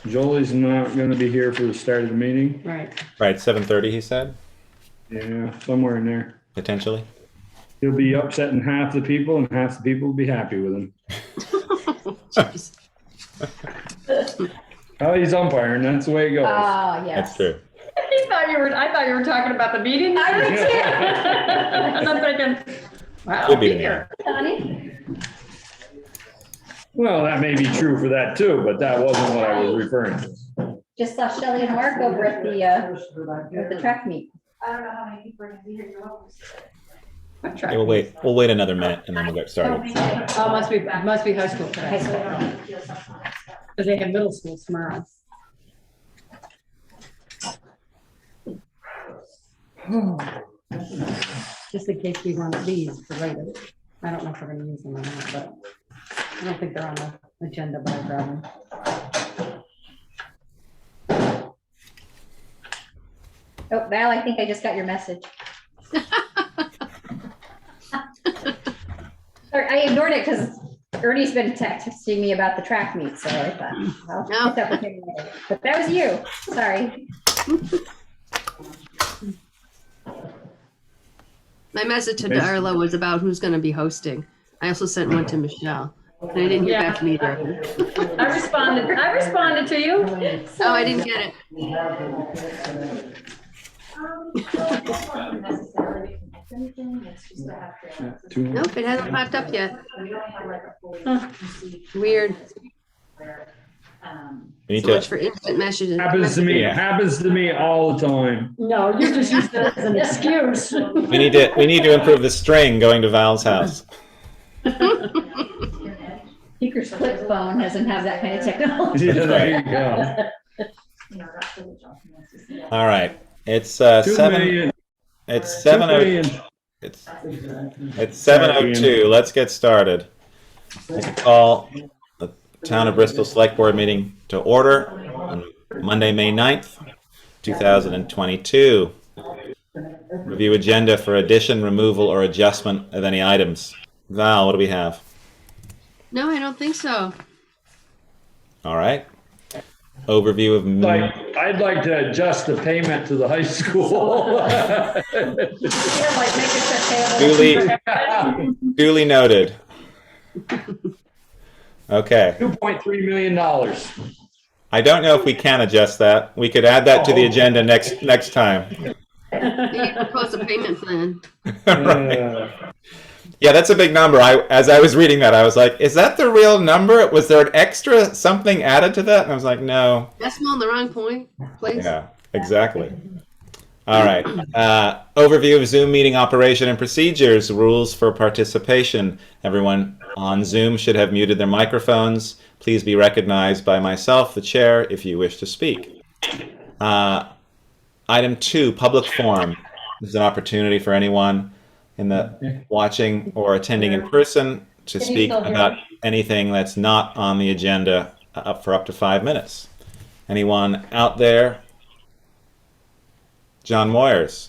Jolie's not gonna be here for the start of the meeting. Right. Right, 7:30, he said, Yeah, somewhere in there. potentially. He'll be upsetting half the people and half the people will be happy with him. Jeez. Oh, he's umpiring, that's the way it goes. Oh, yes. That's true. I thought you were talking about the meeting. I did too. And I'm thinking, wow. Could be the man. Honey? Well, that may be true for that too, but that wasn't what I was referring to. Just saw Shelley and Mark over at the track meet. I don't know how many people are gonna be here. Okay, we'll wait another minute and then we'll get started. Oh, must be high school today. Because they have middle school tomorrow. Just in case we want these for later. I don't know if we're gonna use them or not, but I don't think they're on the agenda, but I grab them. Oh, Val, I think I just got your message. Sorry, I ignored it because Ernie's been texting me about the track meet, so I thought I'll pick up with him later. But that was you. Sorry. My message to Darla was about who's going to be hosting. I also sent one to Michelle, and I didn't hear back from either. I responded to you. Oh, I didn't get it. Nope, it hasn't popped up yet. Weird. We need So much to, for instant messages. Happens to me, it happens to me all the time. No, you're just using it as an excuse. we need to improve the string going to Val's house. Speaker's flip phone doesn't have that kind of technology. Yeah, there you go. All right, it's 2 seven. million. It's 2 7:02. million. It's 7:02. Let's get started. I call the Town of Bristol Select Board meeting to order on Monday, May 9th, 2022. Review agenda for addition, removal, or adjustment of any items. Val, what do we have? No, I don't think so. All right. Overview of I'd like to adjust the payment to the high school. duly noted. Okay. $2.3 million. I don't know if we can adjust that. We could add that to the agenda next time. You propose a payment plan. Right. Yeah, that's a big number. As I was reading that, I was like, is that the real number? Was there an extra something added to that? And I was like, no. Decimal in the wrong place. Yeah, exactly. All right. Overview of Zoom meeting operation and procedures, rules for participation. Everyone on Zoom should have muted their microphones. Please be recognized by myself, the chair, if you wish to speak. Item 2, public forum. This is an opportunity for anyone in the watching or attending in person to speak about anything that's not on the agenda for up to 5 minutes. Anyone out there? John Moyers.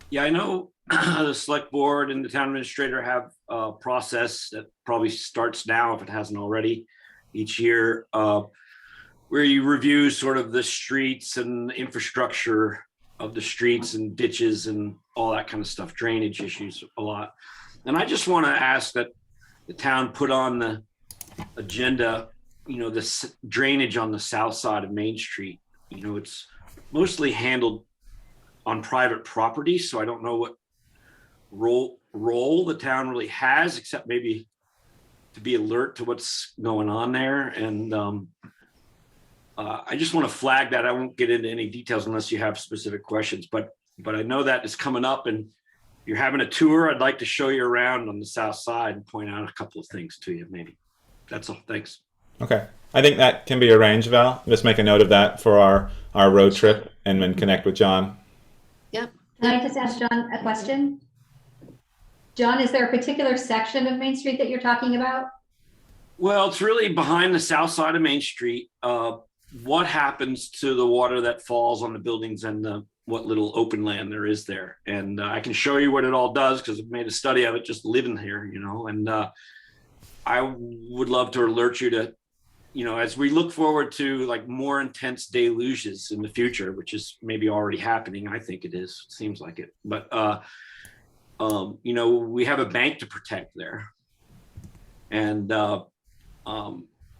Yeah, I know the select board and the town administrator have a process that probably starts now, if it hasn't already, each year, where you review sort of the streets and infrastructure of the streets and ditches and all that kind of stuff, drainage issues a lot. And I just want to ask that the town put on the agenda, the drainage on the south side of Main Street. It's mostly handled on private property, so I don't know what role the town really has, except maybe to be alert to what's going on there. And I just want to flag that. I won't get into any details unless you have specific questions, but I know that is coming up and you're having a tour. I'd like to show you around on the south side and point out a couple of things to you, maybe. That's all. Thanks. Okay. I think that can be arranged, Val. Just make a note of that for our road trip and then connect with John. Yep. Can I just ask John a question? John, is there a particular section of Main Street that you're talking about? Well, it's really behind the south side of Main Street. What happens to the water that falls on the buildings and what little open land there is there? And I can show you what it all does because I've made a study of it just living here, and I would love to alert you to, as we look forward to like more intense deluges in the future, which is maybe already happening, I think it is, seems like it. But, we have a bank to protect there. And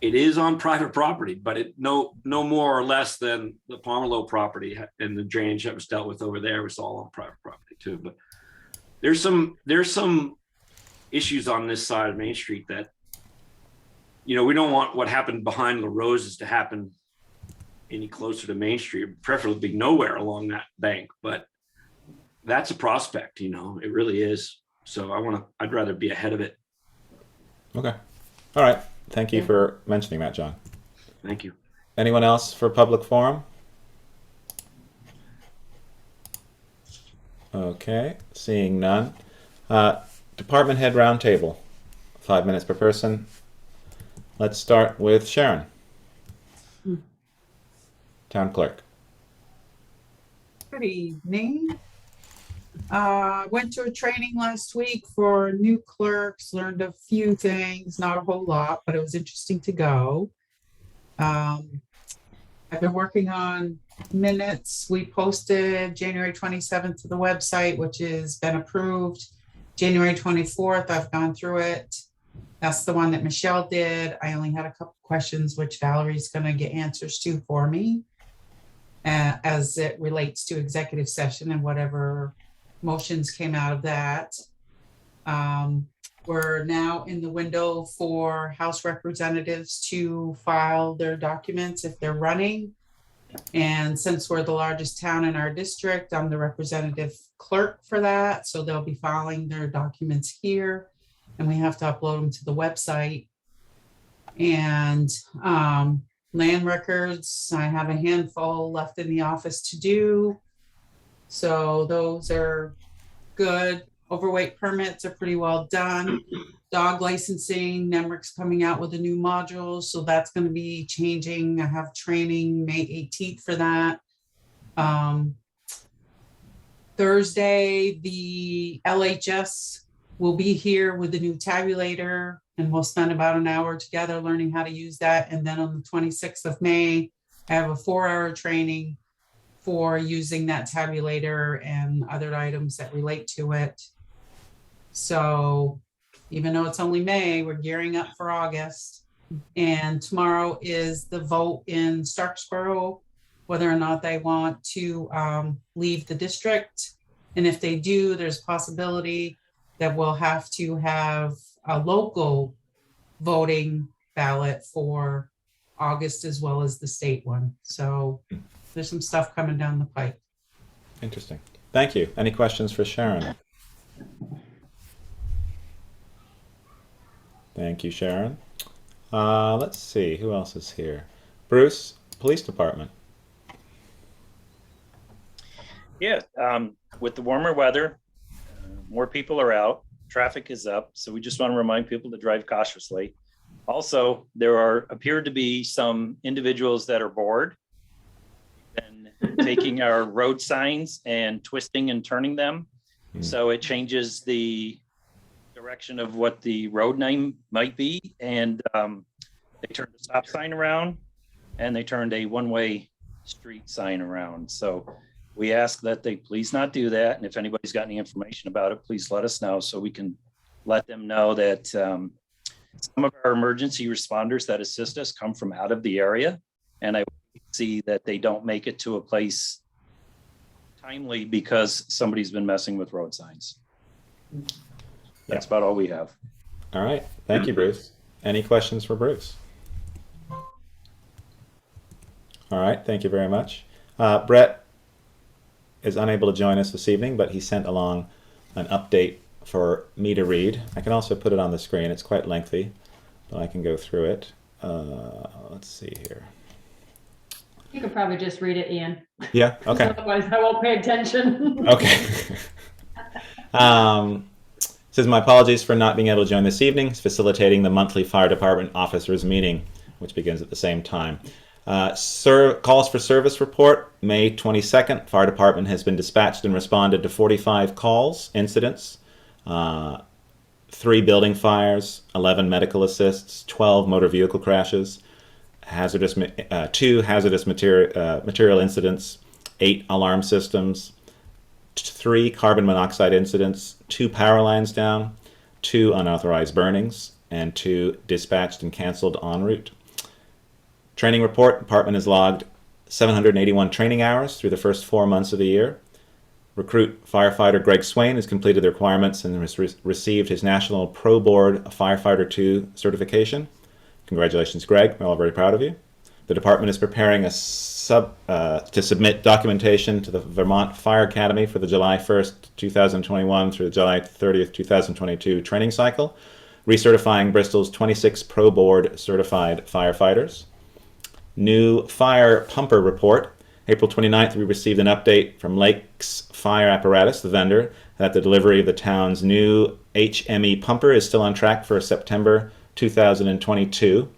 it is on private property, but it no more or less than the Pomerleau property and the drainage that was dealt with over there was all on private property too. But there's some issues on this side of Main Street that, we don't want what happened behind the Roses to happen any closer to Main Street, preferably nowhere along that bank. But that's a prospect, it really is. So I'd rather be ahead of it. Okay. All right. Thank you for mentioning that, John. Thank you. Anyone else for public forum? Okay, seeing none. Department head roundtable, 5 minutes per person. Let's start with Sharon. Town clerk. Good evening. Went to a training last week for new clerks, learned a few things, not a whole lot, but it was interesting to go. I've been working on minutes. We posted January 27th to the website, which has been approved. January 24th, I've gone through it. That's the one that Michelle did. I only had a couple questions, which Valerie's going to get answers to for me as it relates to executive session and whatever motions came out of that. We're now in the window for House representatives to file their documents if they're running. And since we're the largest town in our district, I'm the representative clerk for that. So they'll be filing their documents here and we have to upload them to the website. And land records, I have a handful left in the office to do. So those are good. Overweight permits are pretty well done. Dog licensing, Nemrick's coming out with a new module, so that's going to be changing. I have training May 18th for that. Thursday, the LHS will be here with the new tabulator, and we'll spend about an hour together learning how to use that. And then on the 26th of May, I have a 4-hour training for using that tabulator and other items that relate to it. So even though it's only May, we're gearing up for August. And tomorrow is the vote in Starksboro, whether or not they want to leave the district. And if they do, there's a possibility that we'll have to have a local voting ballot for August as well as the state one. So there's some stuff coming down the pipe. Interesting. Thank you. Any questions for Sharon? Thank you, Sharon. Let's see, who else is here? Bruce, Police Department. Yeah, with the warmer weather, more people are out, traffic is up, so we just want to remind people to drive cautiously. Also, there appear to be some individuals that are bored and taking our road signs and twisting and turning them. So it changes the direction of what the road name might be. And they turned a stop sign around and they turned a one-way street sign around. So we ask that they please not do that. And if anybody's got any information about it, please let us know so we can let them know that some of our emergency responders that assist us come from out of the area. And I see that they don't make it to a place timely because somebody's been messing with road signs. That's about all we have. All right. Thank you, Bruce. Any questions for Bruce? All right. Thank you very much. Brett is unable to join us this evening, but he sent along an update for me to read. I can also put it on the screen. It's quite lengthy, but I can go through it. Let's see here. You could probably just read it, Ian. Yeah. Okay. Otherwise, I won't pay attention. Okay. Says, my apologies for not being able to join this evening. It's facilitating the monthly fire department officers meeting, which begins at the same time. Calls for service report, May 22nd. Fire department has been dispatched and responded to 45 calls, incidents, 3 building fires, 11 medical assists, 12 motor vehicle crashes. 2 hazardous material incidents, 8 alarm systems, 3 carbon monoxide incidents, 2 power lines down, 2 unauthorized burnings, and 2 dispatched and canceled en route. Training report, department has logged 781 training hours through the first 4 months of the year. Recruit firefighter Greg Swain has completed the requirements and has received his National Pro Board Firefighter 2 certification. Congratulations, Greg. We're all very proud of you. The department is preparing to submit documentation to the Vermont Fire Academy for the July 1st, 2021 through the July 30th, 2022 training cycle, recertifying Bristol's 26 Pro Board certified firefighters. New fire pumper report. April 29th, we received an update from Lakes Fire Apparatus, the vendor, that the delivery of the town's new HME pumper is still on track for September 2022.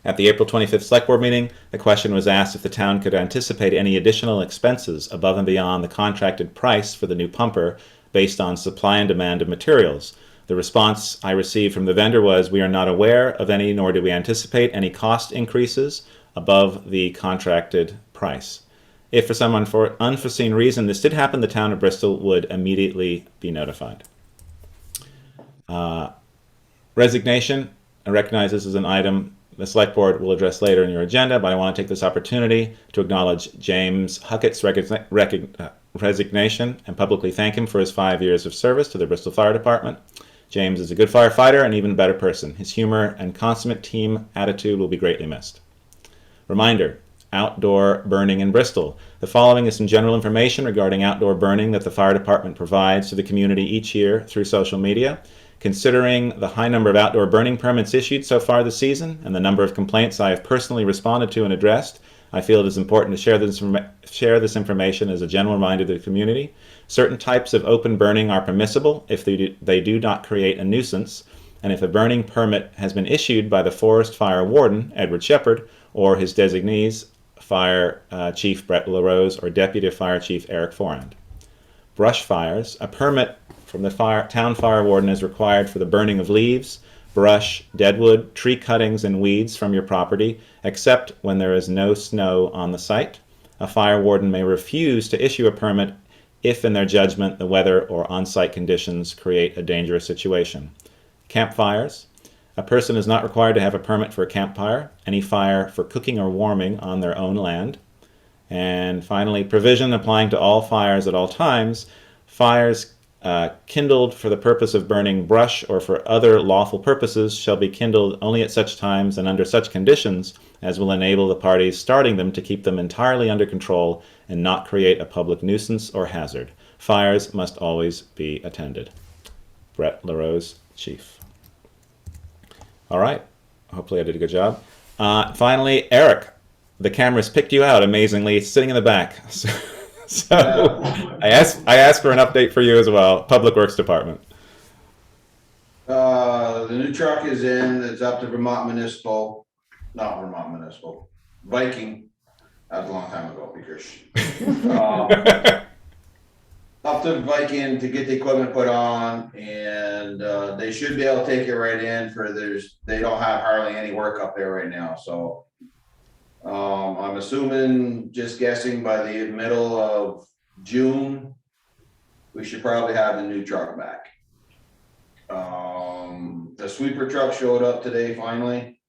At the April 25th Select Board meeting, the question was asked if the town could anticipate any additional expenses above and beyond the contracted price for the new pumper based on supply and demand of materials. The response I received from the vendor was, "We are not aware of any, nor do we anticipate any cost increases above the contracted price. If for some unforeseen reason this did happen, the town of Bristol would immediately be notified." Resignation. I recognize this is an item the Select Board will address later in your agenda, but I want to take this opportunity to acknowledge James Huckett's resignation and publicly thank him for his 5 years of service to the Bristol Fire Department. James is a good firefighter and even better person. His humor and consummate team attitude will be greatly missed. Reminder, outdoor burning in Bristol. The following is some general information regarding outdoor burning that the fire department provides to the community each year through social media. Considering the high number of outdoor burning permits issued so far this season and the number of complaints I have personally responded to and addressed, I feel it is important to share this information as a general reminder to the community. Certain types of open burning are permissible if they do not create a nuisance, and if a burning permit has been issued by the Forest Fire Warden, Edward Shepard, or his designees, Fire Chief Brett LaRose or Deputy Fire Chief Eric Forand. Brush fires. A permit from the town fire warden is required for the burning of leaves, brush, deadwood, tree cuttings, and weeds from your property, except when there is no snow on the site. A fire warden may refuse to issue a permit if, in their judgment, the weather or on-site conditions create a dangerous situation. Campfires. A person is not required to have a permit for a campfire, any fire for cooking or warming on their own land. And finally, provision applying to all fires at all times. Fires kindled for the purpose of burning brush or for other lawful purposes shall be kindled only at such times and under such conditions as will enable the parties starting them to keep them entirely under control and not create a public nuisance or hazard. Fires must always be attended. Brett LaRose, Chief. All right. Hopefully I did a good job. Finally, Eric, the cameras picked you out amazingly, sitting in the back. So I asked for an update for you as well. Public Works Department. The new truck is in. It's up to Viking. That was a long time ago, because up to Viking to get the equipment put on, and they should be able to take it right in. They don't have hardly any work up there right now, so. I'm assuming, just guessing, by the middle of June, we should probably have the new truck back. The sweeper truck showed up today finally.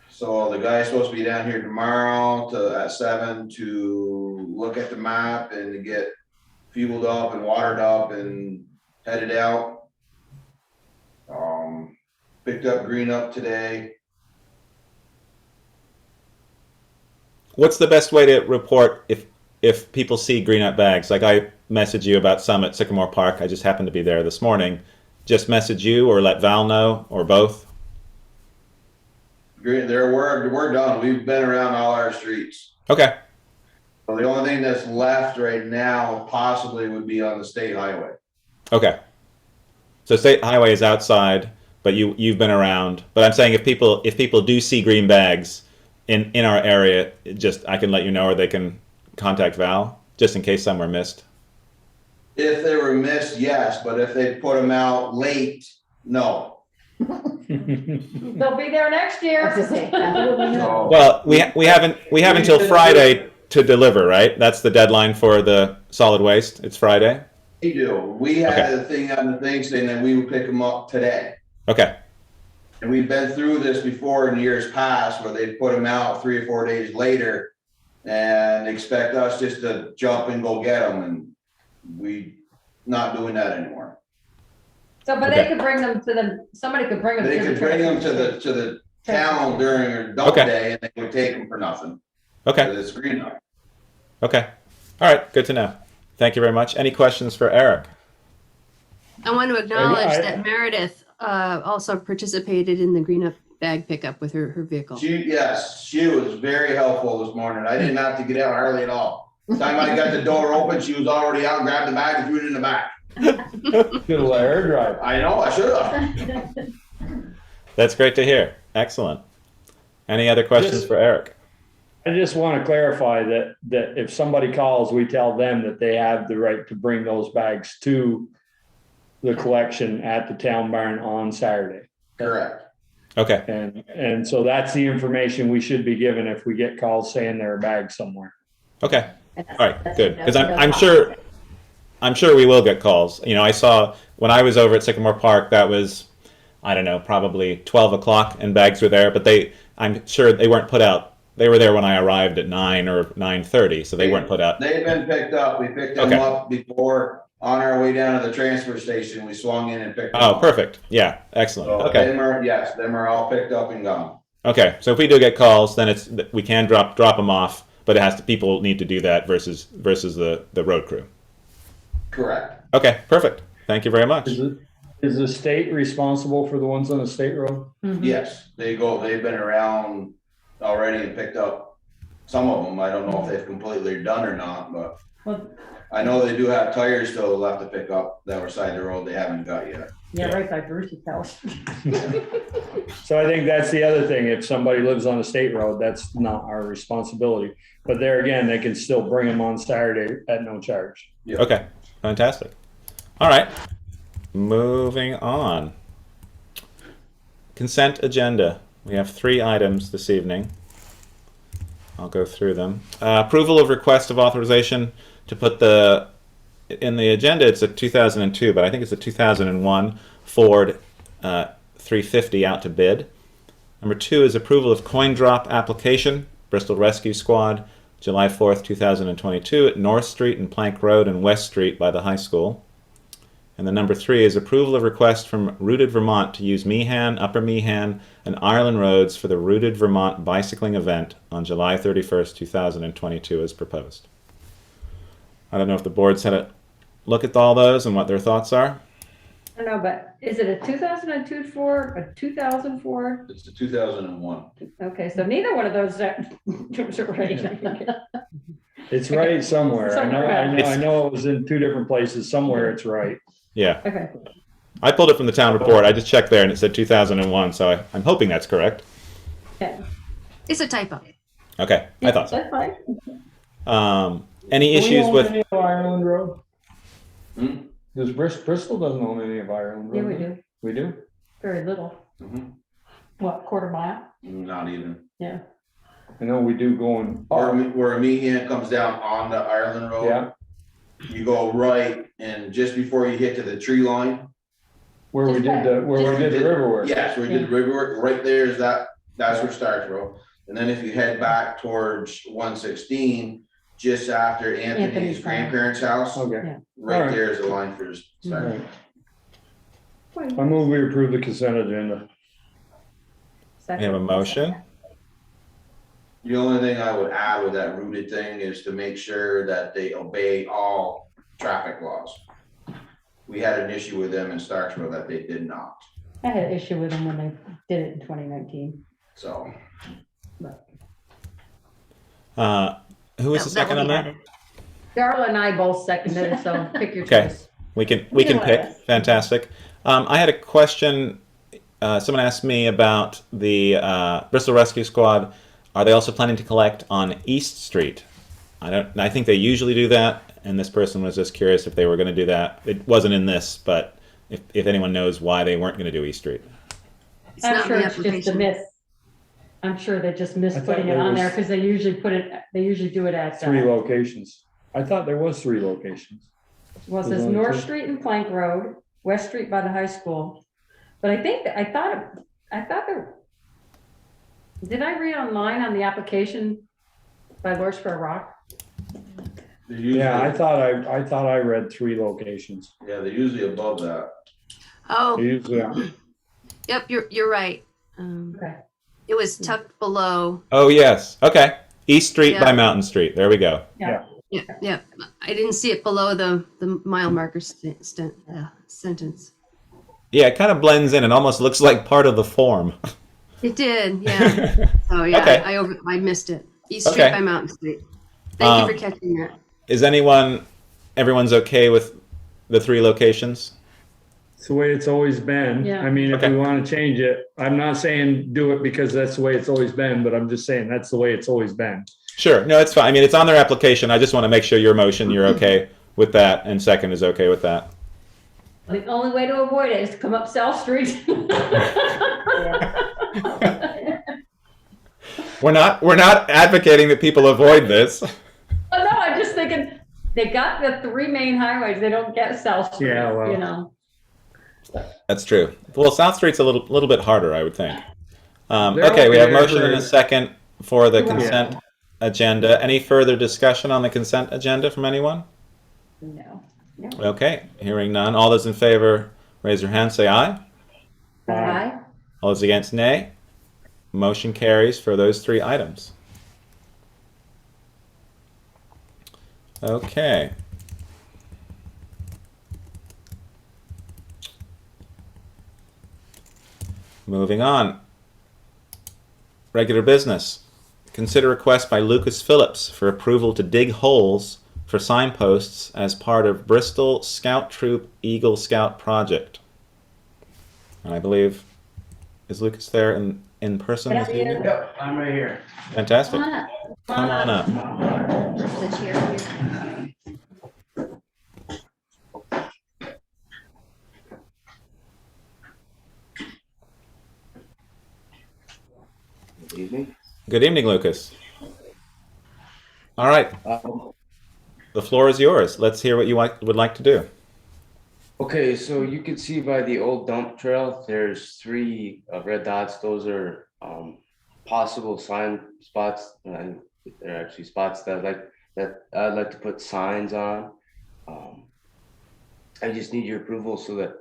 So the guy's supposed to be down here tomorrow at 7 to look at the map and to get fueled up and watered up and headed out. Picked up green up today. What's the best way to report if people see green up bags? Like I messaged you about some at Sycamore Park. I just happened to be there this morning. Just message you or let Val know or both? We're done. We've been around all our streets. Okay. So the only thing that's left right now possibly would be on the state highway. Okay. So state highway is outside, but you've been around. But I'm saying if people do see green bags in our area, I can let you know, or they can contact Val, just in case some were missed. If they were missed, yes, but if they put them out late, no. They'll be there next year. That's to say, absolutely not. So- Well, we have until Friday to deliver, right? That's the deadline for the solid waste. It's Friday. We do. We had a thing on the thing saying that we would pick them up today. Okay. And we've been through this before in years past where they put them out 3 or 4 days later and expect us just to jump and go get them. And we not doing that anymore. So, but Okay. they could bring them to the, somebody could bring them. They to could the bring them transfer to the town during a dump Okay. day and they would take them for nothing. Okay. 'Cause it's green up. Okay. All right. Good to know. Thank you very much. Any questions for Eric? I want to acknowledge I- that Meredith also participated in the green up bag pickup with her vehicle. Yes, she was very helpful this morning. I didn't have to get out hardly at all. Time I got the door open, she was already out, grabbed the bag and threw it in the back. Should have let her drive. I know, I should have. That's great to hear. Excellent. Any other questions Just- for Eric? I just want to clarify that if somebody calls, we tell them that they have the right to bring those bags to the collection at the town barn on Saturday. Correct. Okay. And so that's the information we should be given if we get calls saying there are bags somewhere. Okay. All All right. Good. Because I'm sure we will get calls. You know, I saw when I was over at Sycamore Park, that was, I don't know, probably 12 o'clock and bags were there, but I'm sure they weren't put out. They were there when I arrived at 9 or 9:30, so they weren't put out. They've been picked up. We picked them Okay. up before on our way down to the transfer station. We swung in and picked them Oh, up. perfect. Yeah. Excellent. So Okay. them are all picked up and gone. Okay. So if we do get calls, then we can drop them off, but people need to do that versus the road crew. Correct. Okay. Perfect. Thank you very much. Is the state responsible for the ones on the state road? Yes, they've been around already and picked up some of them. I don't know if they've completely done or not, but Well, I know they do have tires still left to pick up that were side the road they haven't got yet. yeah, right by Bruce's house. So I think that's the other thing. If somebody lives on a state road, that's not our responsibility. But there again, they can still bring them on Saturday at no charge. Okay. Fantastic. All right. Moving on. Consent agenda. We have 3 items this evening. I'll go through them. Approval of request of authorization to put in the agenda, it's a 2002, but I think it's a 2001 Ford 350 out to bid. Number 2 is approval of coin drop application, Bristol Rescue Squad, July 4th, 2022 at North Street and Plank Road and West Street by the high school. And the number 3 is approval of request from Rooted Vermont to use Meehan, Upper Meehan, and Ireland roads for the Rooted Vermont bicycling event on July 31st, 2022 as proposed. I don't know if the board's had a look at all those and what their thoughts are. I don't know, but is it a 2002 Ford, a 2000 Ford? It's the 2001. Okay, so neither one of those are right. It's right somewhere. Somewhere. I know it was in 2 different places. Somewhere it's right. Yeah. Okay. I pulled it from the town report. I just checked there and it said 2001, so I'm hoping that's correct. Yeah. It's a typo. Okay, I thought so. That's fine. Any Do we issues own with... any of Ireland Road? Hmm? Does Bristol doesn't own any of Ireland Road? Yeah, we do. We do? Very little. Mhm. What, quarter mile? Not even. Yeah. I know we do going Where a Meehan comes down on the Ireland Road. Yeah. You go right and just before you hit to the tree line. Where we did the river work. Yes, where we did the river work, right there is that's where it starts, bro. And then if you head back towards 116, just after Anthony's Anthony's grandparents' house, Okay. right Alright. there is the line for his start. Right. I move we approve the consent agenda. We have a motion. The only thing I would add with that rooted thing is to make sure that they obey all traffic laws. We had an issue with them in Starksville that they did not, I had an issue with them when they did it in 2019. so. Who was the second on that? Darla and I both seconded it, so pick your Okay. choice. We can Either pick. way. Fantastic. I had a question. Someone asked me about the Bristol Rescue Squad. Are they also planning to collect on East Street? I think they usually do that, and this person was just curious if they were going to do that. It wasn't in this, but if anyone knows why they weren't going to do East Street. It's I'm not sure in the it's just a application. miss. I'm sure they just missed I thought putting it there on was- there because they usually do it at. 3 locations. I thought there was 3 locations. Well, it There's says only North 2? Street and Plank Road, West Street by the high school. But I thought there, did I read online on the application by Lordspur Rock? Yeah, I thought I read 3 locations. Yeah, they're usually above that. They Oh, usually are. yep, you're right. Okay. It was tucked below. Oh, yes. Okay. East Street Yeah. by Mountain Street. There we go. Yeah, yeah. I didn't see it below the mile marker sentence. Yeah, it kind of blends in. It almost looks like part of the form. It did, yeah. So yeah, Okay. I missed it. East Street Okay. by Mountain Street. Thank you for Um, catching that. Is everyone's okay with the 3 locations? It's the way it's always been. Yeah. I mean, if Okay. we want to change it, I'm not saying do it because that's the way it's always been, but I'm just saying that's the way it's always been. Sure. No, it's fine. I mean, it's on their application. I just want to make sure your motion, you're okay with that, and second is okay with that. The only way to avoid it is to come up South Street. We're not advocating that people avoid this. Oh, no, I'm just thinking, they got the 3 main highways, they don't get South Street, Yeah, well. you know? That's true. Well, South Street's a little bit harder, I would think. They're Okay, we have okay motion for- and a second for the Yeah. consent agenda. Any further discussion on the consent agenda from anyone? No. Okay, hearing none. All those in favor, raise your hand, say aye. Aye. All those against, nay. Motion carries for those 3 items. Okay. Moving on. Regular business. Consider request by Lucas Phillips for approval to dig holes for signposts as part of Bristol Scout Troop Eagle Scout project. And I believe, is Lucas there in person this evening? Yep, I'm right here. Fantastic. Come on up. Come on up. The chair here. Good evening. Good evening, Lucas. All right, Um, the floor is yours. Let's hear what you would like to do. okay, so you can see by the old dump trail, there's 3 red dots. Those are possible sign spots, and they're actually spots that I'd like to put signs on. I just need your approval so that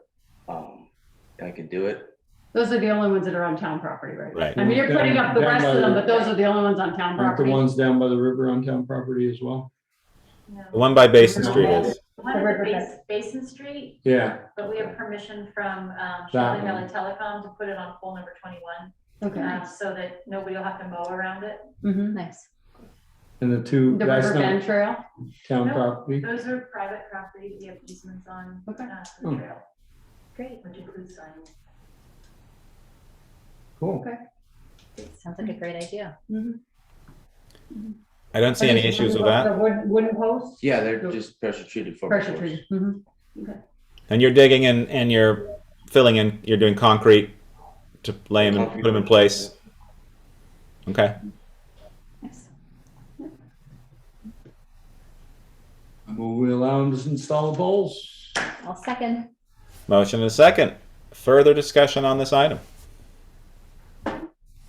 I can do it. Those are the only ones that are on town property, right? Right. I mean, you're putting up the Down rest by of them, the- but those are the only ones on town Aren't the property. ones down by the river on town property as well? The one by Basin Street is. One The is riverbed. Basin Street, Yeah, but we have permission from That Charlie one. Valley Telecom to put it on pole number 21, Okay. so that nobody will have to mow around it. Mhm. Nice. and the 2, The that's River Bend not Trail. town No. property. Those are private property, we have easements on Okay. the Hmm. trail, Great. which includes signs. Cool. Sounds like a great idea. I don't see any issues with that. The wooden posts? Yeah, they're just pressure treated for. Pressure treated. Mhm. And you're digging and you're filling in, you're doing concrete to lay them and put them in place. Okay. Nice. We allow them to install the poles. I'll second. Motion and a second. Further discussion on this item?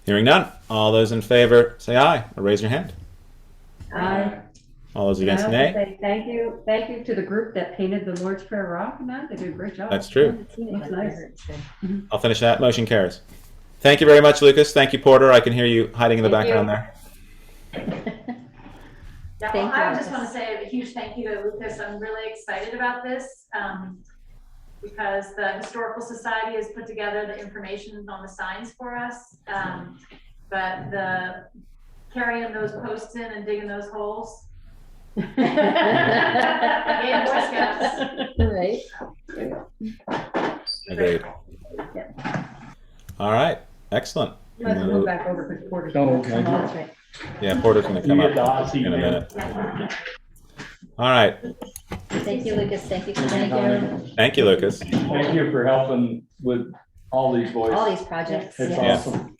Hearing none. All those in favor say aye or raise your hand. Aye. All those And I against have to nay. say thank you to the group that painted the Lord's Prayer Rock, man, they did a great job. That's true. Looks nice. I'll finish that. Motion carries. Thank you very much, Lucas. Thank you, Porter. I can hear you hiding in the Thank you. background there. Yeah, Thank well, I you, just want to Lucas. say a huge thank you to Lucas. I'm really excited about this because the Historical Society has put together the information on the signs for us. But the carrying those posts in and digging those holes. Yeah, Boy Scouts. Right. Agreed. All right. Excellent. Let's move back over because Porter's. Oh, okay. That's right. Yeah, Porter's going to come up in a minute. All right. Thank you, Lucas. Thank you. Thank you. Thank you, Lucas. Thank you for helping with All these boys. all these projects. It's yes. awesome.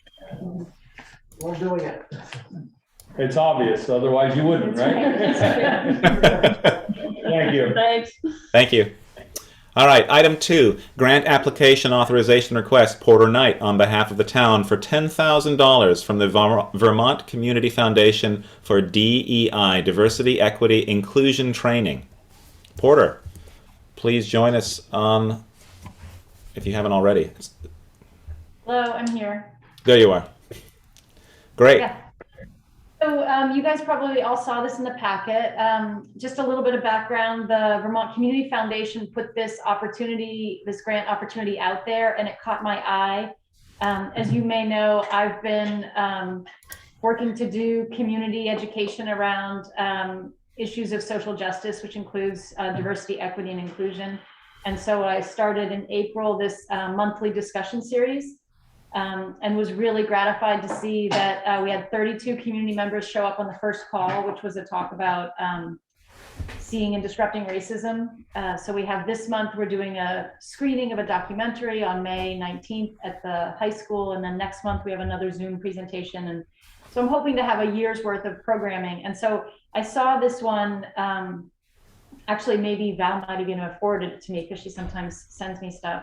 We're doing it. It's obvious, otherwise you wouldn't, right? Thank you. Thanks. Thank you. All right, item 2, grant application authorization request, Porter Knight, on behalf of the town for $10,000 from the Vermont Community Foundation for DEI, Diversity, Equity, Inclusion Training. Porter, please join us on, if you haven't already. Hello, I'm here. There you are. Great. Yeah. So you guys probably all saw this in the packet. Just a little bit of background, the Vermont Community Foundation put this opportunity, this grant opportunity out there, and it caught my eye. As you may know, I've been working to do community education around issues of social justice, which includes diversity, equity, and inclusion. And so I started in April this monthly discussion series. And was really gratified to see that we had 32 community members show up on the first call, which was a talk about seeing and disrupting racism. So we have this month, we're doing a screening of a documentary on May 19th at the high school. And then next month we have another Zoom presentation. And so I'm hoping to have a year's worth of programming. And so I saw this one, actually maybe Val might even have forwarded it to me because she sometimes sends me stuff.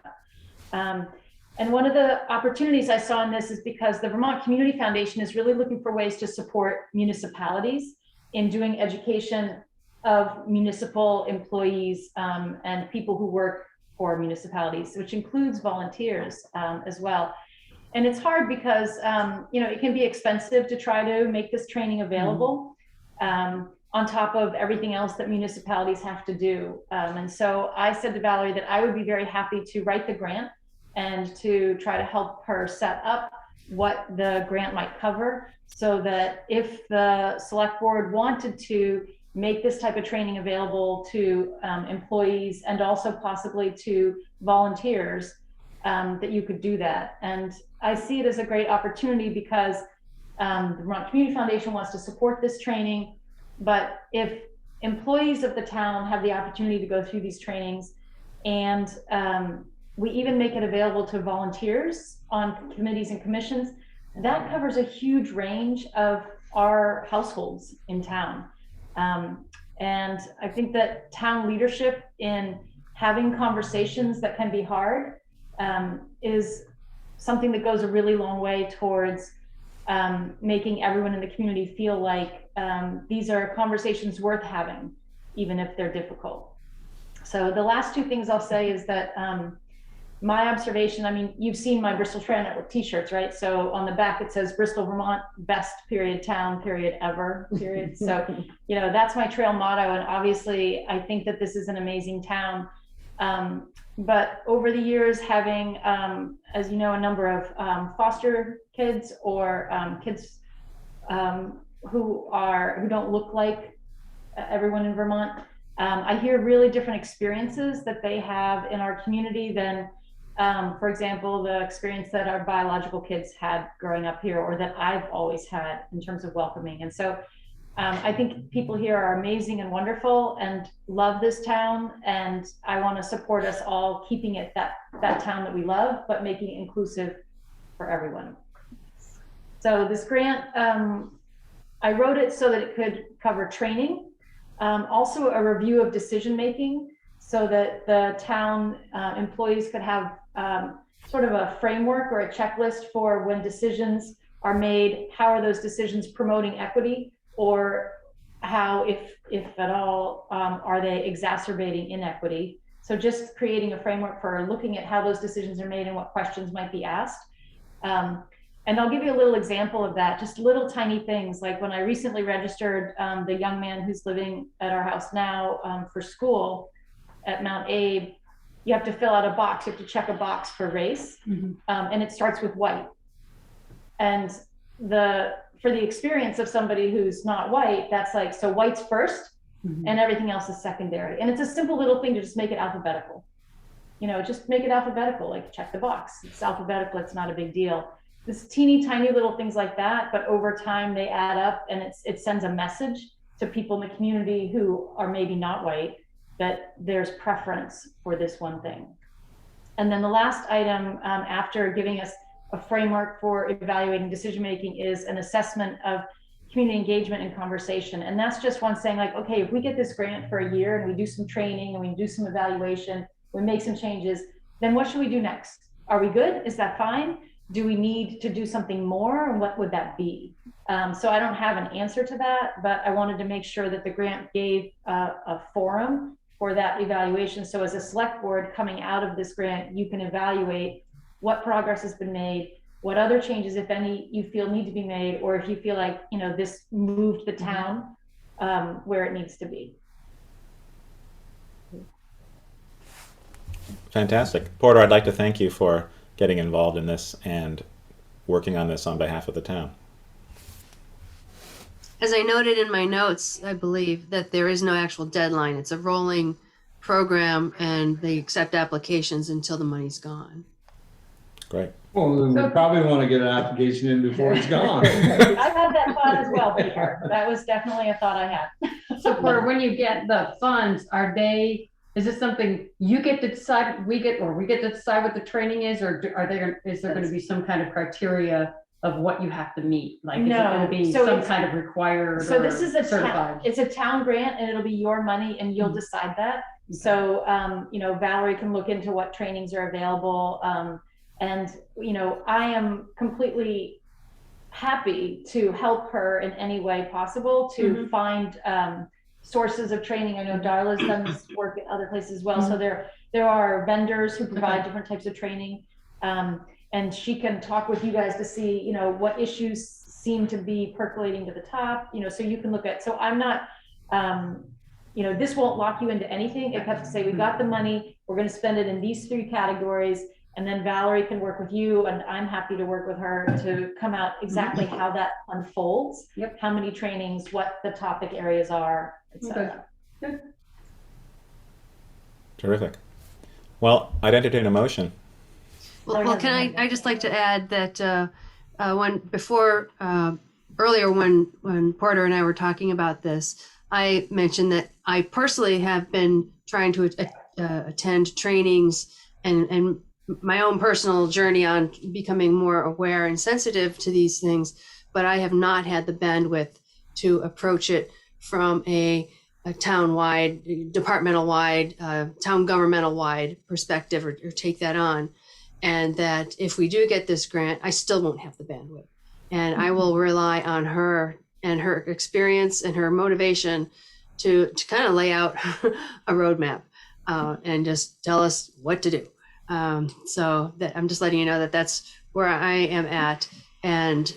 And one of the opportunities I saw in this is because the Vermont Community Foundation is really looking for ways to support municipalities in doing education of municipal employees and people who work for municipalities, which includes volunteers as well. And it's hard because, it can be expensive to try to make this training available on top of everything else that municipalities have to do. And so I said to Valerie that I would be very happy to write the grant and to try to help her set up what the grant might cover so that if the select board wanted to make this type of training available to employees and also possibly to volunteers, that you could do that. And I see it as a great opportunity because the Vermont Community Foundation wants to support this training, but if employees of the town have the opportunity to go through these trainings and we even make it available to volunteers on committees and commissions, that covers a huge range of our households in town. And I think that town leadership in having conversations that can be hard is something that goes a really long way towards making everyone in the community feel like these are conversations worth having, even if they're difficult. So the last two things I'll say is that my observation, I mean, you've seen my Bristol Trail Network t-shirts, right? So on the back, it says Bristol, Vermont, best period town, period ever, period. So, that's my trail motto. And obviously I think that this is an amazing town. But over the years, having, as you know, a number of foster kids or kids who don't look like everyone in Vermont, I hear really different experiences that they have in our community than, for example, the experience that our biological kids had growing up here, or that I've always had in terms of welcoming. And so I think people here are amazing and wonderful and love this town. And I want to support us all keeping it that town that we love, but making it inclusive for everyone. So this grant, I wrote it so that it could cover training, also a review of decision-making, so that the town employees could have sort of a framework or a checklist for when decisions are made, how are those decisions promoting equity, or how, if at all, are they exacerbating inequity? So just creating a framework for looking at how those decisions are made and what questions might be asked. And I'll give you a little example of that, just little tiny things. Like when I recently registered the young man who's living at our house now for school at Mount Abe, you have to fill out a box, you have to check a box for race, and it starts with white. And for the experience of somebody who's not white, that's like, so white's first and everything else is secondary. And it's a simple little thing to just make it alphabetical. Just make it alphabetical, like check the box. It's alphabetical, it's not a big deal. This teeny tiny little things like that, but over time they add up, and it sends a message to people in the community who are maybe not white that there's preference for this one thing. And then the last item, after giving us a framework for evaluating decision-making, is an assessment of community engagement and conversation. And that's just one saying like, okay, if we get this grant for a year and we do some training and we do some evaluation, we make some changes, then what should we do next? Are we good? Is that fine? Do we need to do something more? And what would that be? So I don't have an answer to that, but I wanted to make sure that the grant gave a forum for that evaluation. So as a select board coming out of this grant, you can evaluate what progress has been made, what other changes, if any, you feel need to be made, or if you feel like, you know, this moved the town where it needs to be. Fantastic. Porter, I'd like to thank you for getting involved in this and working on this on behalf of the town. As I noted in my notes, I believe that there is no actual deadline. It's a rolling program and they accept applications until the money's gone. Great. Well, then we probably want to get an application in before it's gone. I had that thought as well, Peter. That was definitely a thought I had. So for when you get the funds, is this something you get to decide, we get to decide what the training is, or is there going to be some kind of criteria of what you have to meet? Like, is it going to be some kind of required? So this is certified? It's a town grant, and it'll be your money, and you'll decide that. So, you know, Valerie can look into what trainings are available. And, you know, I am completely happy to help her in any way possible to find sources of training. I know Darla's done this work at other places as well. So there are vendors who provide different types of training. And she can talk with you guys to see, you know, what issues seem to be percolating to the top, you know, so you can look at, so I'm not, you know, this won't lock you into anything. You have to say, we got the money, we're going to spend it in these 3 categories. And then Valerie can work with you, and I'm happy to work with her to come out exactly how that unfolds, how many trainings, what the topic areas are, etc. Good. Terrific. Well, I'd entertain a motion. Well, can I just like to add that earlier when Porter and I were talking about this, I mentioned that I personally have been trying to attend trainings and my own personal journey on becoming more aware and sensitive to these things, but I have not had the bandwidth to approach it from a town-wide, departmental-wide, town governmental-wide perspective or take that on. And that if we do get this grant, I still won't have the bandwidth. And I will rely on her and her experience and her motivation to kind of lay out a roadmap and just tell us what to do. So that I'm just letting you know that that's where I am at. And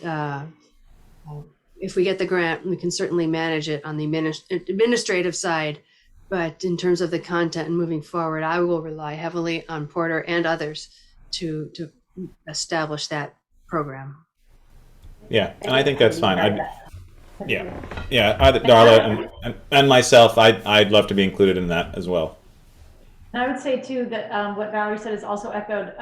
if we get the grant, we can certainly manage it on the administrative side. But in terms of the content and moving forward, I will rely heavily on Porter and others to establish that program. Yeah, and I think that's fine. Either Darla and myself, I'd love to be included in that as well. And I would say too that what Valerie said is also echoed.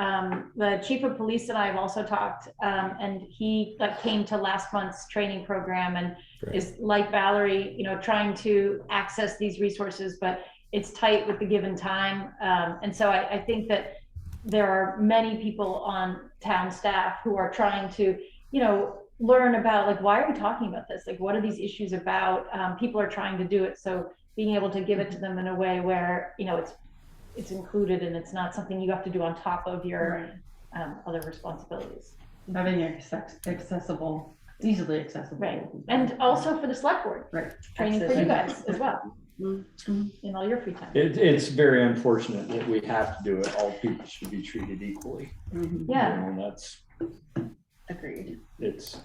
The chief of police and I have also talked, and he came to last month's training program and is like Valerie, you know, trying to access these resources, but it's tight with the given time. And so I think that there are many people on town staff who are trying to, you know, learn about like, why are we talking about this? Like, what are these issues about? People are trying to do it. So being able to give it to them in a way where, you know, it's included and it's not something you have to do on top of your other responsibilities. Having accessible, easily accessible. Right. And also for the select board. Right. Training for you guys as well. In all your free time. It's very unfortunate that we have to do it. All people should be treated equally. Yeah. You know, that's agreed. It's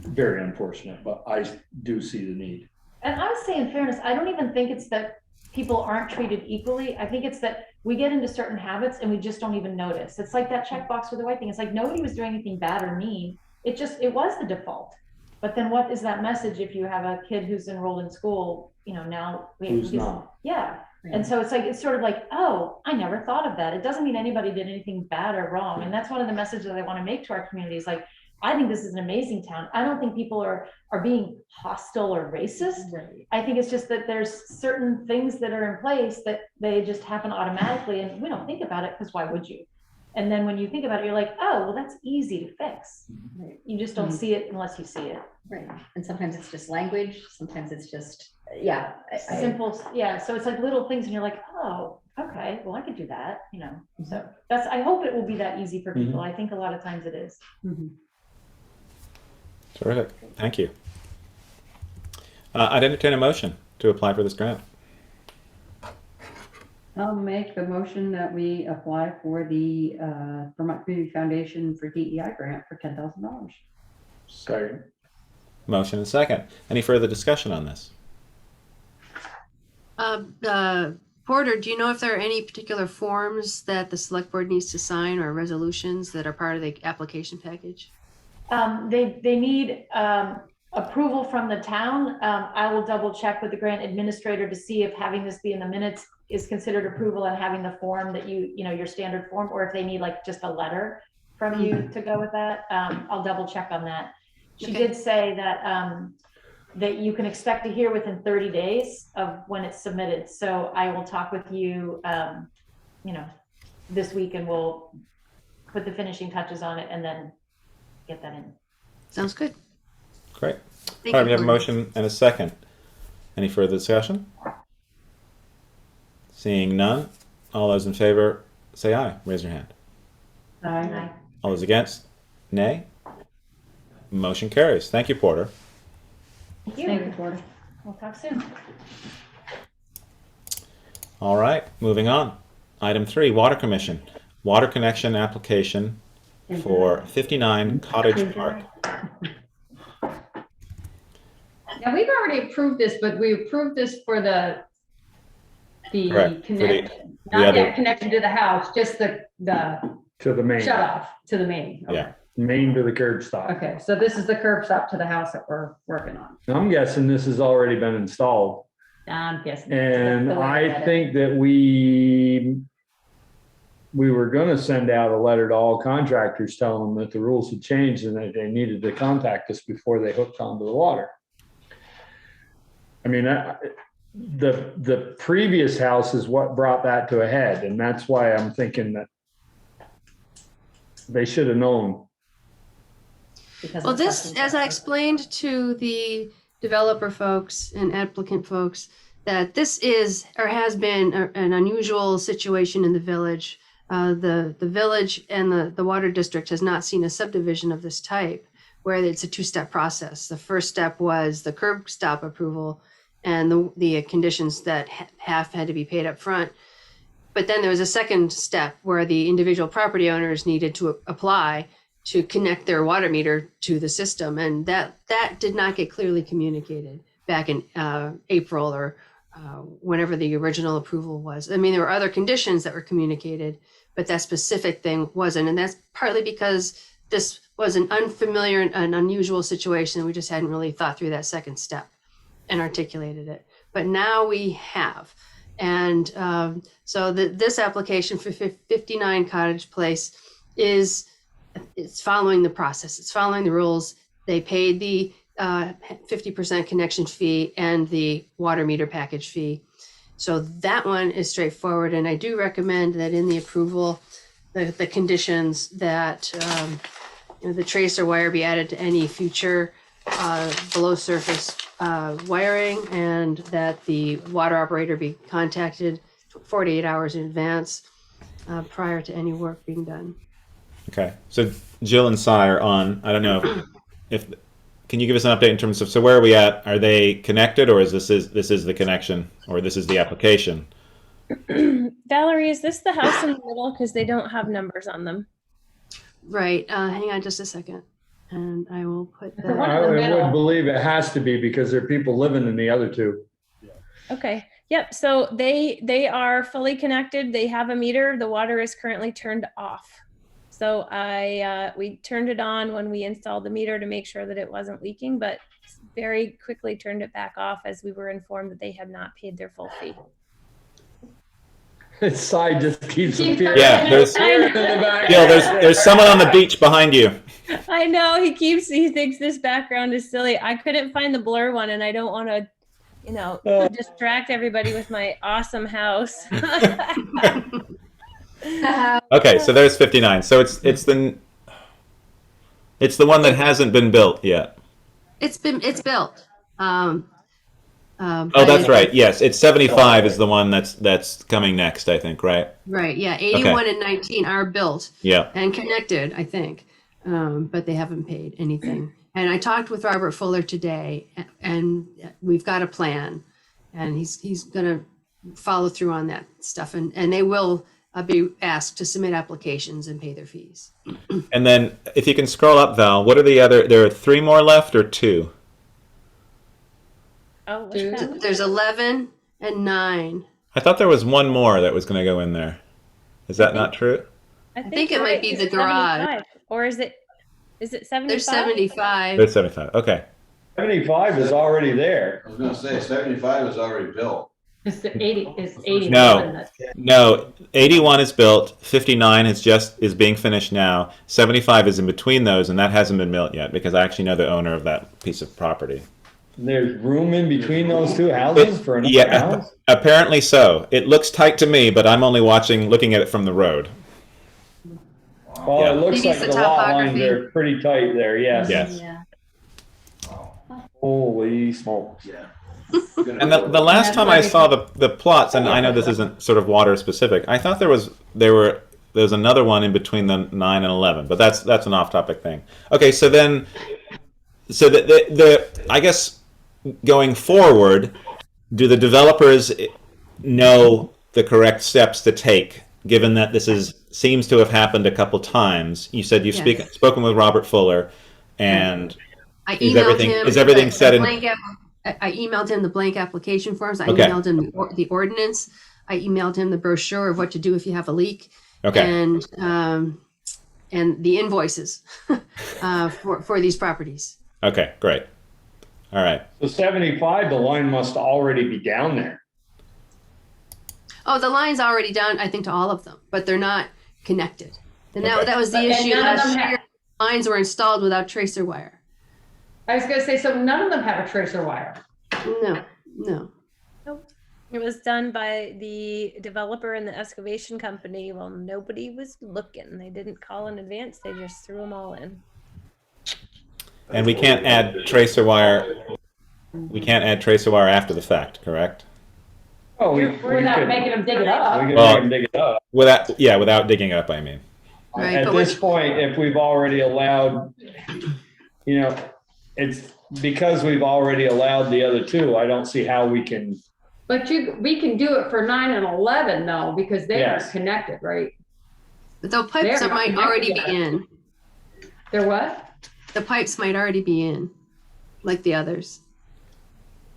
very unfortunate, but I do see the need. And I would say in fairness, I don't even think it's that people aren't treated equally. I think it's that we get into certain habits and we just don't even notice. It's like that checkbox for the white thing. It's like nobody was doing anything bad or mean. It was the default. But then what is that message if you have a kid who's enrolled in school, you know, now who's not? Yeah. And so it's sort of like, oh, I never thought of that. It doesn't mean anybody did anything bad or wrong. And that's one of the messages that I want to make to our communities. Like, I think this is an amazing town. I don't think people are being hostile or racist. Right. I think it's just that there's certain things that are in place that they just happen automatically and we don't think about it because why would you? And then when you think about it, you're like, oh, well, that's easy to fix. Right. You just don't see it unless you see it. Right. And sometimes it's just language. Sometimes it's just, yeah. Simple, yeah. So it's like little things and you're like, oh, okay, well, I could do that, you know. So that's, I hope it will be that easy for people. I think a lot of times it is. Terrific. Thank you. I'd entertain a motion to apply for this grant. I'll make the motion that we apply for the Vermont Community Foundation for DEI grant for $10,000. Second. Motion and second. Any further discussion on this? Porter, do you know if there are any particular forms that the select board needs to sign or resolutions that are part of the application package? They need approval from the town. I will double check with the grant administrator to see if having this be in the minutes is considered approval and having the form that you know, your standard form, or if they need like just a letter from you to go with that. I'll double check on that. She did say that that you can expect to hear within 30 days of when it's submitted. So I will talk with you, you know, this week, and we'll put the finishing touches on it and then get that in. Sounds good. Great. Thank All right, you, we have a Porter. motion and a second. Any further discussion? Seeing none, all those in favor say aye. Raise your hand. Aye. All those against? Nay. Motion carries. Thank you, Porter. Thank you. Thank you, Porter. We'll talk soon. All right, moving on. Item 3, Water Commission. Water connection application for 59 Cottage Park. Now, we've already approved this, but we approved this for the Correct. For the connection, not other- yet connection to the house, just the To the main. shut off to the main. Okay. Yeah. Main to the curb stop. Okay, so this is the curb stop to the house that we're working on. I'm guessing this has already been installed. I'm guessing. And That's the way I read I it. think that we were gonna send out a letter to all contractors telling them that the rules had changed and that they needed to contact us before they hooked onto the water. I mean, the previous house is what brought that to a head, and that's why I'm thinking that they should have known. Because Well, of this, questions as I asked. explained to the developer folks and applicant folks, that this is or has been an unusual situation in the village. The village and the water district has not seen a subdivision of this type where it's a two-step process. The first step was the curb stop approval and the conditions that half had to be paid up front. But then there was a second step where the individual property owners needed to apply to connect their water meter to the system. And that did not get clearly communicated back in April or whenever the original approval was. I mean, there were other conditions that were communicated, but that specific thing wasn't. And that's partly because this was an unfamiliar and unusual situation. We just hadn't really thought through that second step and articulated it. But now we have. And so this application for 59 Cottage Place it's following the process. It's following the rules. They paid the 50% connection fee and the water meter package fee. So that one is straightforward. And I do recommend that in the approval, the conditions that the tracer wire be added to any future below surface wiring, and that the water operator be contacted 48 hours in advance prior to any work being done. Okay, so Jill and Cy are on. I don't know if can you give us an update in terms of, so where are we at? Are they connected, or is this the connection, or this is the application? Valerie, is this the house in the middle? Because they don't have numbers on them. Right. Hang on just a second. And I will put The one that. in the I middle. would believe it has to be because there are people living in the other two. Okay. Yep. So they are fully connected. They have a meter. The water is currently turned off. So we turned it on when we installed the meter to make sure that it wasn't leaking, but very quickly turned it back off as we were informed that they had not paid their full fee. His side just keeps appearing. Yeah, there's In the back. Jill, there's someone on the beach behind you. I know he thinks this background is silly. I couldn't find the blur one, and I don't want to, distract everybody with my awesome house. Okay, so there's 59. So it's the one that hasn't been built yet. It's built. Oh, but that's it- right. Yes, it's 75 is the one that's coming next, I think, right? Right, yeah, 81 and 19 are built Yeah. and connected, I think, but they haven't paid anything. And I talked with Robert Fuller today, and we've got a plan, and he's gonna follow through on that stuff, and they will be asked to submit applications and pay their fees. And then if you can scroll up, Val, what are the other? There are 3 more left or 2? Oh, what's that? There's 11 and 9. I thought there was one more that was going to go in there. Is that not true? I think it you're might be It's the garage. 75. Or is it 75? There's 75. There's 75. Okay. 75 is already there. I was gonna say 75 is already built. It's the 80, it's 81. No. that's- No, 81 is built. 59 is being finished now. 75 is in between those, and that hasn't been built yet because I actually know the owner of that piece of property. There's room in between those two houses for another Yeah, house? apparently so. It looks tight to me, but I'm only looking at it from the road. Well, Yeah. it looks Maybe like it's the the lot lines topography. are pretty tight there, yes. Yes. Yeah. Holy smokes. Yeah. And the last time I saw the plots, and I know this isn't sort of water specific, I thought there was another one in between the 9 and 11, but that's an off-topic thing. Okay, so then, the I guess going forward, do the developers know the correct steps to take, given that seems to have happened a couple times? You said you've Yes. spoken with Robert Fuller, and I Is emailed everything- him. is everything the set in- I emailed him the blank application forms. I Okay. emailed him the ordinance. I emailed him the brochure of what to do if you have a leak. okay, And the invoices for these properties. okay, great. All right. So 75, the line must already be down there. Oh, the line's already down, I think, to all of them, but they're not connected. And Okay. that was the And issue none of last them have- year. Lines were installed without tracer wire. I was gonna say, so none of them have a tracer wire. No. It was done by the developer and the excavation company. Well, nobody was looking. They didn't call in advance. They just threw them all in. And we can't add tracer wire. We can't add tracer wire after the fact, correct? Oh, We're not making them dig it up. We can Well- make them dig it up. Without digging up, I mean. Right, At but this point, if we've already allowed, it's because we've already allowed the other two, I don't see how we can, But we can do it for 9 and 11 though, because they aren't Yes. connected, right? But the pipes They're not might already be connected. in. They're what? The pipes might already be in, like the others.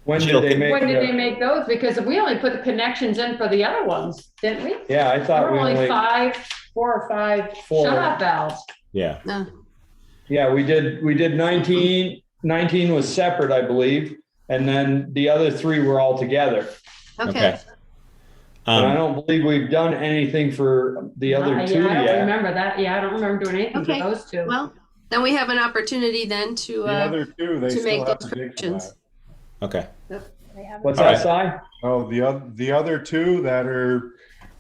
when did they make? When did they the- make those? Because we only put the connections in for the other ones, didn't we? Yeah, I There thought were we only only, 4 or 5 Four. shut-off valves. Yeah. No. yeah, we did 19 was separate, I believe. And then the other 3 were all together. Okay. And I Um, don't believe we've done anything for the other 2 Yeah, I don't yet. remember that. Yeah, I don't remember doing anything Okay. for those 2. Well, then we have an opportunity then to, The other two, they to still make have those to dig corrections. okay. They haven't. What's All that, right. Si? Oh, the other two that are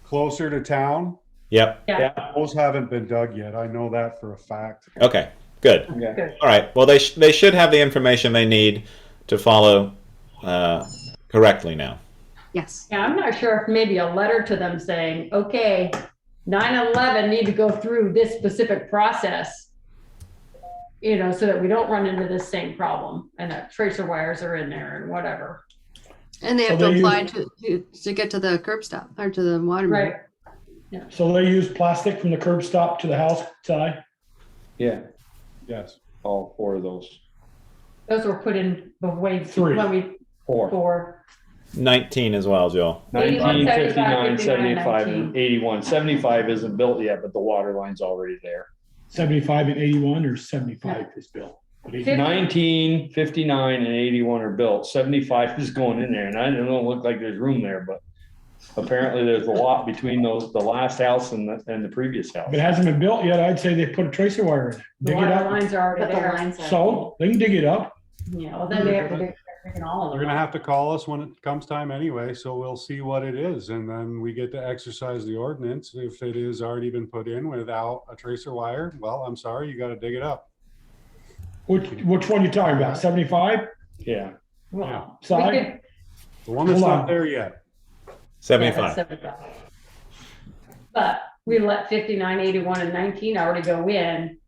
closer to town, Yep. Yeah, those haven't been dug yet. I know that for a fact. Okay. Good. okay. All right. Well, they should have the information they need to follow correctly now. Yes. Yeah, I'm not sure if maybe a letter to them saying, okay, 9 and 11 need to go through this specific process, so that we don't run into this same problem and that tracer wires are in there and whatever. And they have So to they apply to get to the curb stop or to the water meter. Right. So they use plastic from the curb stop to the house side? Yeah, Yes. all 4 of those. Those were put in the way 3. when we 4. 4. 19 as well, Joel. 81, 19, 59, 79, 75, 19. and 81. 75 isn't built yet, but the water line's already there. 75 and 81 or 75 is built? 19, 59, and 81 are built. 75 is going in there, and I don't look like there's room there, but apparently there's a lot between the last house and the previous house. If it hasn't been built yet, I'd say they put a tracer wire in it. The Dig it water up. lines are already But the there. lines are. So they can dig it up. Yeah, well, then they have to do Taking all of They're them gonna off. have to call us when it comes time anyway, so we'll see what it is, and then we get to exercise the ordinance. If it is already been put in without a tracer wire, well, I'm sorry, you gotta dig it up. Which one you talking about? 75 Yeah. Well, we side? could- The one that's Hold not on. there yet. yeah, 75. that's 75. But we let 59, 81, and 19 already go in.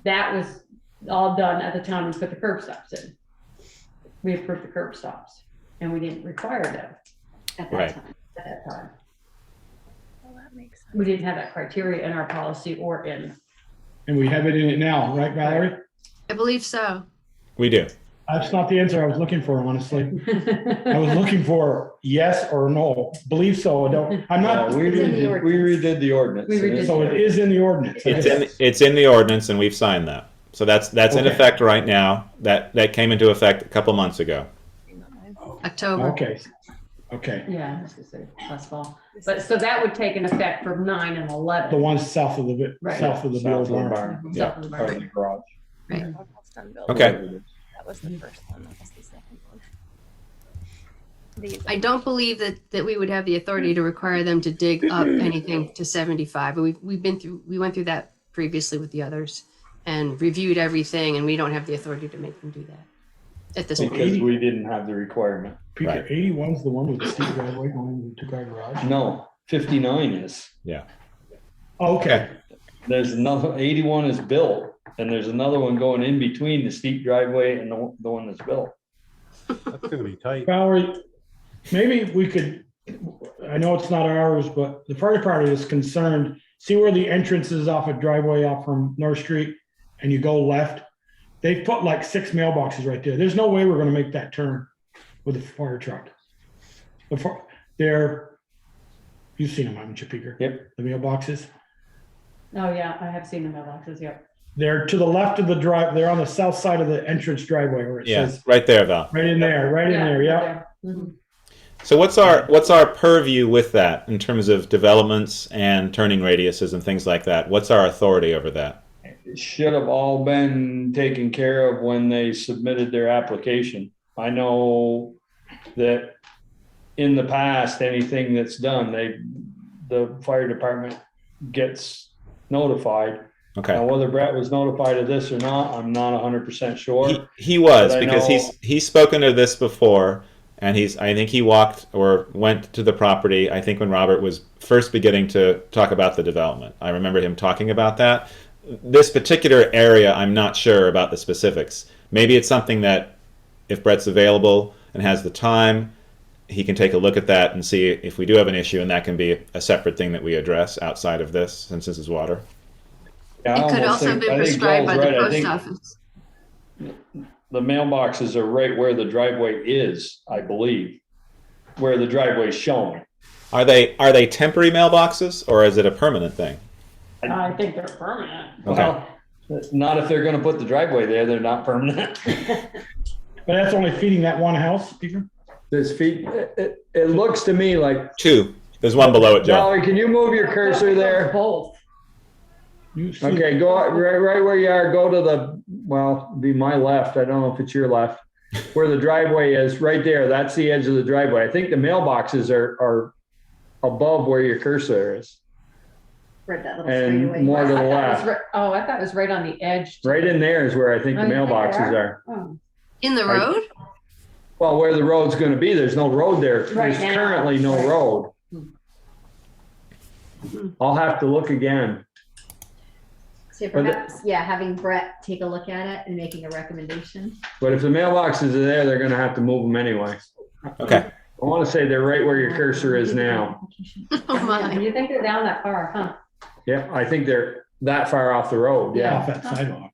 That was all done at the time we put the curb stops in. We approved the curb stops, and we didn't require them at that Right. time. At that time, Well, that makes sense. we didn't have that criteria in our policy or in. And we have it in it now, right, Valerie? I believe so. We do. That's not the answer I was looking for, honestly. I was looking for yes or no. Believe so. I'm not, We redid the ordinance. We redid so it is in the ordinance. It's in the ordinance, and we've signed that. So that's in Okay. effect right now. That came into effect a couple months ago. October. Okay. Okay. Yeah, I was gonna say last fall, but so that would take an effect for 9 and 11. The ones south of the, Right. south of the South of the barn. barn. Mhm. Yeah, South of the part barn. of the garage. Right. Almost done building. Okay. That was the first one. That was the second one. These. I don't believe that we would have the authority to require them to dig up anything to 75. But we went through that previously with the others and reviewed everything, and we don't have the authority to make them do that at this point. Because we didn't have the requirement. Peter, Right. 81's the one with the steep driveway going to car garage. No, 59 is. Yeah. Okay. There's another, 81 is built, and there's another one going in between the steep driveway and the one that's built. That's gonna be tight. Valerie, maybe we could, I know it's not ours, but the fire department is concerned. See where the entrance is off a driveway off from North Street and you go left? They've put like 6 mailboxes right there. There's no way we're gonna make that turn with a fire truck. They're, you've seen them, haven't you, Peter? Yep. The mailboxes. Oh, yeah, I have seen the mailboxes, yep. They're to the left of the drive. They're on the south side of the entrance driveway where it Yeah. says, Right there, Val. right in there, yeah. Mhm. So what's our purview with that in terms of developments and turning radiuses and things like that? What's our authority over that? It should have all been taken care of when they submitted their application. I know that in the past, anything that's done, the fire department gets notified. Okay. Now, whether Brett was notified of this or not, I'm not 100% sure. He was, But I because know- he's spoken of this before, and I think he walked or went to the property, I think when Robert was first beginning to talk about the development. I remember him talking about that. This particular area, I'm not sure about the specifics. Maybe it's something that if Brett's available and has the time, he can take a look at that and see if we do have an issue, and that can be a separate thing that we address outside of this, since this is water. Yeah, I It could almost also have think- been I think prescribed by Joel's the right. I post think office. The mailboxes are right where the driveway is, I believe, where the driveway's showing. Are they temporary mailboxes, or is it a permanent thing? I think they're permanent. Okay. Well, not if they're gonna put the driveway there, they're not permanent. But that's only feeding that one house, Peter? There's feet, it looks to me like. Two. There's one below it, Joe. Valerie, can you move your cursor there? Both. You see- Okay, go right where you are, go to the, well, be my left, I don't know if it's your left, where the driveway is, right there, that's the edge of the driveway. I think the mailboxes are above where your cursor is, Where that little and straightaway more to was. the I thought it was left. right- Oh, I thought it was right on the edge. Right in there is where I think the Oh, you think they mailboxes are. Oh. In the road? Well, where the road's gonna be, there's no road there. Right There's now. currently no Right. road. I'll have to look again. So perhaps, yeah, having Brett take a look at it and making a recommendation. But if the mailboxes are there, they're gonna have to move them anyway. Okay. I wanna say they're right where your cursor is now. Oh Yeah, my. you think they're down that far, huh? Yeah, I think they're that far off the road, Off yeah. that sidewalk.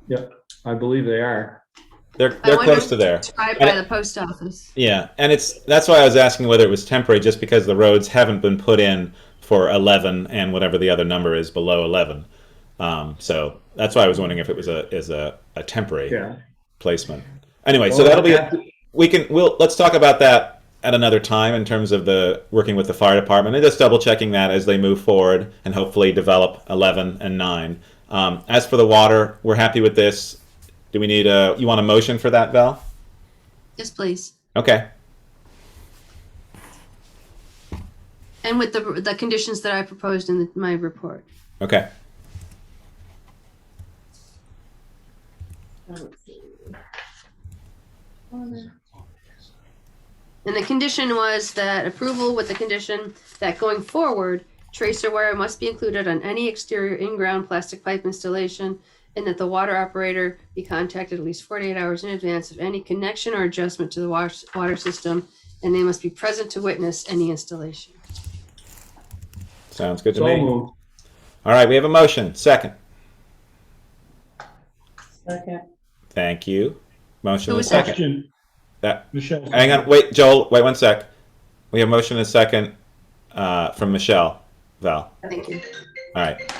Yep, I believe they are. They're I wonder close if to there. it's prescribed And by it- the post office. Yeah, and that's why I was asking whether it was temporary, just because the roads haven't been put in for 11 and whatever the other number is below 11. So that's why I was wondering if it was a temporary Yeah. placement. Anyway, so Well, that'll be that- let's talk about that at another time in terms of the working with the fire department and just double checking that as they move forward and hopefully develop 11 and 9. As for the water, we're happy with this. Do we need you want a motion for that, Val? Yes, please. Okay. And with the conditions that I proposed in my report. Okay. And the condition was that approval with the condition that going forward, tracer wire must be included on any exterior in-ground plastic pipe installation, and that the water operator be contacted at least 48 hours in advance of any connection or adjustment to the water system, and they must be present to witness any installation. Sounds good to So me. moved. All right, we have a motion. Second. Okay. Thank you. Motion Who and was second. Question, That, Michelle. hang on, wait, Joel, wait 1 sec. We have motion and second from Michelle. Val. Thank you. All right.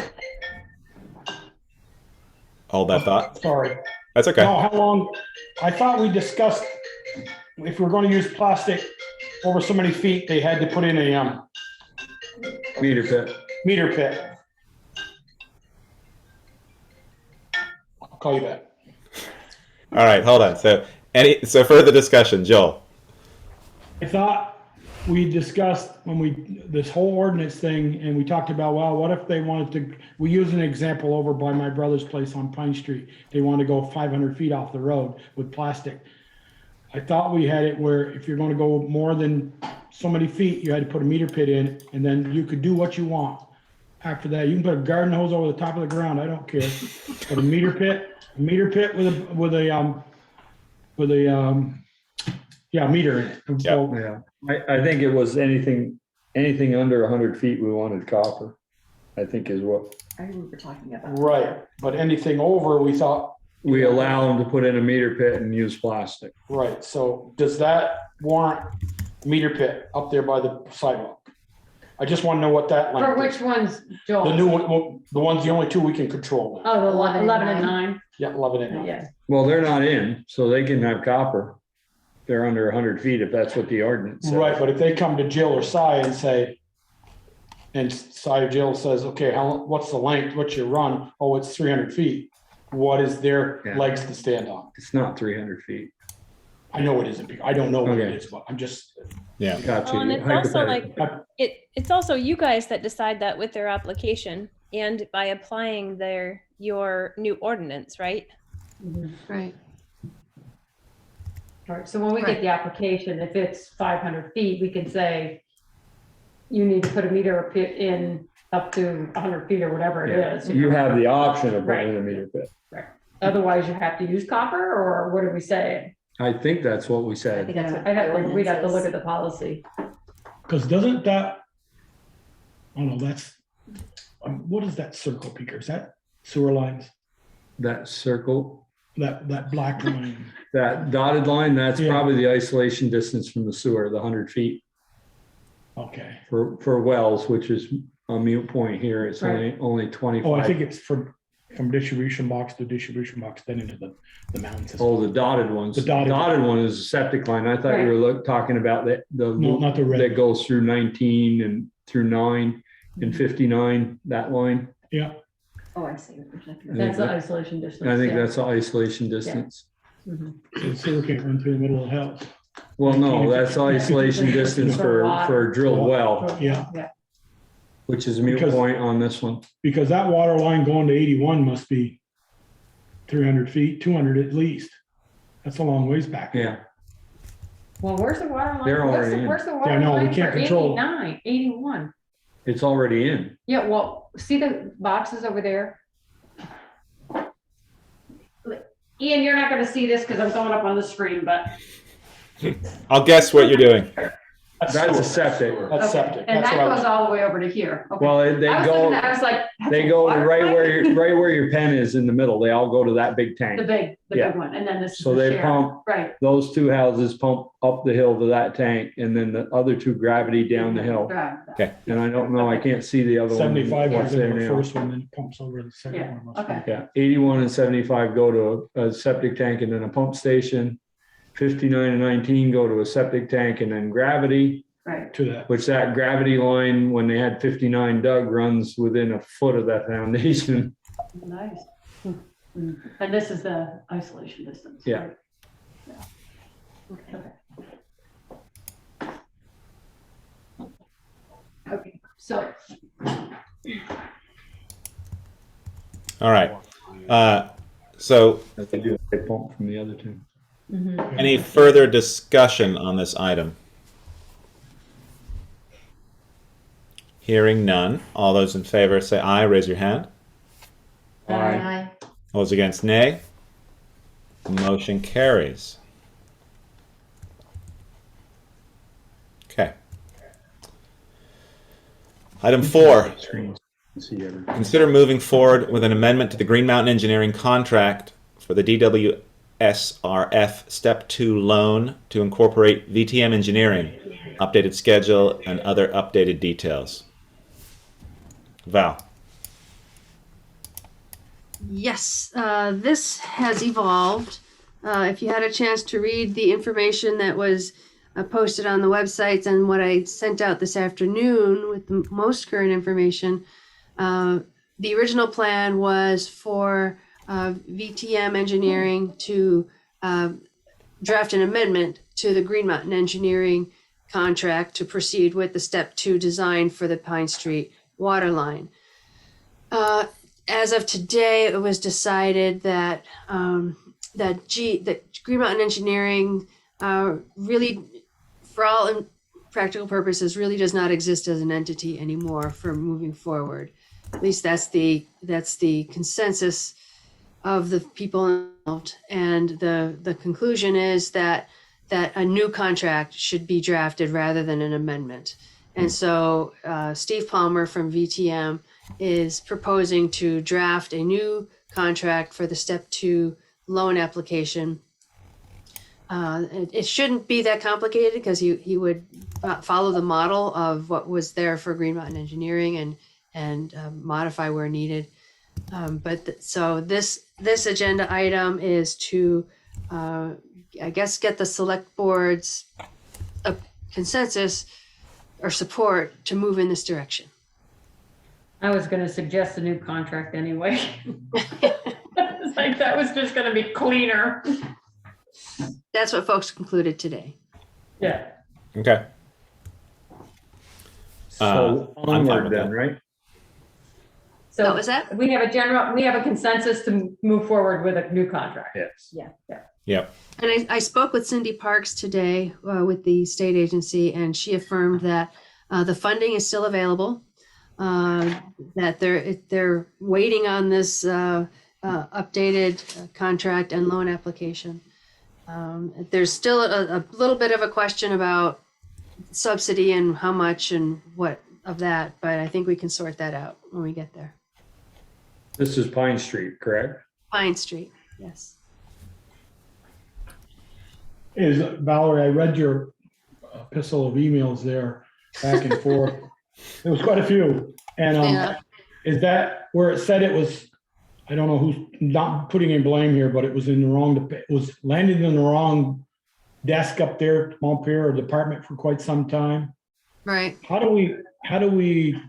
Hold that thought. Sorry. That's okay. No, how long, I thought we discussed if we're going to use plastic over so many feet, they had to put in a Meter pit. meter pit. I'll call you back. All right, hold on. So further discussion, Joel. I thought we discussed this whole ordinance thing, and we talked about, well, what if they wanted to, we use an example over by my brother's place on Pine Street. They want to go 500 feet off the road with plastic. I thought we had it where if you're going to go more than so many feet, you had to put a meter pit in, and then you could do what you want. After that, you can put a garden hose over the top of the ground. I don't care. But a meter pit with a meter in it. And so, Yeah, I think it was anything under 100 feet, we wanted copper, I think is what. I remember talking about. right, but anything over, we thought. We allow them to put in a meter pit and use plastic. Right, so does that warrant a meter pit up there by the sidewalk? I just want to know what that For length which is. ones, Joel? The new one, the ones, the only two we can control now. Oh, the 11 and 11 and 9. 9. Yeah, 11 and 9. Yeah. Well, they're not in, so they can have copper. They're under 100 feet if that's what the ordinance says. Right, but if they come to Jill or Cy and say, and Cy or Jill says, okay, what's the length, what's your run? Oh, it's 300 feet. What is their Yeah. legs to stand on? It's not 300 feet. I know it isn't, I don't know what it Okay. is, but I'm just, Yeah. Got you. Well, and it's also like, Hypothetical. it's also you guys that decide that with their application and by applying your new ordinance, right? Right. All right, so when we Right. get the application, if it's 500 feet, we can say, you need to put a meter pit in up to 100 feet or whatever it Yeah. is. You have the option of putting in a Right. meter pit. Otherwise, you have to use copper, or what do we say? I think that's what we I said. think that's what We'd have to ordinance look is. at the policy. because doesn't that, oh no, that's, what is that circle, Peter? Is that sewer lines? That circle, That black line? that dotted line, that's Yeah. probably the isolation distance from the sewer, the 100 feet Okay. for wells, which is a mute point here. It's only 25. Oh, I think it's from distribution box to distribution box, then into the mountain system. Oh, the dotted ones. The The dotted- dotted one is a septic line. I thought you were talking about the No, loop not the red. that goes through 19 and through 9 and 59, that line. Yeah, Oh, I see. what you're talking about. That's the isolation distance. I think yeah. that's the isolation distance. Mhm. so the sewer can't run through the middle of the house. Well, no, that's the isolation distance for a drilled well, Yeah. which is a mute Because- point on this one. Because that water line going to 81 must be 300 feet, 200 at least. That's a long ways back. Yeah. Well, where's the water line? They're Where's already the- in. Where's the Yeah, water no, we line can't for control. 89, 81? It's already in. Yeah, well, see the boxes over there? Ian, you're not gonna see this because I'm going up on the screen, but. I'll guess what you're doing. That's a septic. That's Okay, septic. And That's that what I goes was, all the way over to here. Okay. Well, I was looking at, I was like. that's they a go water right line? where your pen is in the middle. They all go to that big tank. The Yeah. big one, and then this is So the they share. pump, Right. those two houses pump up the hill to that tank and then the other two gravity down the hill. Right. And I don't know, I can't see the other one. 75 what's was there in the now. first one, then pumps over the second Yeah, one. must be. okay. Yeah, 81 and 75 go to a septic tank and then a pump station. 59 and 19 go to a septic tank and then gravity, Right. To that. which that gravity line, when they had 59 dug, runs within a foot of that foundation. Nice. And this is the isolation distance. Yeah. right? Yeah. Okay, so All right. So As they do, they pump from the other two. any further discussion on this item? Hearing none. All those in favor say aye. Raise your hand. Aye. All those against, nay. Motion carries. Okay. Item 4. Screens. See everything. Consider moving forward with an amendment to the Green Mountain Engineering contract for the DWSRF Step 2 loan to incorporate VTM engineering, updated schedule, and other updated details. Val. Yes, this has evolved. If you had a chance to read the information that was posted on the websites and what I sent out this afternoon with the most current information, the original plan was for VTM Engineering to draft an amendment to the Green Mountain Engineering contract to proceed with the Step 2 design for the Pine Street water line. As of today, it was decided that that Green Mountain Engineering really, for all practical purposes, really does not exist as an entity anymore for moving forward. At least that's the consensus of the people involved, and the conclusion is that a new contract should be drafted rather than an amendment. And so Steve Palmer from VTM is proposing to draft a new contract for the Step 2 loan application. It shouldn't be that complicated because he would follow the model of what was there for Green Mountain Engineering and modify where needed. So this agenda item is to, I guess, get the select board's consensus or support to move in this direction. I was going to suggest a new contract anyway. It's like that was just going to be cleaner. That's what folks concluded today. Yeah. Okay. So I'm fine onward with then, that. right? So What was that? we have a consensus to move forward with a new contract. Yes. Yeah. Yeah. Yep. And I spoke with Cindy Parks today with the state agency, and she affirmed that the funding is still available, that they're waiting on this updated contract and loan application. There's still a little bit of a question about subsidy and how much and what of that, but I think we can sort that out when we get there. This is Pine Street, correct? Pine Street, yes. Valerie, I read your epistle of emails there back and forth. There was quite a few. And Yeah. is that where it said it was, I don't know who's not putting in blame here, but it was in the wrong, it was landed in the wrong desk up there at Montpelier or department for quite some time. Right. How do we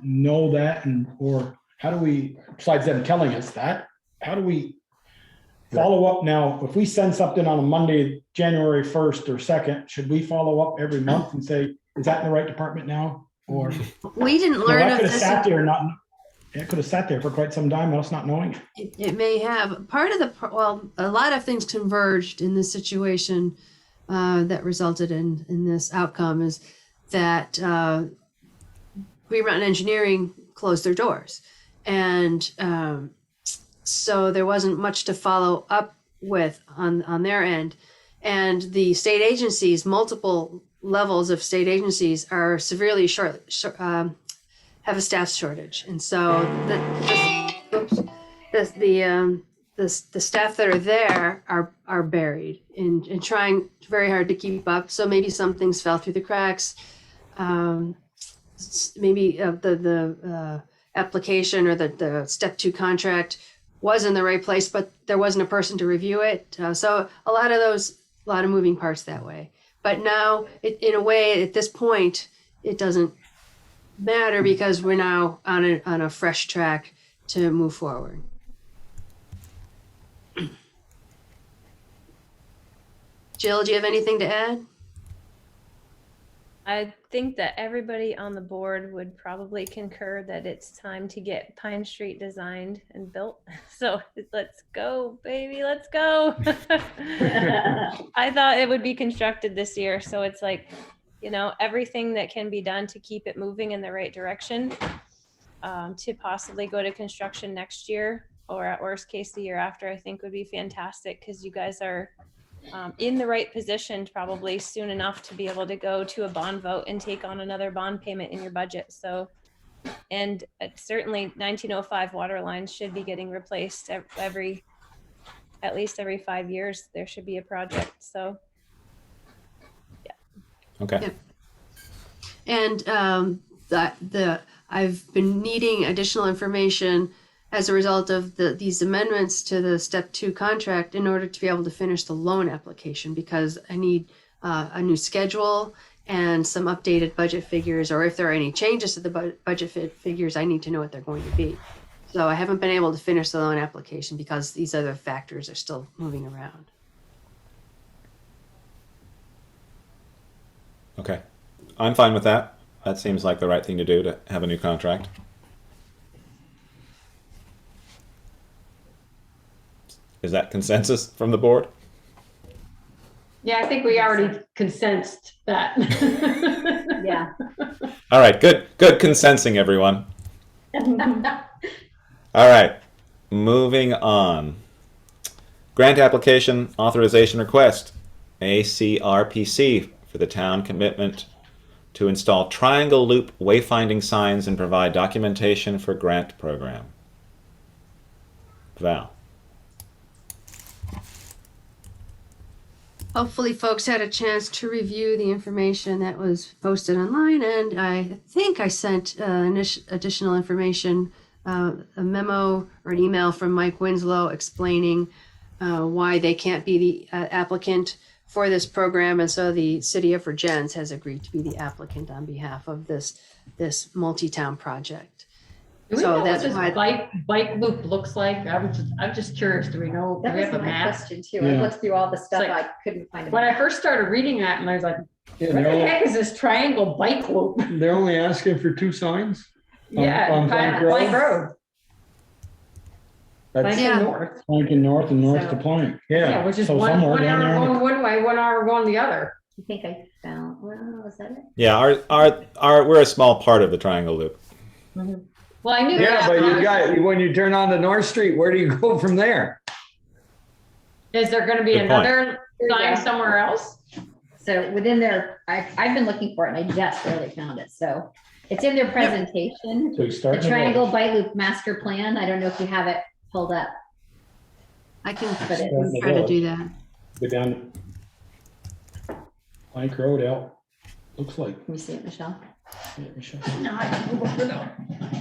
know that, or how do we, besides them telling us that, how do we follow up now? If we send something on a Monday, January 1st or 2nd, should we follow up every month and say, is that in the right department now? Or We didn't no, learn that of could have this. sat there it could have sat there for quite some time, us not knowing. It may have. Part of a lot of things converged in this situation that resulted in this outcome is that Green Mountain Engineering closed their doors. And so there wasn't much to follow up with on their end. And the state agencies, multiple levels of state agencies are severely have a staff shortage. And so the staff that are there are buried in trying very hard to keep up. So maybe some things fell through the cracks. Maybe the application or the Step 2 contract was in the right place, but there wasn't a person to review it. So a lot of moving parts that way. But now, in a way, at this point, it doesn't matter because we're now on a fresh track to move forward. Jill, do you have anything to add? I think that everybody on the board would probably concur that it's time to get Pine Street designed and built. So let's go, baby, let's go. I thought it would be constructed this year. So it's like, you know, everything that can be done to keep it moving in the right direction, to possibly go to construction next year, or at worst case the year after, I think would be fantastic, because you guys are in the right position probably soon enough to be able to go to a bond vote and take on another bond payment in your budget. So, and certainly 1905 water lines should be getting replaced at least every 5 years. There should be a project. So, yeah. Okay. Yeah. And I've been needing additional information as a result of these amendments to the step 2 contract in order to be able to finish the loan application, because I need a new schedule and some updated budget figures, or if there are any changes to the budget figures, I need to know what they're going to be. So I haven't been able to finish the loan application because these other factors are still moving around. Okay. I'm fine with that. That seems like the right thing to do, to have a new contract. Is that consensus from the board? Yeah, I think we already consensed that. Yeah. All right, good consensing, everyone. All right, moving on. Grant application authorization request, ACRPC, for the town commitment to install triangle loop wayfinding signs and provide documentation for grant program. Val. Hopefully folks had a chance to review the information that was posted online, and I think I sent additional information, a memo or an email from Mike Winslow explaining why they can't be the applicant for this program, and so the city of Regents has agreed to be the applicant on behalf of this multi-town project. Do we So know that's what this why bike loop looks like? I'm just curious. Do we know? That Do we was have a my map? question too. I Yeah. looked through all the stuff. It's like- I couldn't find it. When I first started reading that, and I was like, Yeah, what the heck is this triangle bike loop? they're only asking for 2 signs? Yeah, on Plank Plank Road. That's, Plank Yeah. North. Plank and north and north to So- Plank. Yeah, yeah. which is So one somewhere down hour there in going one way, 1 hour going the other. I think I found, well, was that it? Yeah, our we're a small part of the triangle loop. Well, I knew Yeah, that. but you got, when you turn on to North Street, where do you go from there? Is there gonna be Good point. another There you sign go. somewhere else? So within their, I've been looking for it and I just barely found it. So it's in their presentation. So you start. The Triangle Bike Loop Master Plan. I don't know if you have it pulled up. I can But it- try to do that. Go down Plank Road out. Looks like. Can you see it, Michelle? Yeah, Michelle. No, I can go over there.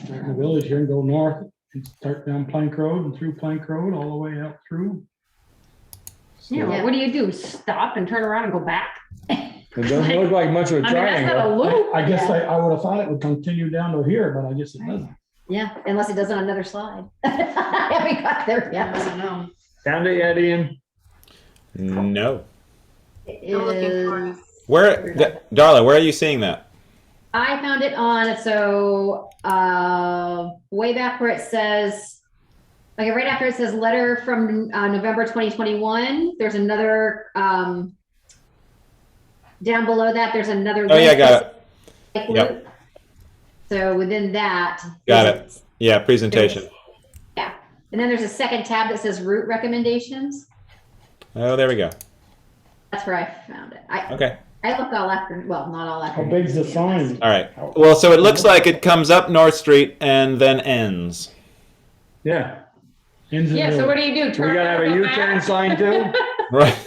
Start in the village here and go north and start down Plank Road and through Plank Road all the way out through. Yeah, well, what do you do? Stop and turn around and go back? It doesn't look like much of a I mean, that's not a triangle. loop. I guess I would have thought it would continue down to here, but I guess it doesn't. Yeah, unless it does on another slide. We got there, I yeah. don't know. Found it yet, Ian? No. It I'm looking for is- it. Where, Darla, where are you seeing that? I found it on, so, way back where it says, like right after it says letter from, November 2021, there's another, down below that, there's another. Oh, yeah, I got it. Like Yep. loop. So within that. Got is- it. Yeah, presentation. Yeah, and then there's a second tab that says route recommendations. Oh, there we go. That's where I found it. Okay. I looked all after, well, not all after. How big's the sign? All right. Well, so it looks like it comes up North Street and then ends. Yeah. Ends in Yeah, so the- what do you do? We Turn gotta have a around and go U-turn back? sign too? Right.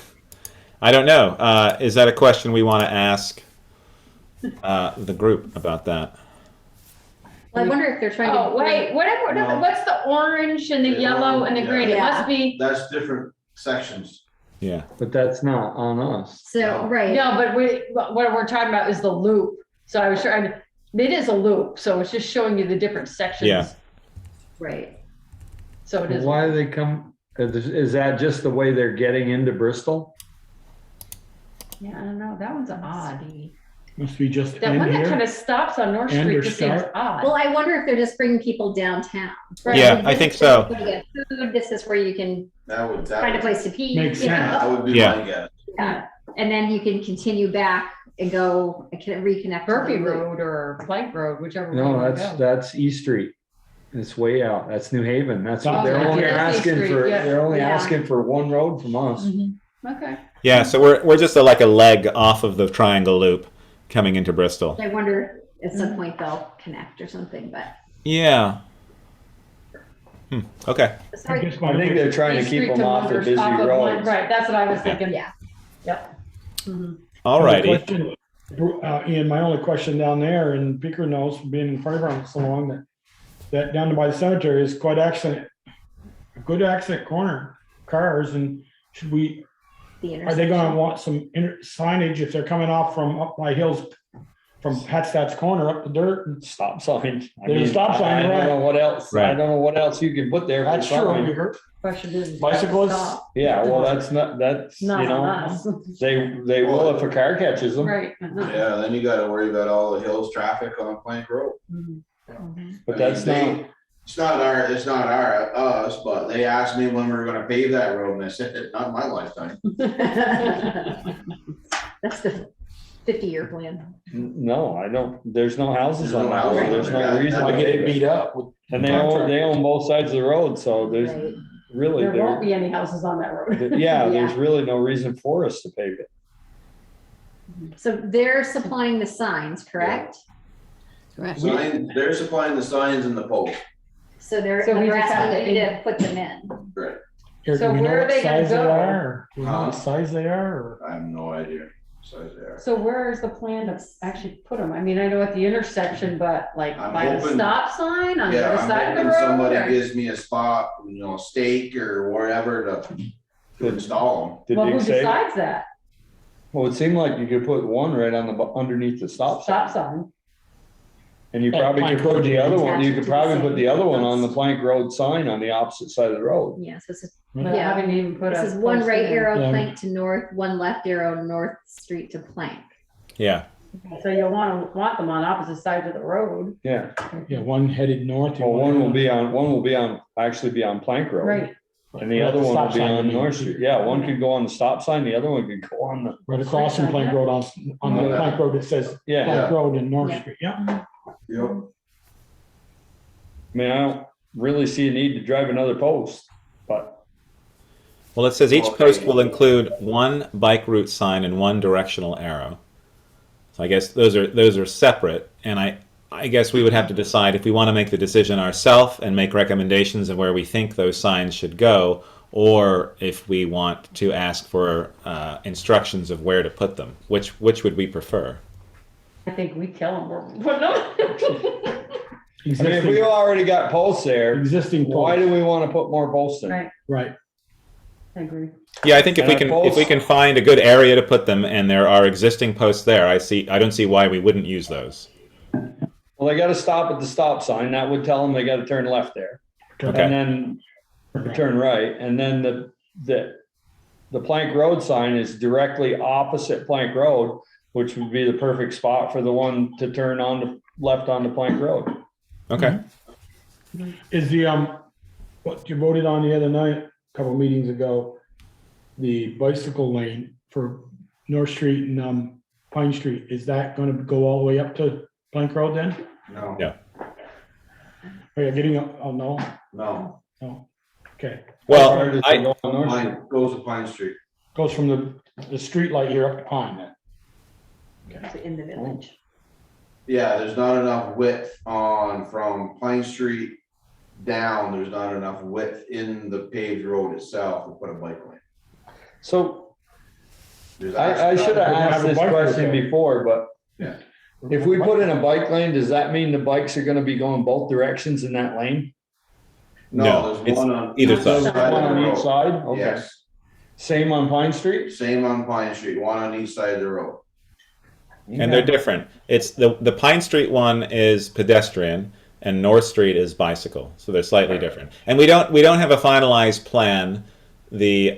I don't know. Is that a question we want to ask the group about that? Well, I wonder if they're trying to. Oh, wait, No. what's the orange and the Yeah, yellow and the green? It yeah. must be, That's different sections. Yeah. But that's not on us. So, right. no, but what we're talking about is the loop. So I was trying to, it is a loop, so it's just showing you the different sections. Yeah. Right. So it is. Why do they come, is that just the way they're getting into Bristol? Yeah, I don't know. That one's odd. Must be just That end one that kind here. of stops on North End Street or just seems start? odd. Well, I wonder if they're just bringing people downtown. Yeah, I think so. This is where you get food, this is where you can That would, find a place to pee. Makes you know? sense. that would be Yeah. my guess. Yeah, and then you can continue back and go, and can reconnect. to the Murphy loop. Road or Plank Road, whichever. way you No, wanna that's, go. that's East Street. It's way out. That's New Haven. That's what Oh, they're yeah. only Yeah, East asking Street, for, yeah. they're only Yeah. asking for one road from us. Mhm. Okay. Yeah, so we're just like a leg off of the triangle loop coming into Bristol. I wonder if at some point they'll connect or something, but. Yeah. Okay. Sorry. guess my I think they're trying to East keep Street them to off the Monters, busy off of one- roads. Right, that's what I was thinking. Yeah. Yep. Mhm. All righty. Question, Ian, my only question down there, and Beaker knows from being in fire department so long, that down by the cemetery is quite a good accident corner, cars, and should we, The are they gonna intersection. want some signage if they're coming off from up by Hills, from Hatstad's Corner up the dirt? And Stop sign. I There's a mean, stop sign, I right. don't know what else, I Right. don't know what else you can put there. for That's true. sign. Question is. Bicyclists? stop. Yeah, well, that's not, that's, you Not on know, us. they will if a car catches them, Right. uh-huh. Yeah, then you gotta worry about all the hills traffic on Plank Road. Mhm. but I that's mean, not, It's not us, but they asked me when we were gonna pave that road and I said, not in my lifetime. That's the 50-year plan. no, I don't, there's no houses There's on no that houses road, on there's there. no reason to That- get it beat up. And they own both sides of the road, so there's Right. really, There won't there, be any houses on that road. yeah, there's Yeah. really no reason for us to pave it. So they're supplying the signs, correct? Correct. They're supplying the signs and the poles. So they're, So we they're just have asking to- you to put them in. Right. Here, So do we know where are what they gonna size they go? are? Do we know Huh? what size they are, or? I have no idea. Size they are. So where is the plan to actually put them? I mean, I know at the intersection, but like I'm by the hoping- stop sign on the Yeah, other I'm side of the hoping road? somebody or- gives me a spot, stake or wherever to install Did Well, they who say, decides that? well, it seemed like you could put one right on underneath the stop Stop sign. sign. And you At probably Plank could put Road, the you other mean? one, you Attach it could to the probably put same the other one on the fence. Plank Road sign on the opposite side of the road. Yes, this is, But Yeah. I haven't even put a. this is one post right in. arrow Yeah. plank to north, one left arrow North Street to Plank. Yeah. So you'll want them on opposite sides of the road. Yeah, Yeah, one headed north. well, one will be on, actually be on Plank Road. Right. And the Right, other one will stop be sign, on you mean. North Street. Yeah, one could go on the stop sign, the other one could go on the, Right across from Plank Road on the Yeah. Plank Road, it says yeah. Plank Road in North Yeah. Street, yeah. Yep. I mean, I don't really see a need to drive another post, but Well, it says each post will include one bike route sign and one directional arrow. So I guess those are separate, and I guess we would have to decide if we want to make the decision ourselves and make recommendations of where we think those signs should go, or if we want to ask for instructions of where to put them. Which would we prefer? I think we kill them or put them. I mean, if we already got posts there, Existing why posts, do we want to put more posts in? Right, right. I agree. Yeah, I think if And we can find a good area to put them, and there are existing posts there, I don't see why we wouldn't use those. Well, they got to stop at the stop sign. That would tell them they got to turn left there. Okay. And then turn right. And then the Plank Road sign is directly opposite Plank Road, which would be the perfect spot for the one to turn on the left onto Plank Road. Okay. Is the, what you voted on the other night, a couple of meetings ago, the bicycle lane for North Street and Pine Street, is that gonna go all the way up to Plank Road then? No. Yeah. Are you getting, oh, no, No. no, okay. Well, Or does it go on North Street? Pine, goes to Pine Street. Goes from the street light here up to Pine then. In the village. Yeah, there's not enough width from Pine Street down, there's not enough width in the paved road itself to put a bike lane. So There's I actually- should have We're gonna asked have a this bike question route there. before, but Yeah. if we put in a bike lane, does that mean the bikes are going to be going both directions in that lane? No, No, it's there's one on either each side. side One of the on each road. side? Okay. Yes, Same on Pine Street? same on Pine Street, one on each side of the road. and they're different. It's the Pine Street one is pedestrian, and North Street is bicycle, so they're slightly different. And we don't have a finalized plan the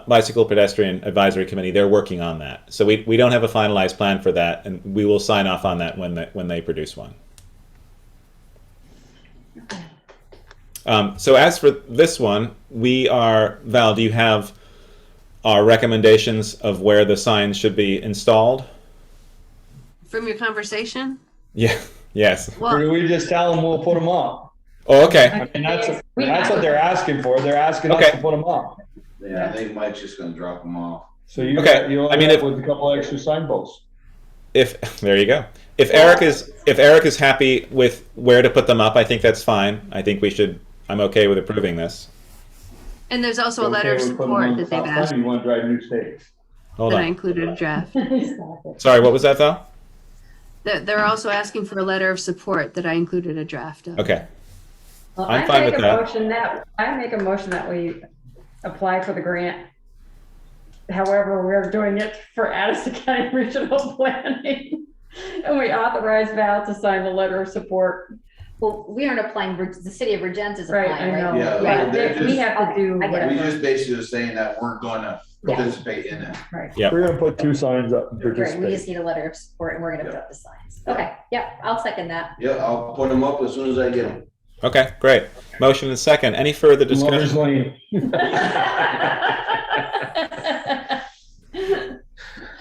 Bicycle Pedestrian Advisory Committee, they're working on that. So we don't have a finalized plan for that, and we will sign off on that when they produce one. So as for this one, Val, do you have our recommendations of where the signs should be installed? From your conversation? Yeah, yes. Or Well, do we just tell them we'll put them up? Oh, okay. I mean, that's what they're asking for. They're asking us Okay. to put them up. Yeah, I think Mike's just gonna drop them off. So you Okay. you'll I mean, end up if- with a couple extra signposts. There you go. If Eric is happy with where to put them up, I think that's fine. I think I'm okay with approving this. and there's also a letter of Okay, we put them support on that the they've top asked side, You want to drive new states. Hold that I on. included a draft. Sorry, what was that, Val? They're also asking for a letter of support that I included a draft of. Okay. Well, I'm fine with that. I make a motion that we apply for the grant. However, we're doing it for Addison County Regional Planning. And we authorize Val to sign the letter of support. Well, we aren't applying, the city of Regent is Right, applying, I know. right? Yeah, But they're we just- have to do I get it. We whatever. just basically are saying that we're gonna Yeah. participate in it. Yep. We're gonna put 2 signs up and Great, we participate. just need a letter of support and we're gonna put up the signs. Okay, yep, I'll second that. Yeah, I'll put them up as soon as I get them. Okay, great. Motion and second. Any further Lover's discussion? Lane.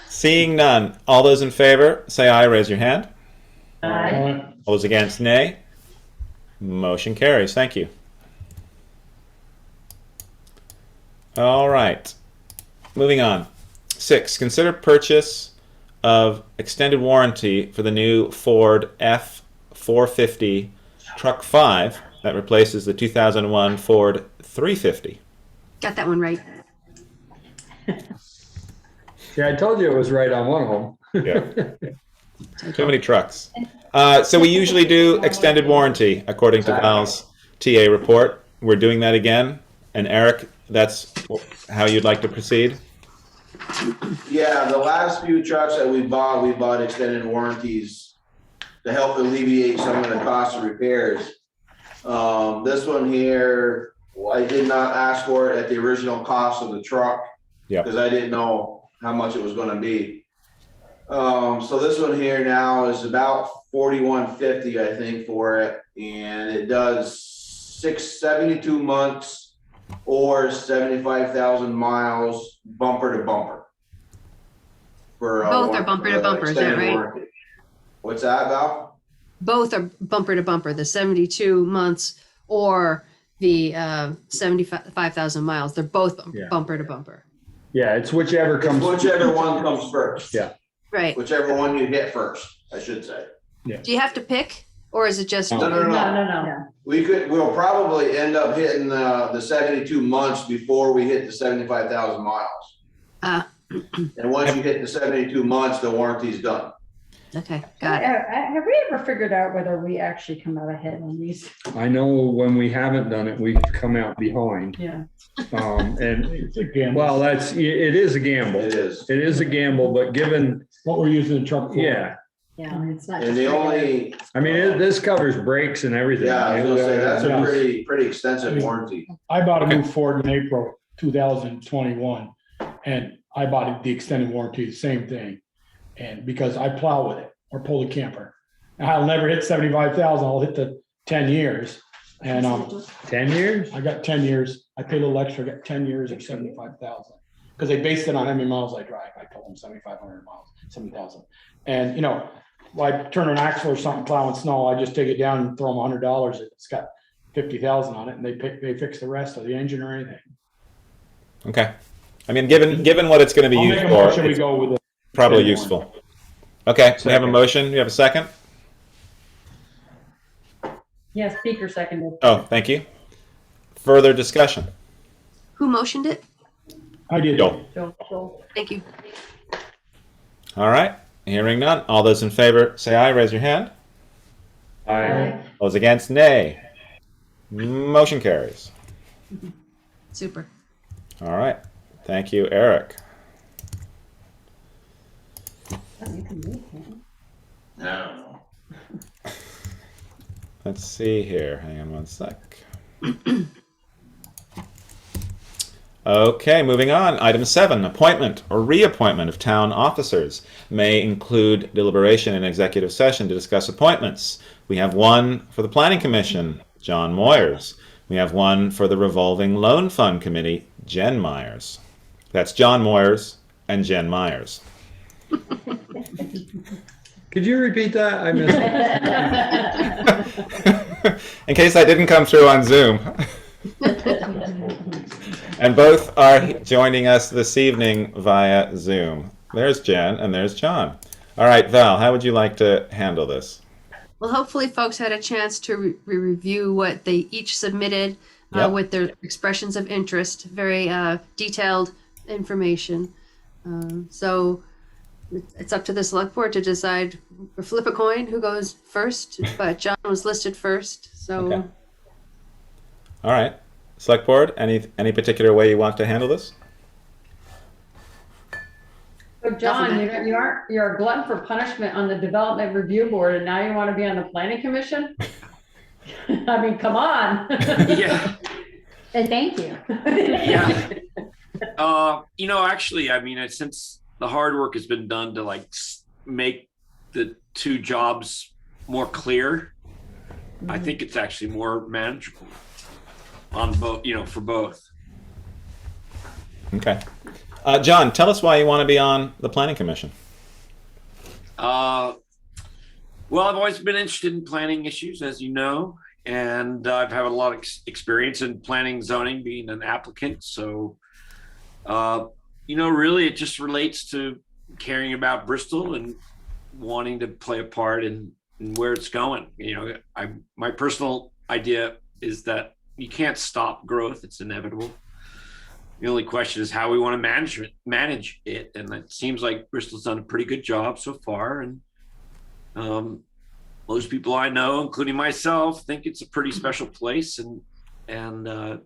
Seeing none. All those in favor, say aye, raise your hand. Aye. All those against, nay. Motion carries. Thank you. All right. Moving on. 6, consider purchase of extended warranty for the new Ford F450 Truck 5 that replaces the 2001 Ford 350. Got that one right. Yeah, I told you it was right on one of them. Yeah. Too many trucks. So we usually do extended warranty according to Val's TA report. We're doing that again. And Eric, that's how you'd like to proceed? Yeah, the last few trucks that we bought extended warranties to help alleviate some of the cost of repairs. This one here, I did not ask for it at the original cost of the truck. Yeah. Because I didn't know how much it was gonna be. So this one here now is about $41.50, I think, for it, and it does 72 months or 75,000 miles bumper to bumper. For Both are bumper to bumper, is that extended right? warranty. What's that, Val? Both are bumper to bumper, the 72 months or the 75,000 miles. They're both Yeah. bumper to bumper. Yeah, it's whichever It's comes. whichever one comes first. Yeah. Right. Whichever one you hit first, I should say. Do you have to pick or is it just? No, no, no. No. We'll probably end up hitting the 72 months before we hit the 75,000 miles. Ah, And once you hit the 72 months, the warranty's done. okay, got it. Have we ever figured out whether we actually come out ahead on these? I know when we haven't done it, we've come out behind. Yeah. And It's a gamble. well, it is a gamble. It is. It is a gamble, but given, What we're using the truck for. yeah, Yeah, it's not And just the regular. only, I mean, this covers brakes and everything. yeah, I was gonna say, that's a Yeah. pretty extensive warranty. I bought a new Ford in April 2021, and I bought the extended warranty, the same thing. And because I plow with it or pull the camper. And I'll never hit 75,000, I'll hit the 10 years. And 10 years? I got 10 years. I paid a little extra, got 10 years or 75,000. Because they based it on how many miles I drive. I told them 7,500 miles, 7,000. And, you know, I turn an axle or something plowing snow, I just take it down and throw them $100. It's got 50,000 on it, and they fix the rest of the engine or anything. Okay. I mean, given what it's going to be I'll used make a for, motion, we it's go with it. probably Second useful. Okay, we have a Second. motion. We have a second? Yeah, speaker seconded. Oh, thank you. Further discussion? Who motioned it? I did. Joel. Joel. Thank you. All right. Hearing none. All those in favor, say aye. Raise your hand. I, Those against, nay. Motion carries. Super. All right. Thank you, Eric. No. Let's see here. Hang on one sec. Okay, moving on. Item 7, appointment or reappointment of town officers may include deliberation in executive session to discuss appointments. We have one for the Planning Commission, John Moyers. We have one for the Revolving Loan Fund Committee, Jen Myers. That's John Moyers and Jen Myers. Could you repeat that? I missed it. In case I didn't come through on Zoom. And both are joining us this evening via Zoom. There's Jen and there's John. All right, Val, how would you like to handle this? Well, hopefully folks had a chance to review what they each submitted Yep. with their expressions of interest, very detailed information. So it's up to the select board to decide, or flip a coin, who goes first, but John was listed first, so. Okay. All right. Select board, any particular way you want to handle this? So John, you're a glutton for punishment on the Development Review Board, and now you want to be on the Planning Commission? I mean, come on. Yeah. And thank you. Yeah. Actually, I mean, since the hard work has been done to like make the two jobs more clear, I think it's actually more manageable on both, for both. Okay. John, tell us why you want to be on the Planning Commission. Well, I've always been interested in planning issues, as you know, and I've had a lot of experience in planning zoning, being an applicant. So, really it just relates to caring about Bristol and wanting to play a part in where it's going. My personal idea is that you can't stop growth. It's inevitable. The only question is how we want to manage it. And it seems like Bristol's done a pretty good job so far. And most people I know, including myself, think it's a pretty special place, and it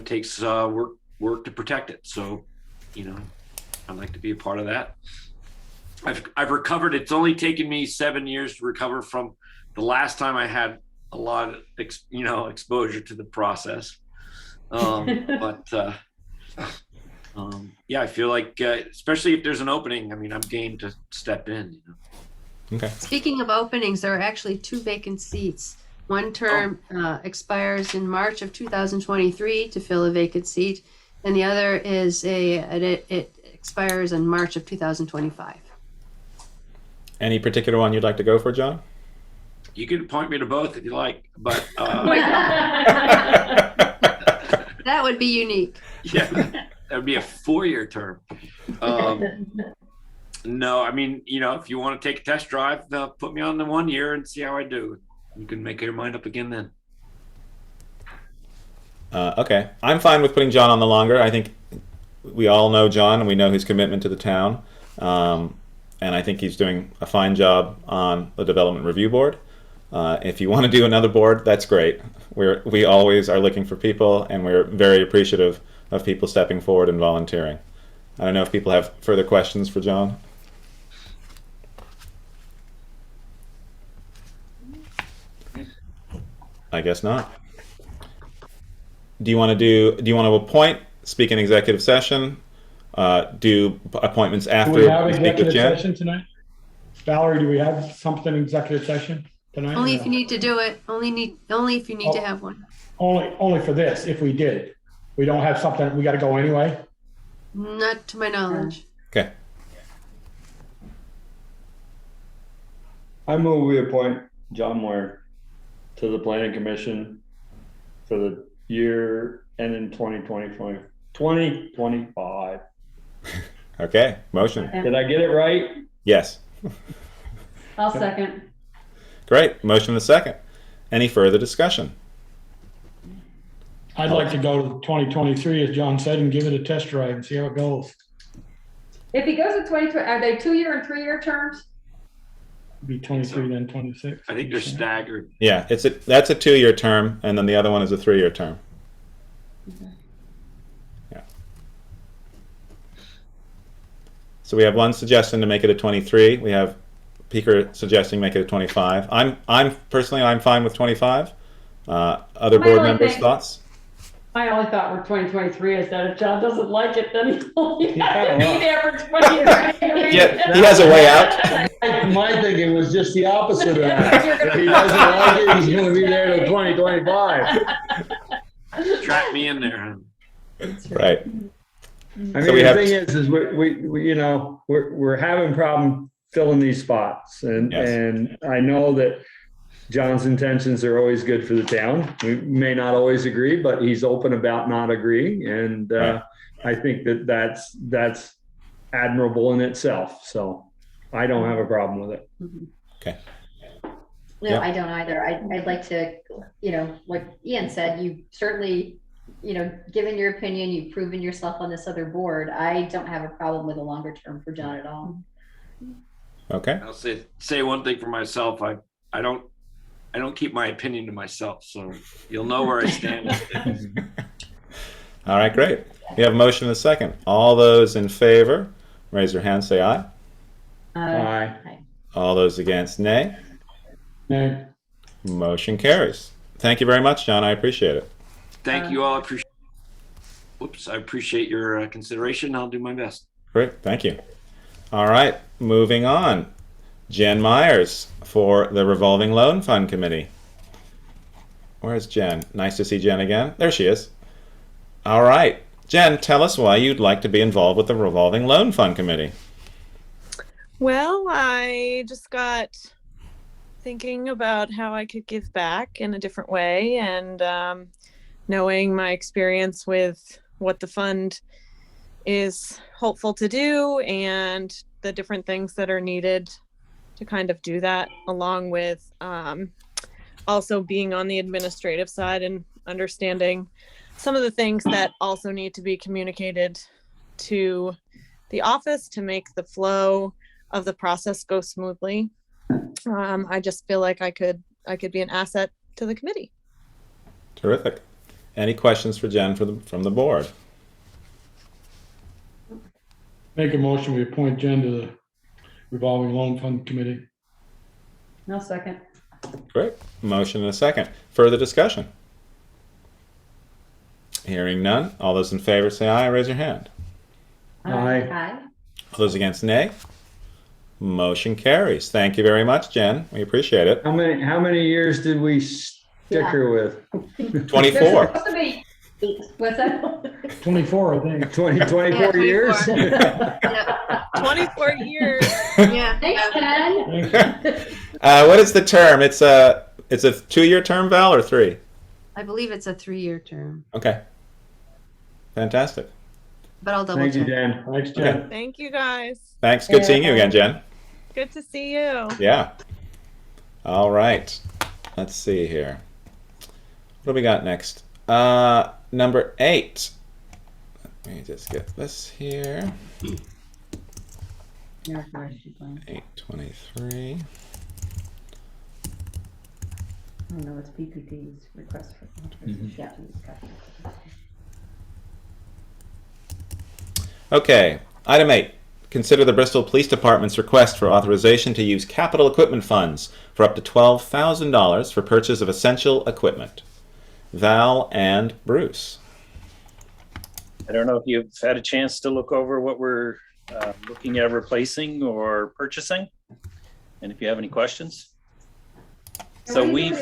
takes work to protect it. So, I'd like to be a part of that. I've recovered. It's only taken me 7 years to recover from the last time I had a lot of exposure to the process. I feel like especially if there's an opening, I mean, I'm game to step in. Okay. Speaking of openings, there are actually 2 vacant seats. One term expires in March of 2023 to fill a vacant seat, and the other is it expires in March of 2025. Any particular one you'd like to go for, John? You can appoint me to both if you like, but that would be unique. Yeah, that would be a 4-year term. No, I mean, if you want to take a test drive, put me on the 1 year and see how I do. You can make your mind up again then. Okay, I'm fine with putting John on the longer. I think we all know John and we know his commitment to the town. And I think he's doing a fine job on the Development Review Board. If you want to do another board, that's great. We always are looking for people, and we're very appreciative of people stepping forward and volunteering. I don't know if people have further questions for John. I guess not. Do you want to appoint, speak in executive session, do appointments after Do we have we speak with executive Jen? session tonight? Valerie, do we have something executive session tonight? Only if you need to do it. Only if you need to have one. Only for this, if we did. We don't have something, we gotta go anyway? Not to my knowledge. Okay. I move we appoint John Moore to the Planning Commission for the year ending 2025. Okay, motion. Did I get it right? Yes. I'll second. Great, motion and a second. Any further discussion? I'd like to go to 2023, as John said, and give it a test drive and see how it goes. If he goes to 23, are they 2-year and 3-year terms? Be 23, then 26. I think they're staggered. Yeah, that's a 2-year term, and then the other one is a 3-year term. Yeah. So we have one suggestion to make it a 23. We have Peker suggesting make it a 25. I'm personally fine with 25. Other board members' thoughts? I only thought we're 2023. I said if John doesn't like it, then he'll have to Yeah, well. be there for 2023. Yeah, he has a way out. My thinking was just the opposite of that. If he doesn't like it, he's gonna be there till 2025. Trap me in there. Right. I mean, So we the have- thing is we you know, we're having problem filling these spots. And, Yes. and I know that John's intentions are always good for the town. We may not always agree, but he's open about not agreeing. And, Right. I think that that's admirable in itself. So I don't have a problem with it. Okay. No, Yeah. I don't either. I'd like to, you know, like Ian said, you certainly, you know, given your opinion, you've proven yourself on this other board. I don't have a problem with a longer term for John at all. Okay. I'll say one thing for myself. I don't keep my opinion to myself, so you'll know where I stand. All right, great. We have a motion and a second. All those in favor, raise your hand, say aye. Aye. All those against, nay. Nay. Motion carries. Thank you very much, John. I appreciate it. Thank you all. I appreciate your consideration. I'll do my best. Great, thank you. All right, moving on. Jen Myers for the Revolving Loan Fund Committee. Where's Jen? Nice to see Jen again. There she is. All right. Jen, tell us why you'd like to be involved with the Revolving Loan Fund Committee. Well, I just got thinking about how I could give back in a different way, and knowing my experience with what the fund is hopeful to do and the different things that are needed to kind of do that, along with also being on the administrative side and understanding some of the things that also need to be communicated to the office to make the flow of the process go smoothly. I just feel like I could be an asset to the committee. Terrific. Any questions for Jen from the board? Make a motion, we appoint Jen to the revolving loan fund committee. No second. Great. Motion and a second. Further discussion? Hearing none. All those in favor say aye. Raise your hand. Aye. All those against, nay. Motion carries. Thank you very much, Jen. We appreciate it. How many years did we stick her with? 24. There's supposed to be, what's that? 24, I think. 24 Yeah, years? 24 years. Yeah. Thanks, Ken. What is the term? It's a 2-year term, Val, or 3? I believe it's a 3-year term, Okay. Fantastic. but I'll double Thank you, check. Dan. Thanks, Jen. Thank you, guys. Thanks. Good seeing you again, Jen. Good to see you. Yeah. All right. Let's see here. What do we got next? Number 8. Let me just get this here. 823. Oh, no, it's PPP's request for authorization. Okay. Item 8. Consider the Bristol Police Department's request for authorization to use capital equipment funds for up to $12,000 for purchase of essential equipment. Val and Bruce. I don't know if you've had a chance to look over what we're looking at replacing or purchasing, and if you have any questions. So we've,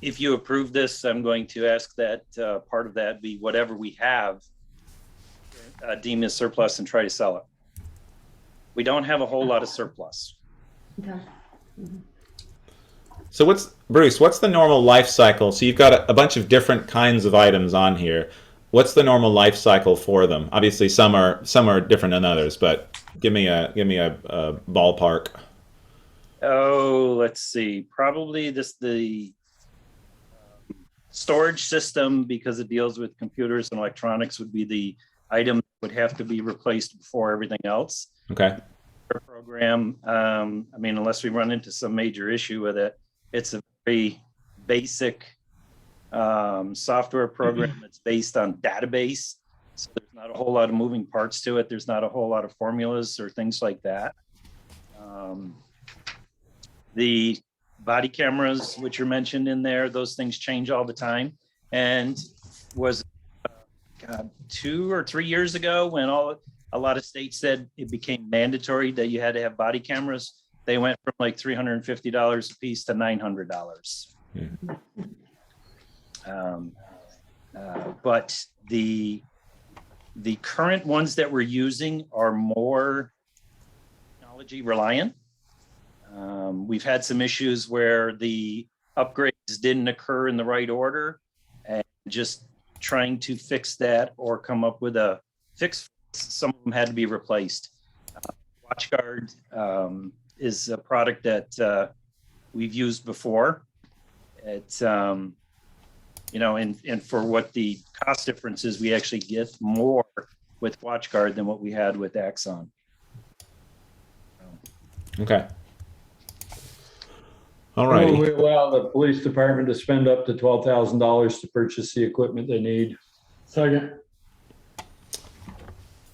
if you approve this, I'm going to ask that part of that be whatever we have deem as surplus and try to sell it. We don't have a whole lot of surplus. Okay. So Bruce, what's the normal life cycle? So you've got a bunch of different kinds of items on here. What's the normal life cycle for them? Obviously some are different than others, but give me a ballpark. Oh, let's see. Probably the storage system, because it deals with computers and electronics, would be the item that would have to be replaced before everything else. Okay. Program, I mean, unless we run into some major issue with it, it's a very basic software program that's based on database. So there's not a whole lot of moving parts to it. There's not a whole lot of formulas or things like that. The body cameras, which are mentioned in there, those things change all the time. and was 2 or 3 years ago when a lot of states said it became mandatory that you had to have body cameras. They went from like $350 a piece to $900. But the current ones that we're using are more technology reliant. We've had some issues where the upgrades didn't occur in the right order, and just trying to fix that or come up with a fix. Some of them had to be replaced. WatchGuard is a product that we've used before. It's you know, and for what the cost difference is, we actually get more with WatchGuard than what we had with Axon. Okay. All right. We allow the police department to spend up to $12,000 to purchase the equipment they need. Second.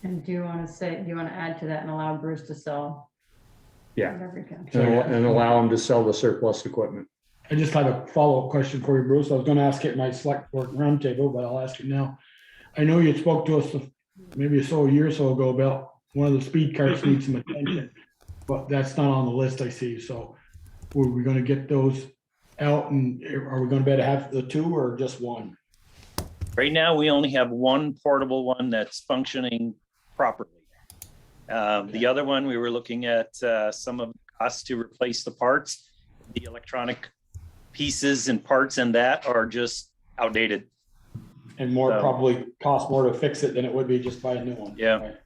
And do you want to add to that and allow Bruce to sell? Yeah. Whatever he can. And allow them to sell the surplus equipment. I just have a follow-up question for you, Bruce. I was gonna ask it in my select board roundtable, but I'll ask it now. I know you spoke to us maybe a year or so ago about one of the speed carts needs some attention, but that's not on the list I see. So were we gonna get those out, and are we gonna be able to have the two or just one? Right now, we only have one portable one that's functioning properly. The other one, we were looking at some of the costs to replace the parts. The electronic pieces and parts and that are just outdated. And probably cost more to fix it than it would be just buy a new one. Yeah. Right.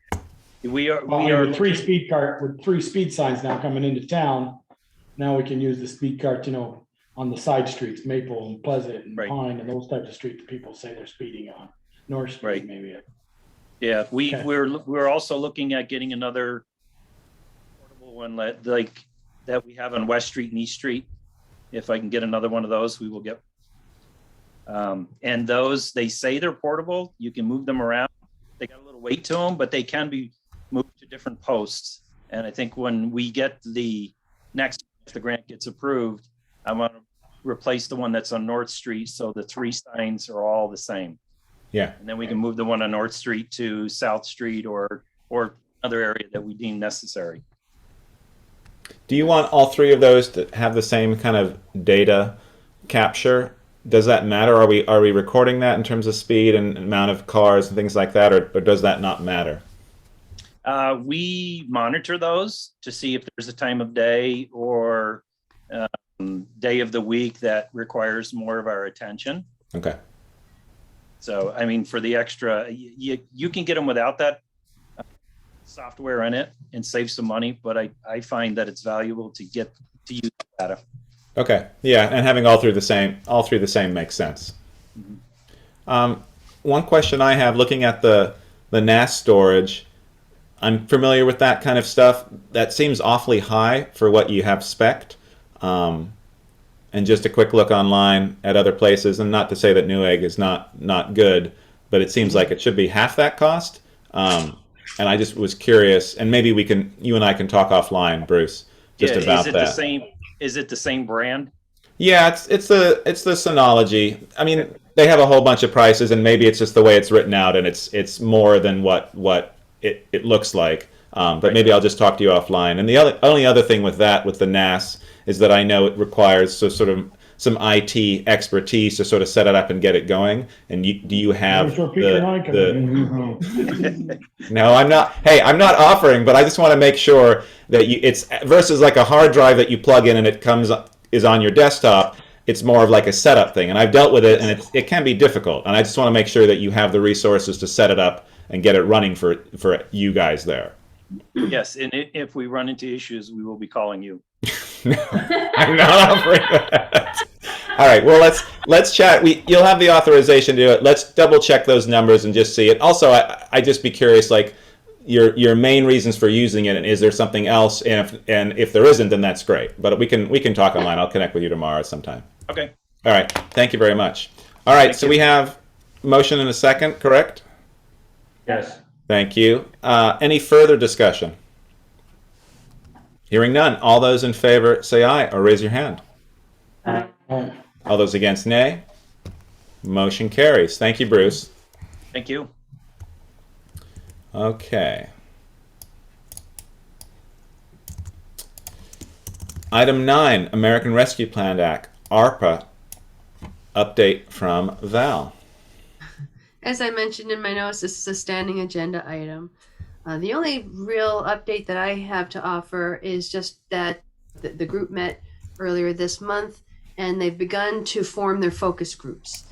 We are With three speed signs now coming into town. Now we can use the speed cart, on the side streets, Maple and Pleasant and Right. Pine and those types of streets people say they're speeding on. North Street, Right. maybe. Yeah, Okay. we're also looking at getting another portable one like that we have on West Street and East Street. If I can get another one of those, we will get. And those, they say they're portable. You can move them around. They got a little weight to them, but they can be moved to different posts. And I think when we get the next, if the grant gets approved, I want to replace the one that's on North Street so the 3 signs are all the same. Yeah. And then we can move the one on North Street to South Street or another area that we deem necessary. Do you want all 3 of those to have the same kind of data capture? Does that matter? Are we recording that in terms of speed and amount of cars and things like that, or does that not matter? We monitor those to see if there's a time of day or day of the week that requires more of our attention. Okay. So, I mean, for the extra, you can get them without that software in it and save some money, but I find that it's valuable to use the data. Okay. Yeah, and having all 3 the same makes sense. Mm-hmm. One question I have, looking at the NAS storage, I'm familiar with that kind of stuff. That seems awfully high for what you have spec'd. And just a quick look online at other places, and not to say that Newegg is not good, but it seems like it should be half that cost. And I just was curious, and maybe you and I can talk offline, Bruce, just about that. Is it the same brand? Yeah, it's the Synology. I mean, they have a whole bunch of prices, and maybe it's just the way it's written out, and it's more than what it looks like. But maybe I'll just talk to you offline. And the only other thing with the NAS is that I know it requires sort of some IT expertise to sort of set it up and get it going. And do you have No, I'm not. Hey, I'm not offering, but I just want to make sure that it's versus like a hard drive that you plug in and it is on your desktop. It's more of like a setup thing, and I've dealt with it, and it can be difficult. And I just want to make sure that you have the resources to set it up and get it running for you guys there. Yes, and if we run into issues, we will be calling you. I'm not offering that. All right. Well, let's chat. You'll have the authorization to do it. Let's double check those numbers and just see it. Also, I just be curious, like your main reasons for using it, and is there something else? And if there isn't, then that's great. But we can talk online. I'll connect with you tomorrow sometime. Okay. All right. Thank you very much. All right. So we have motion and a second, correct? Yes. Thank you. Any further discussion? Hearing none. All those in favor say aye or raise your hand. Aye. All those against, nay. Motion carries. Thank you, Bruce. Thank you. Okay. Item 9, American Rescue Plan Act, ARPA. Update from Val. As I mentioned in my notes, this is a standing agenda item. The only real update that I have to offer is just that the group met earlier this month, and they've begun to form their focus groups.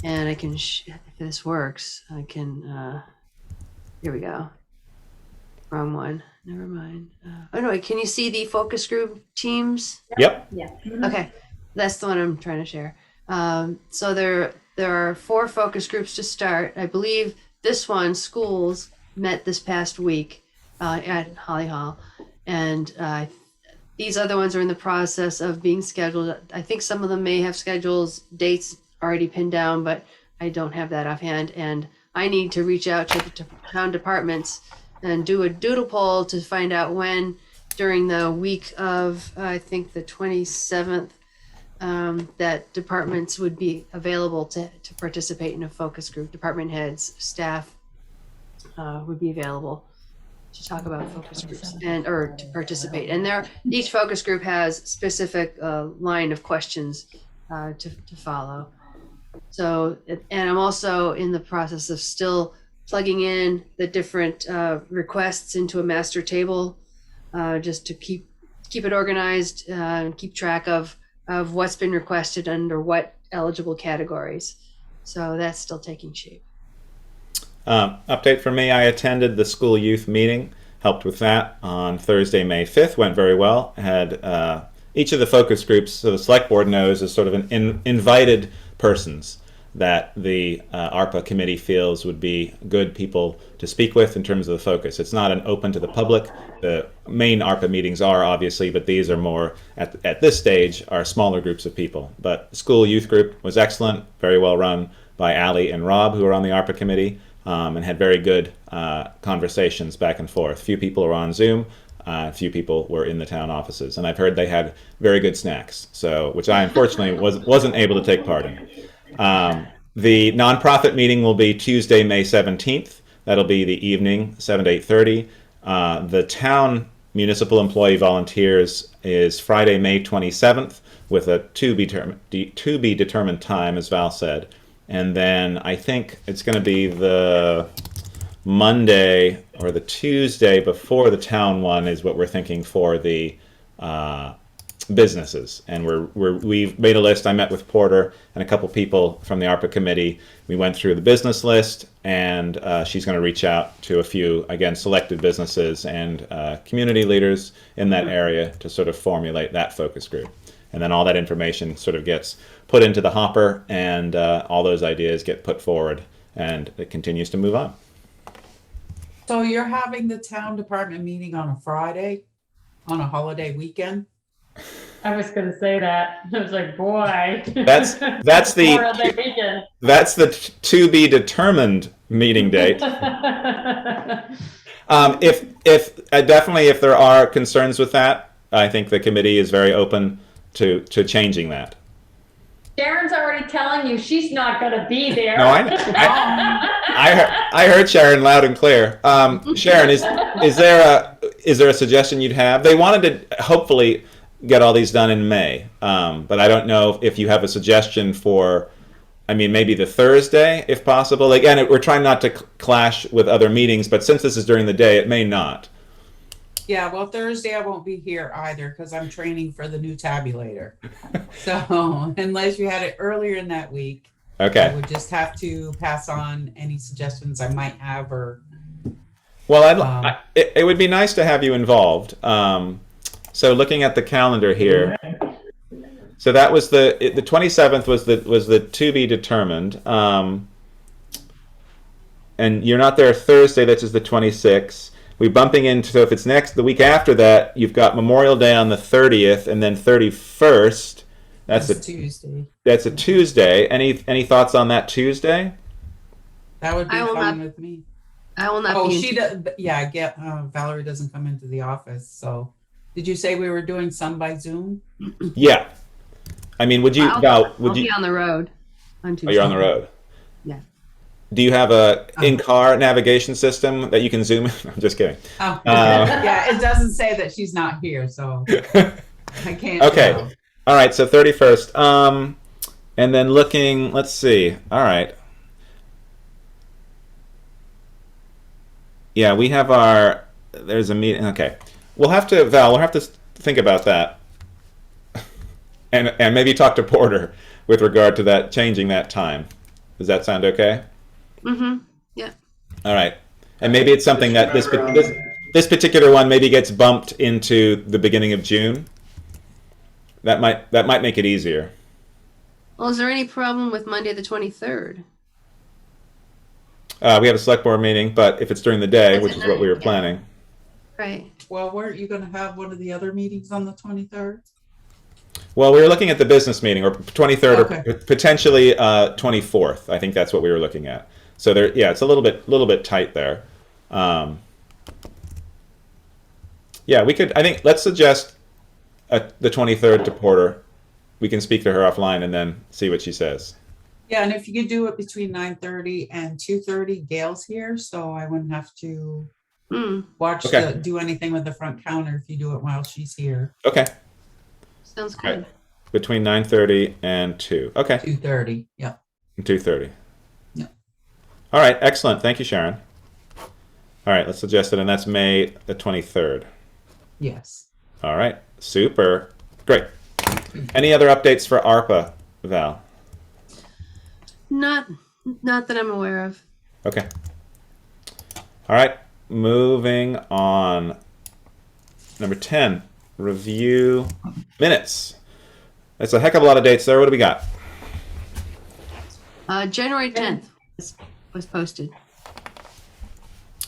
And I can, if this works, I can, here we go. Wrong one, never mind. Oh no, can you see the focus group teams? Yep. Yeah. Okay, that's the one I'm trying to share. So there are 4 focus groups to start. I believe this one, schools, met this past week at Holly Hall. And these other ones are in the process of being scheduled. I think some of them may have schedules, dates already pinned down, but I don't have that offhand. And I need to reach out to the town departments and do a doodle poll to find out when during the week of, I think the 27th, that departments would be available to participate in a focus group. Department heads, staff would be available to talk about focus groups or to participate. And each focus group has specific line of questions to follow. So, and I'm also in the process of still plugging in the different requests into a master table, just to keep it organized and keep track of what's been requested under what eligible categories. So that's still taking shape. Update for me, I attended the school youth meeting, helped with that on Thursday, May 5th, went very well. Had each of the focus groups, so the select board knows, is sort of an invited persons that the ARPA committee feels would be good people to speak with in terms of the focus. It's not an open to the public. The main ARPA meetings are, obviously, but these are more, at this stage, are smaller groups of people. But the school youth group was excellent, very well run by Allie and Rob, who are on the ARPA committee, and had very good conversations back and forth. Few people were on Zoom. A few people were in the town offices, and I've heard they had very good snacks, so which I unfortunately wasn't able to take part in. The nonprofit meeting will be Tuesday, May 17th. That'll be the evening, 7 to 8:30. The town municipal employee volunteers is Friday, May 27th, with a to be determined time, as Val said. And then I think it's going to be the Monday or the Tuesday before the town one is what we're thinking for the businesses. And we've made a list. I met with Porter and a couple people from the ARPA committee. We went through the business list, and she's going to reach out to a few, again, selected businesses and community leaders in that area to sort of formulate that focus group. And then all that information sort of gets put into the hopper, and all those ideas get put forward, and it continues to move on. So you're having the town department meeting on a Friday, on a holiday weekend? I was going to say that. I was like, boy. That's the to be determined meeting date. Definitely, if there are concerns with that, I think the committee is very open to changing that. Sharon's already telling you she's not going to be there. No, I heard Sharon loud and clear. Sharon, is there a suggestion you'd have? They wanted to hopefully get all these done in May, but I don't know if you have a suggestion for, maybe the Thursday, if possible. Again, we're trying not to clash with other meetings, but since this is during the day, it may not. Yeah, well, Thursday I won't be here either because I'm training for the new tabulator. So unless you had it earlier in that week, okay, I would just have to pass on any suggestions I might have. Well, it would be nice to have you involved. So looking at the calendar here, so that was the 27th was the to be determined, and you're not there Thursday. That is the 26th. We're bumping into, so if it's the week after that, you've got Memorial Day on the 30th, and then 31st. That's a Tuesday. That's a Tuesday. Any thoughts on that Tuesday? That would be fine with me. I will not. Oh, she does. Yeah, I get. Valerie doesn't come into the office. So, did you say we were doing some by Zoom? Yeah. Would you? I'll be on the road. on Tuesday. Oh, you're on the road. Yeah. Do you have a in-car navigation system that you can zoom in? I'm just kidding. Oh, yeah, it doesn't say that she's not here, so I can't. Okay. tell. All right. So 31st. And then looking, let's see. All right. Yeah, we have there's a meeting. Okay. We'll have to think about that. And maybe talk to Porter with regard to that, changing that time. Does that sound okay? Mm-hmm. Yeah. All right. And maybe it's something that this particular one maybe gets bumped into the beginning of June. That might make it easier. Well, is there any problem with Monday the 23rd? We have a select board meeting, but if it's during the day, which is what we were planning. Right. Well, weren't you going to have one of the other meetings on the 23rd? Well, we were looking at the business meeting, or 23rd, Okay. or potentially 24th. I think that's what we were looking at. So there, yeah, it's a little bit tight there. Yeah, we could. I think let's suggest the 23rd to Porter. We can speak to her offline and then see what she says. Yeah, and if you could do it between 9:30 and 2:30, Gail's here, so I wouldn't have to do anything with the front counter if you do it while she's here. Okay. Sounds good. Right. Between 9:30 and 2. Okay. 2:30. Yeah. 2:30. Yeah. All right. Excellent. Thank you, Sharon. All right. Let's suggest it, and that's May the 23rd. Yes. All right. Super. Great. Any other updates for ARPA, Val? Not that I'm aware of. Okay. All right. Moving on. Number 10. Review minutes. That's a heck of a lot of dates there. What do we got? January 10th was posted.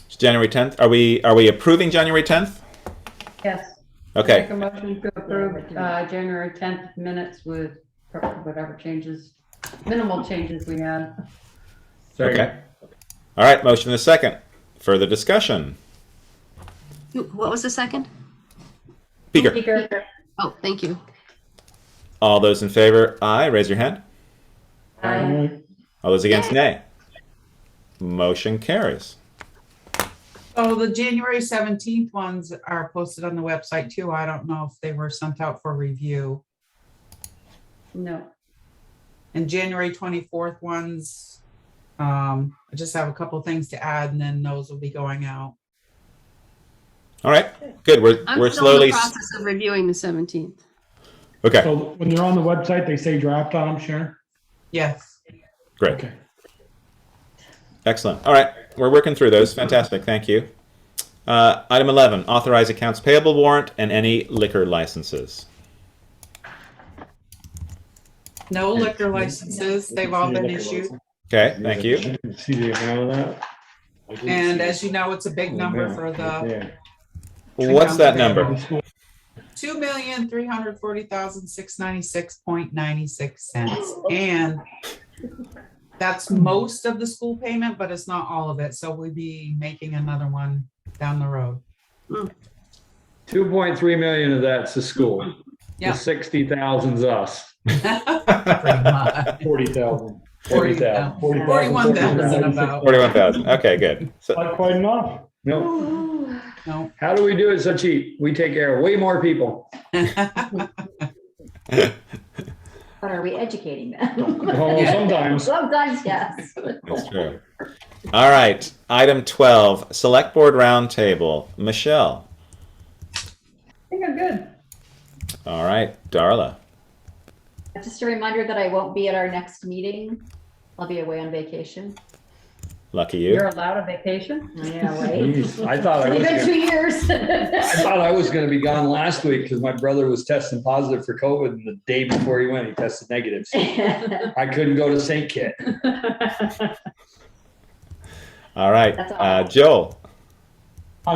It's January 10th. Are we approving January 10th? Yes. Okay. Make a motion to approve January 10th minutes with whatever changes, minimal changes we had. Okay. All right. Motion is second. Further discussion. What was the second? Speaker. Oh, thank you. All those in favor, aye. Raise your hand. Aye. All those against, nay. Motion carries. Oh, the January 17th ones are posted on the website too. I don't know if they were sent out for review. No. And January 24th ones, I just have a couple things to add, and then those will be going out. All right. Good. We're I'm still slowly. in the process of reviewing the 17th. Okay. So when they're on the website, they say draft on them, Sharon? Yes. Great. Okay. Excellent. All right. We're working through those. Fantastic. Thank you. Item 11, authorize accounts payable warrant and any liquor licenses. No liquor licenses. They've all been issued. Okay. Thank you. See the amount of that? And as you know, it's a big number for the What's that number? 2,340,696.96 and that's most of the school payment, but it's not all of it. So we'll be making another one down the road. 2.3 million of that's the school. Yeah. The 60,000's us. Pretty much. 40,000. 40,000. 41,000 about. 41,000. Okay, good. So, Not quite enough. No. No. How do we do it so cheap? We take care of way more people. But are we educating them? Oh, sometimes. Sometimes, yes. that's true. All right. Item 12, Select Board Roundtable. Michelle. I think I'm good. All right. Darla. Just a reminder that I won't be at our next meeting. I'll be away on vacation. Lucky you. You're allowed a vacation? Yeah, right. Jeez, I thought I It's was been 2 gonna, years. I thought I was gonna be gone last week because my brother was testing positive for COVID, and the day before he went, he tested negative. So I couldn't go to St. Kitts. All right. That's all. Joel.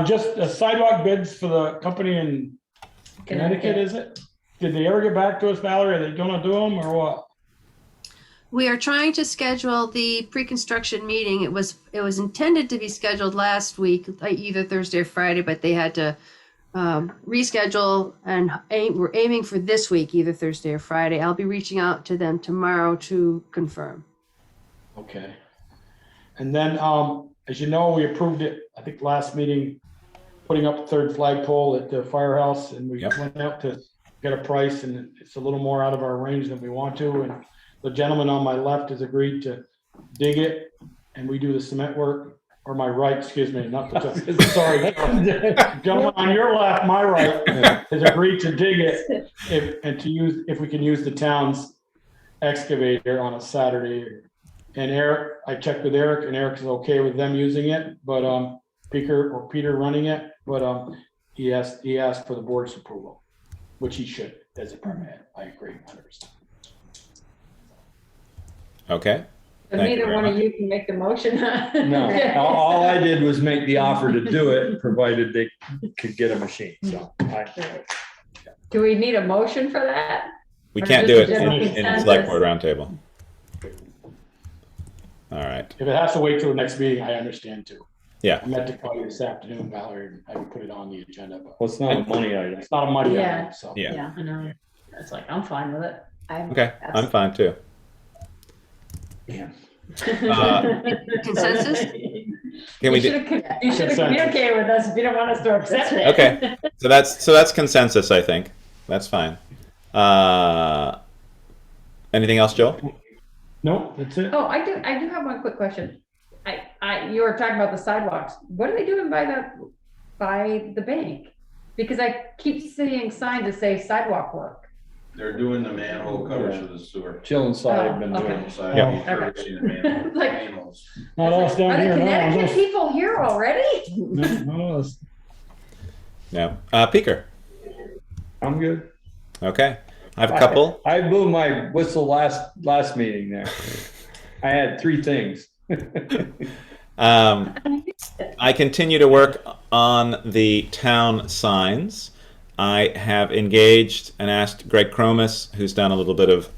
Just sidewalk bids for the company in Connecticut, is it? Did they ever get back to us, Valerie? Are they gonna do them or what? We are trying to schedule the pre-construction meeting. It was intended to be scheduled last week, either Thursday or Friday, but they had to reschedule, and we're aiming for this week, either Thursday or Friday. I'll be reaching out to them tomorrow to confirm. Okay. And then, as you know, we approved it, I think last meeting, putting up the third flagpole at the firehouse, and we Yep. went out to get a price, and it's a little more out of our range than we want to. And the gentleman on my left has agreed to dig it, and we do the cement work, or my right, excuse me, not the, sorry. Gentleman on your left, my right, has agreed to dig it if we can use the town's excavator on a Saturday. And Eric, I checked with Eric, and Eric is okay with them using it, but Peter running it, but he asked for the board's approval, which he should as a permit. I agree 100%. Okay. But Thank you neither very one of much. you can make the motion. No, all I did was make the offer to do it, provided they could get a machine, so. Do we need a motion for that? We Or can't just do a it general in the consensus? select board roundtable. All right. If it has to wait till the next meeting, I understand too. Yeah. I meant to call you this afternoon, Valerie, and I would put it on the agenda, but Well, it's not a money item. it's not a money Yeah. item, so. Yeah. Yeah, I know. It's like, I'm fine with it. Okay. I'm fine too. Consensus? Can we You do? should have Consensus. communicated with us if you don't want us to accept it. Okay. So that's consensus, I think. That's fine. Anything else, Joel? Nope, that's it. Oh, I do have one quick question. You were talking about the sidewalks. What are they doing by the bank? Because I keep seeing signs that say sidewalk work. They're doing the manhole covers for the sewer. Chill inside, I've been Oh, doing okay. it. Side, Yeah. you've heard seen the manhole- Like- manholes. Not us down Are the here, no. Connecticut people here already? Not us. No. Peaker. I'm good. Okay. I have a couple. I blew my whistle last meeting there. I had 3 things. I continue to work on the town signs. I have engaged and asked Greg Cromus, who's done a little bit of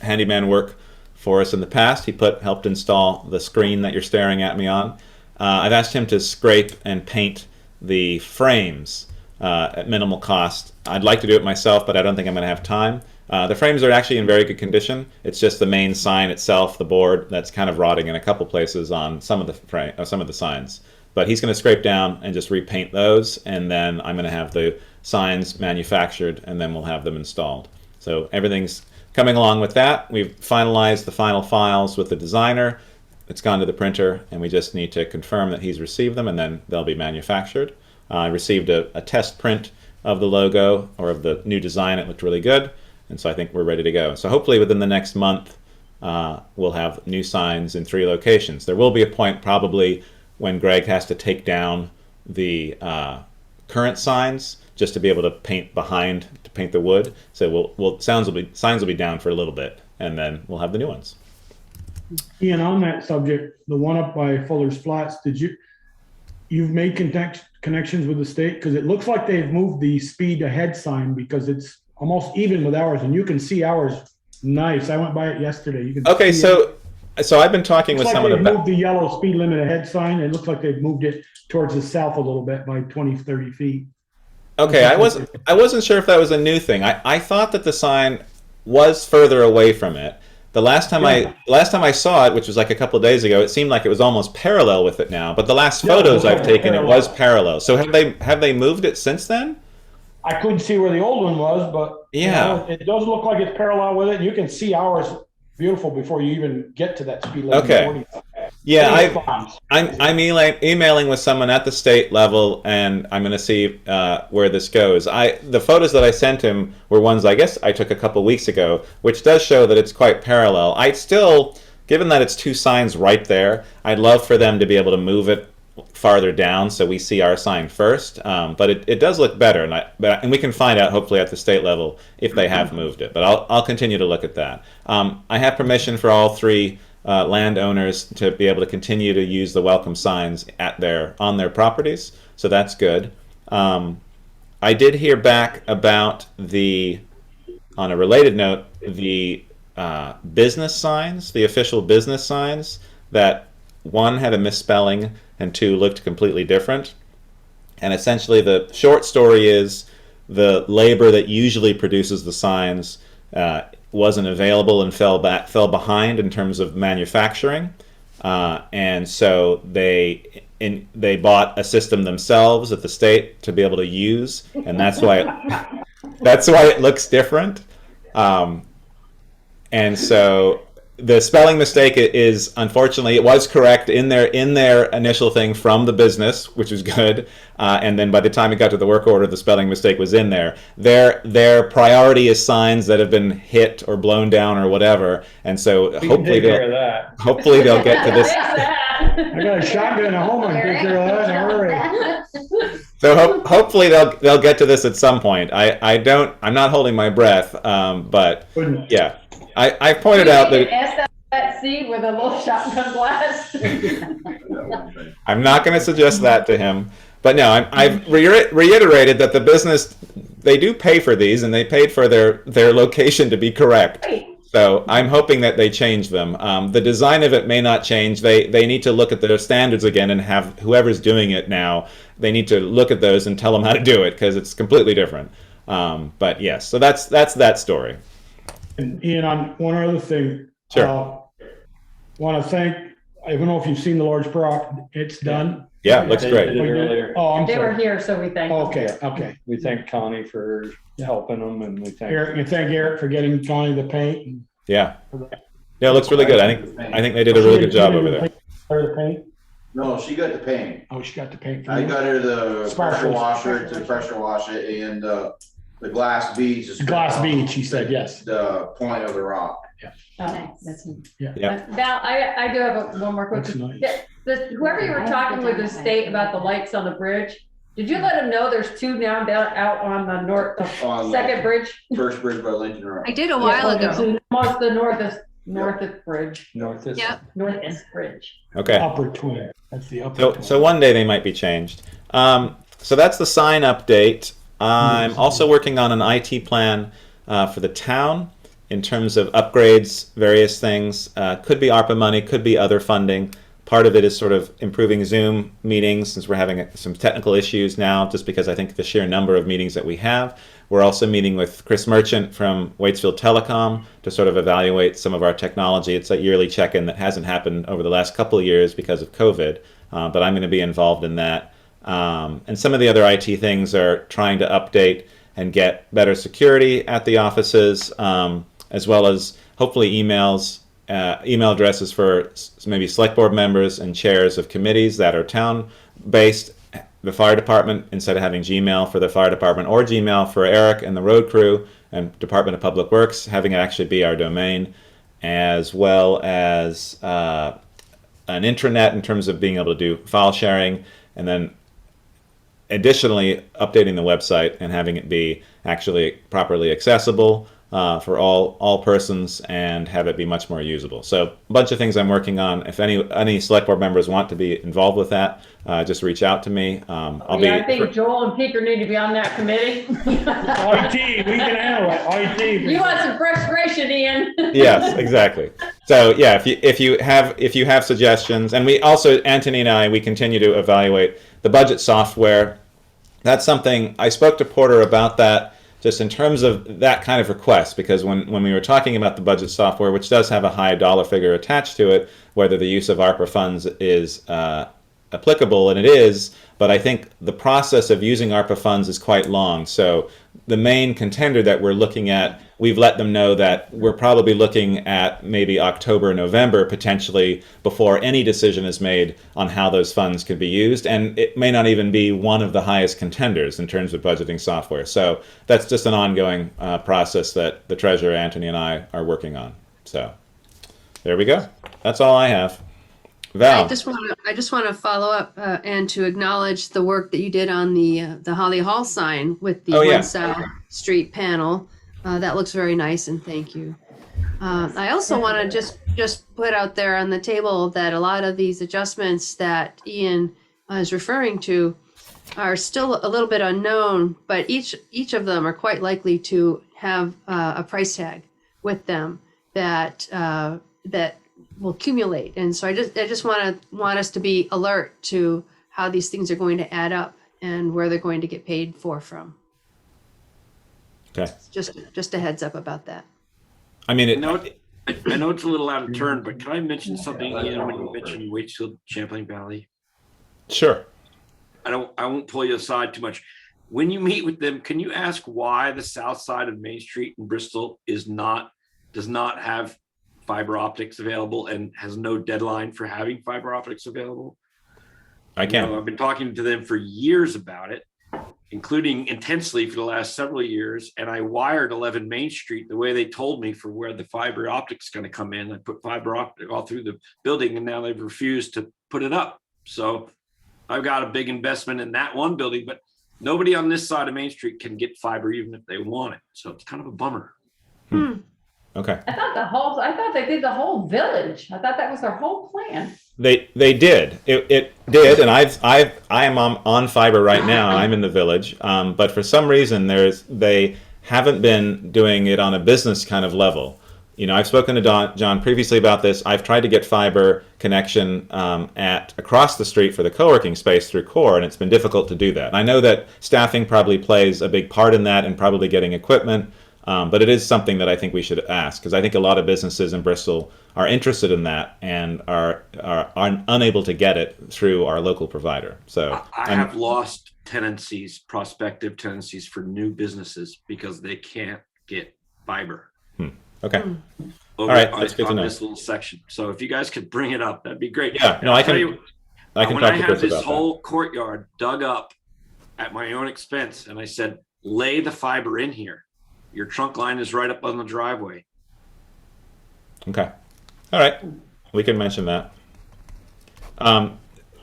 handyman work for us in the past. He helped install the screen that you're staring at me on. I've asked him to scrape and paint the frames at minimal cost. I'd like to do it myself, but I don't think I'm going to have time. The frames are actually in very good condition. It's just the main sign itself, the board, that's kind of rotting in a couple places on some of the signs. But he's going to scrape down and just repaint those, and then I'm going to have the signs manufactured, and then we'll have them installed. So everything's coming along with that. We've finalized the final files with the designer. It's gone to the printer, and we just need to confirm that he's received them, and then they'll be manufactured. I received a test print of the logo, or of the new design. It looked really good, and so I think we're ready to go. So hopefully within the next month, we'll have new signs in 3 locations. There will be a point probably when Greg has to take down the current signs just to be able to paint the wood. So signs will be down for a little bit, and then we'll have the new ones. Ian, on that subject, the one up by Fuller's Flats, you've made connections with the state? Because it looks like they've moved the speed ahead sign because it's almost even with ours, and you can see ours nice. I went by it yesterday. You can Okay, see so I've been talking with looks some like of they've the moved the yellow speed limit ahead sign. It looks like they've moved it towards the south a little bit by 20, 30 feet. Okay, I wasn't sure if that was a new thing. I thought that the sign was further away from it. The last time I saw it, which was like a couple of days ago, it seemed like it was almost parallel with it now. But the last photos I've taken, it was parallel. So have they moved it since then? I couldn't see where the old one was, but Yeah. it does look like it's parallel with it. You can see ours beautiful before you even get to that speed limit. Okay. 40. Yeah, I'm emailing with someone at the state level, and I'm going to see where this goes. The photos that I sent him were ones I guess I took a couple weeks ago, which does show that it's quite parallel. I still, given that it's 2 signs right there, I'd love for them to be able to move it farther down so we see our sign first. But it does look better, and we can find out hopefully at the state level if they have moved it. But I'll continue to look at that. I have permission for all 3 landowners to be able to continue to use the welcome signs on their properties, so that's good. I did hear back about on a related note, the business signs, the official business signs, that 1 had a misspelling and 2 looked completely different. And essentially the short story is the labor that usually produces the signs wasn't available and fell behind in terms of manufacturing, and so they bought a system themselves at the state to be able to use, and that's why it looks different. And so the spelling mistake is, unfortunately, it was correct in their initial thing from the business, which was good. And then by the time it got to the work order, the spelling mistake was in there. Their priority is signs that have been hit or blown down or whatever. And so hopefully they'll get to this. I got a shotgun at home. I take care of that in a hurry. So hopefully they'll get to this at some point. I'm not holding my breath, but yeah. I pointed out that that seed with a little shotgun blast. I'm not going to suggest that to him, but no, I've reiterated that the business, they do pay for these, and they paid for their location to be correct. So I'm hoping that they change them. The design of it may not change. They need to look at their standards again and have whoever's doing it now, they need to look at those and tell them how to do it, because it's completely different. But yes, so that's that story. And Ian, on one other thing, sure. Want to thank, I don't know if you've seen the large project, it's done. Yeah, it looks great. Did it earlier. Oh, I'm They sorry. were here, so we thank them. Okay. We thank Connie for helping them, and we thank Eric, you thank Eric for getting Connie the paint. Yeah, it looks really good. I think they did a really good job over there. The paint? No, she got the paint. Oh, she got the paint. I got her the pressure Sparkles. washer to pressure wash it, and the glass beads. is Glass beads, she said, yes. The point of the rock. That's Yeah. Val, I do have one more question. That's nice. Whoever you were talking with the state about the lights on the bridge, did you let them know there's two now down out on the On the second bridge? First bridge by Lincoln Road. I did a while ago. Almost the northest bridge. Northeast. Yep. Northeast bridge. Okay. Upper twin. That's the upper twin. So one day they might be changed. So that's the sign update. I'm also working on an IT plan for the town in terms of upgrades, various things. Could be ARPA money, could be other funding. Part of it is sort of improving Zoom meetings, since we're having some technical issues now, just because I think the sheer number of meetings that we have. We're also meeting with Chris Merchant from Waitsfield Telecom to sort of evaluate some of our technology. It's a yearly check-in that hasn't happened over the last couple of years because of COVID, but I'm going to be involved in that. And some of the other IT things are trying to update and get better security at the offices, as well as hopefully email addresses for maybe select board members and chairs of committees that are town-based. The fire department, instead of having Gmail for the fire department or Gmail for Eric and the road crew and Department of Public Works, having it actually be our domain, as well as an intranet in terms of being able to do file sharing, and then additionally updating the website and having it be actually properly accessible for all persons, and have it be much more usable. So a bunch of things I'm working on. If any select board members want to be involved with that, just reach out to me. I think Joel and Peter need to be on that committee. IT, we can handle it. IT. You want some frustration, Ian? Yes, exactly. So yeah, if you have suggestions, and we also, Anthony and I, we continue to evaluate the budget software. That's something I spoke to Porter about that, just in terms of that kind of request, because when we were talking about the budget software, which does have a high dollar figure attached to it, whether the use of ARPA funds is applicable, and it is, but I think the process of using ARPA funds is quite long. So the main contender that we're looking at, we've let them know that we're probably looking at maybe October, November, potentially, before any decision is made on how those funds could be used. And it may not even be one of the highest contenders in terms of budgeting software. So that's just an ongoing process that the treasurer, Anthony, and I are working on. So there we go. That's all I have. Val. I just want to follow up and to acknowledge the work that you did on the Holly Hall sign with the One South Street panel. That looks very nice, and thank you. I also want to just put out there on the table that a lot of these adjustments that Ian is referring to are still a little bit unknown, but each of them are quite likely to have a price tag with them that will accumulate. And so I just want us to be alert to how these things are going to add up and where they're going to get paid for from. Okay. Just a heads up about that. I mean, I know it's a little out of turn, but can I mention something, when you mentioned Waitsfield, Champlain Valley? Sure. I won't pull you aside too much. When you meet with them, can you ask why the south side of Main Street in Bristol does not have fiber optics available and has no deadline for having fiber optics available? I can. I've been talking to them for years about it, including intensely for the last several years. And I wired 11 Main Street the way they told me for where the fiber optics is going to come in. I put fiber optic all through the building, and now they've refused to put it up. So I've got a big investment in that one building, but nobody on this side of Main Street can get fiber even if they want it. So it's kind of a bummer. Okay. I thought they did the whole village. I thought that was their whole plan. They did. It did, and I am on fiber right now. I'm in the village, but for some reason they haven't been doing it on a business kind of level. I've spoken to John previously about this. I've tried to get fiber connection across the street for the co-working space through Core, and it's been difficult to do that. I know that staffing probably plays a big part in that, and probably getting equipment. But it is something that I think we should ask, because I think a lot of businesses in Bristol are interested in that and are unable to get it through our local provider. So I have lost prospective tenancies for new businesses because they can't get fiber. Okay. All right, that's good to know. This little section. So if you guys could bring it up, that'd be great. Yeah, no, I can when talk I to had Chris this about whole courtyard dug up at my own expense, and I said, lay the fiber in here. Your trunk line is right up on the driveway. Okay. All right. We can mention that.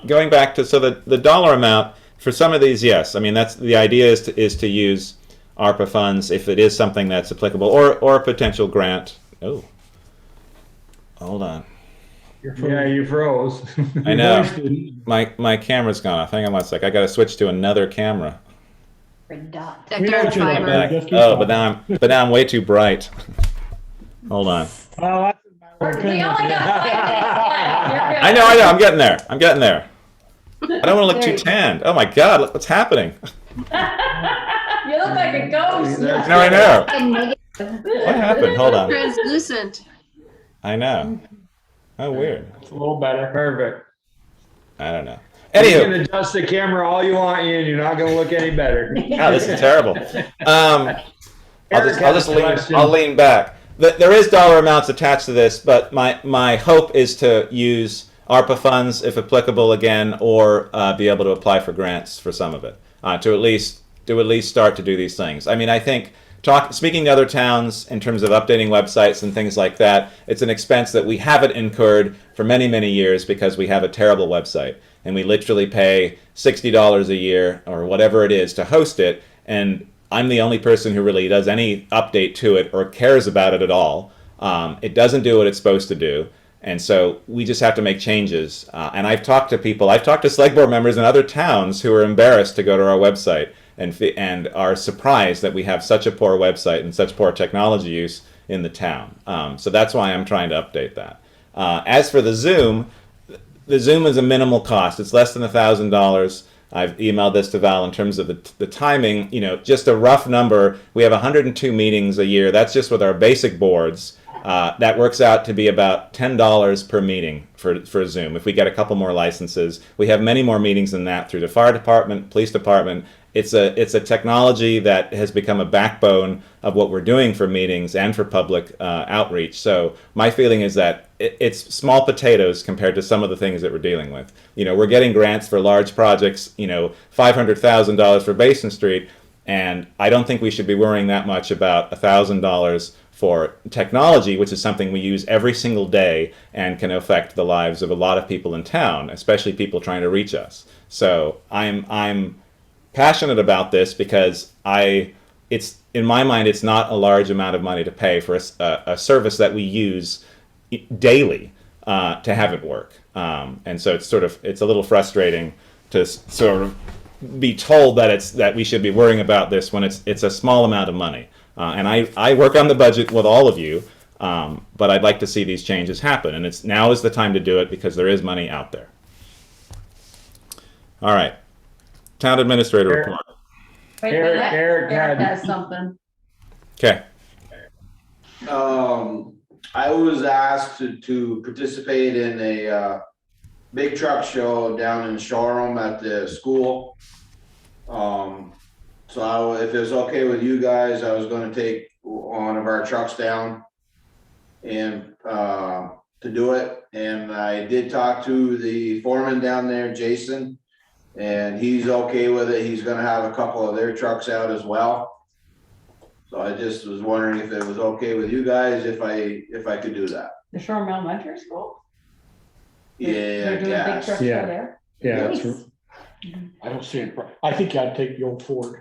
Going back to, so the dollar amount for some of these, yes. I mean, that's the idea is to use ARPA funds if it is something that's applicable, or a potential grant. Oh, hold on. Yeah, you froze. I know. My camera's gone off. Hang on 1 sec. I got to switch to another camera. Oh, but now I'm way too bright. Hold on. Oh, I know. I'm getting there. I don't want to look too tanned. Oh my God, look what's happening. You look like a ghost. No, I know. What happened? Hold on. Translucent. I know. Oh, weird. It's a little better. Perfect. I don't know. You Anywho, can adjust the camera all you want, Ian. You're not going to look any better. oh, this is terrible. I'll lean back. There is dollar amounts attached to this, but my hope is to use ARPA funds if applicable again, or be able to apply for grants for some of it to at least start to do these things. I mean, I think speaking to other towns in terms of updating websites and things like that, it's an expense that we haven't incurred for many, many years because we have a terrible website. And we literally pay $60 a year or whatever it is to host it. And I'm the only person who really does any update to it or cares about it at all. It doesn't do what it's supposed to do. And so we just have to make changes. And I've talked to select board members in other towns who are embarrassed to go to our website and are surprised that we have such a poor website and such poor technology use in the town. So that's why I'm trying to update that. As for the Zoom is a minimal cost. It's less than $1,000. I've emailed this to Val in terms of the timing. Just a rough number. We have 102 meetings a year. That's just with our basic boards. That works out to be about $10 per meeting for Zoom. If we get a couple more licenses, we have many more meetings than that through the fire department, police department. It's a technology that has become a backbone of what we're doing for meetings and for public outreach. So my feeling is that it's small potatoes compared to some of the things that we're dealing with. We're getting grants for large projects, $500,000 for Basin Street, and I don't think we should be worrying that much about $1,000 for technology, which is something we use every single day and can affect the lives of a lot of people in town, especially people trying to reach us. So I'm passionate about this because it's in my mind, it's not a large amount of money to pay for a service that we use daily to have it work. And so it's a little frustrating to sort of be told that we should be worrying about this when it's a small amount of money. And I work on the budget with all of you, but I'd like to see these changes happen. And now is the time to do it because there is money out there. All right. Town administrator report. Wait, Eric Eric had- has something. Okay. I was asked to participate in a big truck show down in Shoreham at the school. So if it was okay with you guys, I was gonna take one of our trucks down and to do it. And I did talk to the foreman down there, Jason, and he's okay with it. He's gonna have a couple of their trucks out as well. So I just was wondering if it was okay with you guys, if I could do that. The Shoreham Elementary School? Yeah, They're doing big truck show Yeah. there? Yeah, Nice. that's I don't see it. I think you ought to take the old Ford,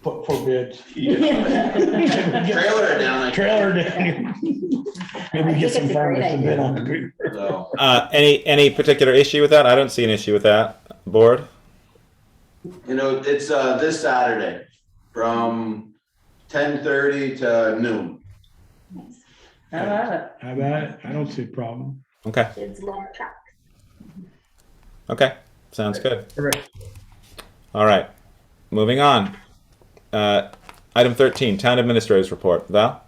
put for bids. Trailer it down. Trailer down. Maybe I get think some it's a farmers great to bid on it. So, Any particular issue with that? I don't see an issue with that. Board? you know, it's this Saturday from 10:30 to noon. How about it? How about it? I don't see a problem. Okay. Kids love trucks. Okay. Sounds good. Correct. All right. Moving on. Item 13, Town Administrator's Report. Val?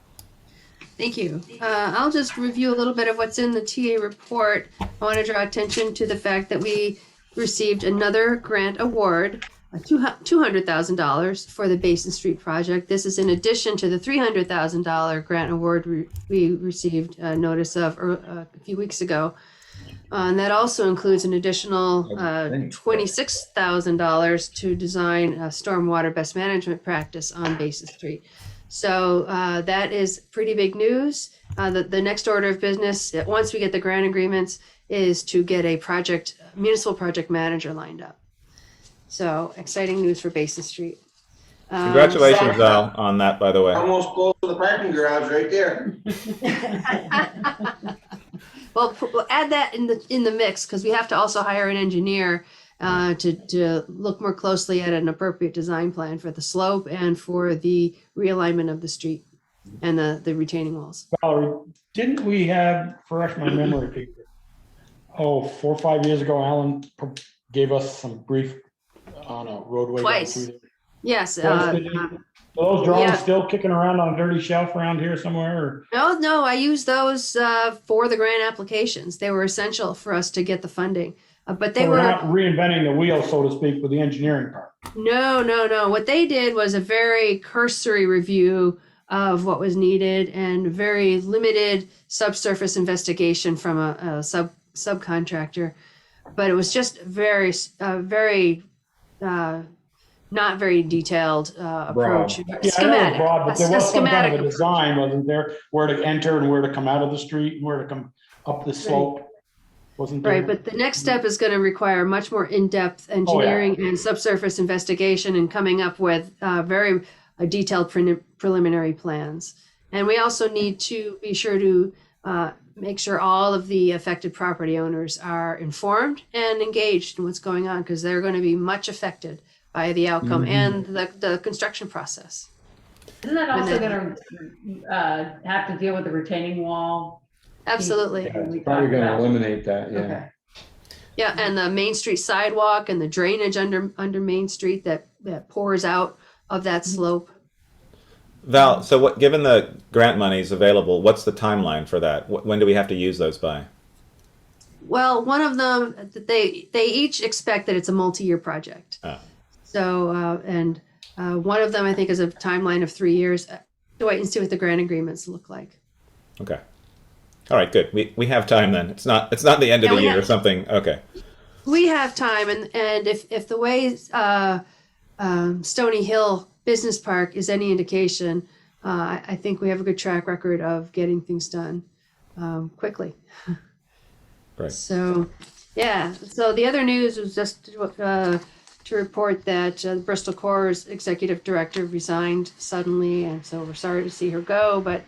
Thank you. I'll just review a little bit of what's in the TA report. I want to draw attention to the fact that we received another grant award, $200,000 for the Basin Street project. This is in addition to the $300,000 grant award we received a notice of a few weeks ago. And that also includes an additional $26,000 to design a stormwater best management practice on Basin Street. So that is pretty big news. The next order of business, once we get the grant agreements, is to get a municipal project manager lined up. So exciting news for Basin Street. Congratulations, Val, on that, by the way. Almost close to the parking garage right there. Well, we'll add that in the mix because we have to also hire an engineer to look more closely at an appropriate design plan for the slope and for the realignment of the street and the retaining walls. Valerie, didn't we have, refresh my memory, 4 or 5 years ago, Alan gave us some brief on a roadway? Twice. Yes. Are those drawings yeah. still kicking around on a dirty shelf around here somewhere? Or? No, I used those for the grant applications. They were essential for us to get the funding. But they we're were not reinventing the wheel, so to speak, with the engineering part. No. What they did was a very cursory review of what was needed and very limited subsurface investigation from a subcontractor. But it was just very not very detailed approach. Yeah, I know Schematic. it's broad, but there was some kind of a schematic. design, wasn't there? Where to enter and where to come out of the street and where to come up the slope. Wasn't there? Right, but the next step is going to require much more in-depth engineering and subsurface investigation and coming up with very detailed preliminary plans. And we also need to be sure to make sure all of the affected property owners are informed and engaged in what's going on because they're going to be much affected by the outcome and the construction process. Isn't that also gonna have to deal with the retaining wall? Absolutely. Yeah, it's probably going to eliminate that. Yeah. Okay. Yeah, and the Main Street sidewalk and the drainage under Main Street that pours out of that slope. Val, so given the grant monies available, what's the timeline for that? When do we have to use those by? Well, one of them, they each expect that it's a multi-year project. Oh. So, one of them I think is a timeline of 3 years. To wait and see what the grant agreements look like. Okay. All right, good. We have time then. It's not the end of the year or something. Okay. We have time, and if the way Stony Hill Business Park is any indication, I think we have a good track record of getting things done quickly. Right. So, yeah. So the other news was just to report that Bristol Core's executive director resigned suddenly, and so we're sorry to see her go, but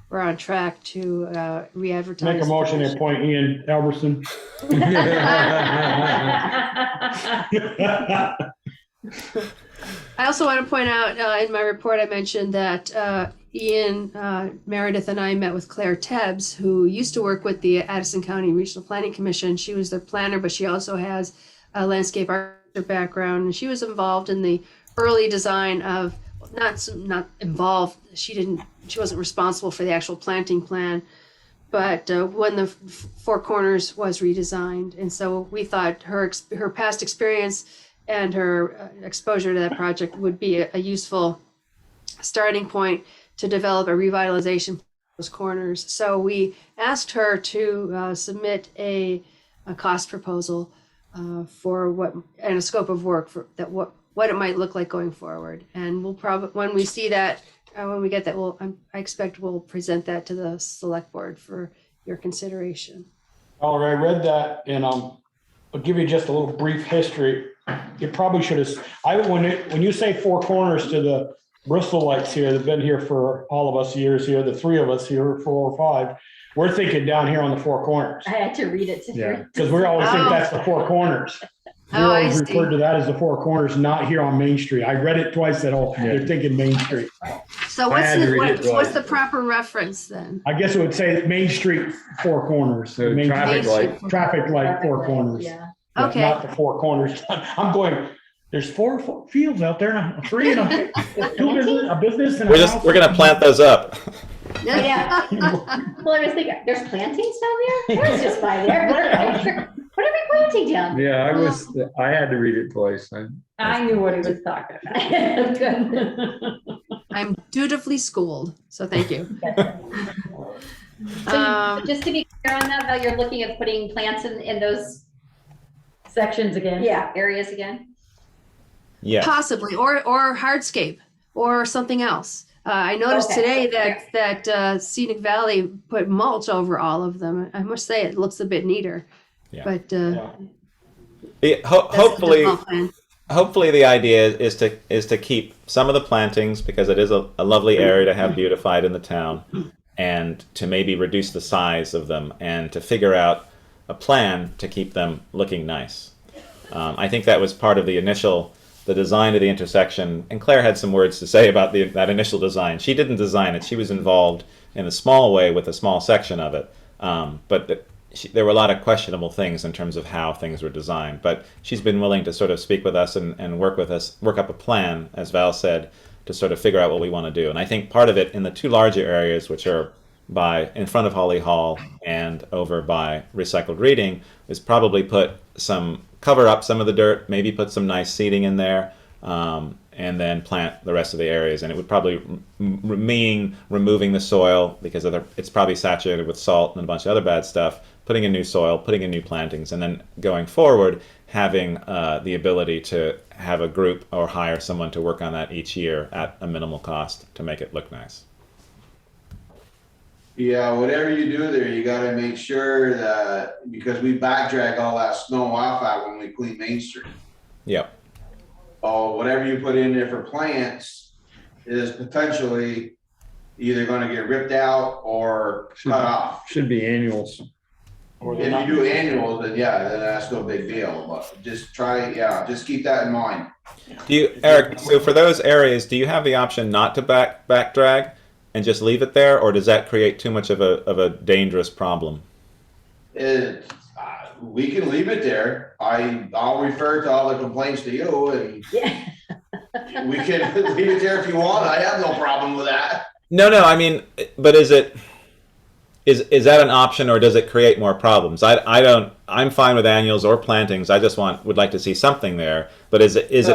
we're on track to re-advertise. Make a motion to appoint Ian Albertson. I also want to point out in my report, I mentioned that Ian Meredith and I met with Claire Tebbs, who used to work with the Addison County Regional Planning Commission. She was the planner, but she also has a landscape architecture background, and she was involved in the early design of not involved. She wasn't responsible for the actual planting plan, but when the Four Corners was redesigned, and so we thought her past experience and her exposure to that project would be a useful starting point to develop a revitalization of those corners. So we asked her to submit a cost proposal for what and a scope of work for that what it might look like going forward. And we'll probably when we see that when we get that, I expect we'll present that to the select board for your consideration. All right, I read that, and I'll give you just a little brief history. You probably should have. When you say Four Corners to the Bristolites here, they've been here for all of us years here. The three of us here, 4 or 5. We're thinking down here on the Four Corners. I had to read it to Yeah, because we always think that's the Four Corners. We always referred to that as the Four Corners, not here on Main Street. I read it twice. They're thinking Main Street. So what's the proper reference then? I guess it would say Main Street Four Corners. So Traffic light Four Corners. Yeah. Okay. Not the Four Corners. I'm going. There's 4 fields out there, and 3 and a business. And We're gonna plant those up. Yeah. Well, I was thinking, there's plantings down there? I was just by there. What are we planting down there? Yeah, I had to read it twice. I knew what he was talking about. Good. I'm dutifully schooled, so thank you. So just to be clear on that, how you're looking at putting plants in those Sections again. areas again? Yeah. Possibly, or hardscape, or something else. I noticed today that Scenic Valley put mulch over all of them. I must say it looks a bit neater. Yeah. But hopefully the idea is to keep some of the plantings, because it is a lovely area to have beautified in the town, and to maybe reduce the size of them and to figure out a plan to keep them looking nice. I think that was part of the design of the intersection, and Claire had some words to say about that initial design. She didn't design it. She was involved in a small way with a small section of it, but there were a lot of questionable things in terms of how things were designed. But she's been willing to sort of speak with us and work up a plan, as Val said, to sort of figure out what we want to do. And I think part of it in the 2 larger areas, which are in front of Holly Hall and over by Recycled Reading, is probably cover up some of the dirt, maybe put some nice seeding in there, and then plant the rest of the areas. And it would probably mean removing the soil, because it's probably saturated with salt and a bunch of other bad stuff, putting in new soil, putting in new plantings, and then going forward, having the ability to have a group or hire someone to work on that each year at a minimal cost to make it look nice. Yeah, whatever you do there, you gotta make sure that, because we back drag all that snow off that when we clean Main Street. Yep. Oh, whatever you put in there for plants is potentially either gonna get ripped out or cut off. Should be annuals. If you do annuals, then that's no big deal, but just keep that in mind. Eric, so for those areas, do you have the option not to back drag and just leave it there, or does that create too much of a dangerous problem? We can leave it there. I'll refer to all the complaints to you, and we can leave it there if you want. I have no problem with that. No, I mean, but is that an option, or does it create more problems? I'm fine with annuals or plantings. I just would like to see something there. But is it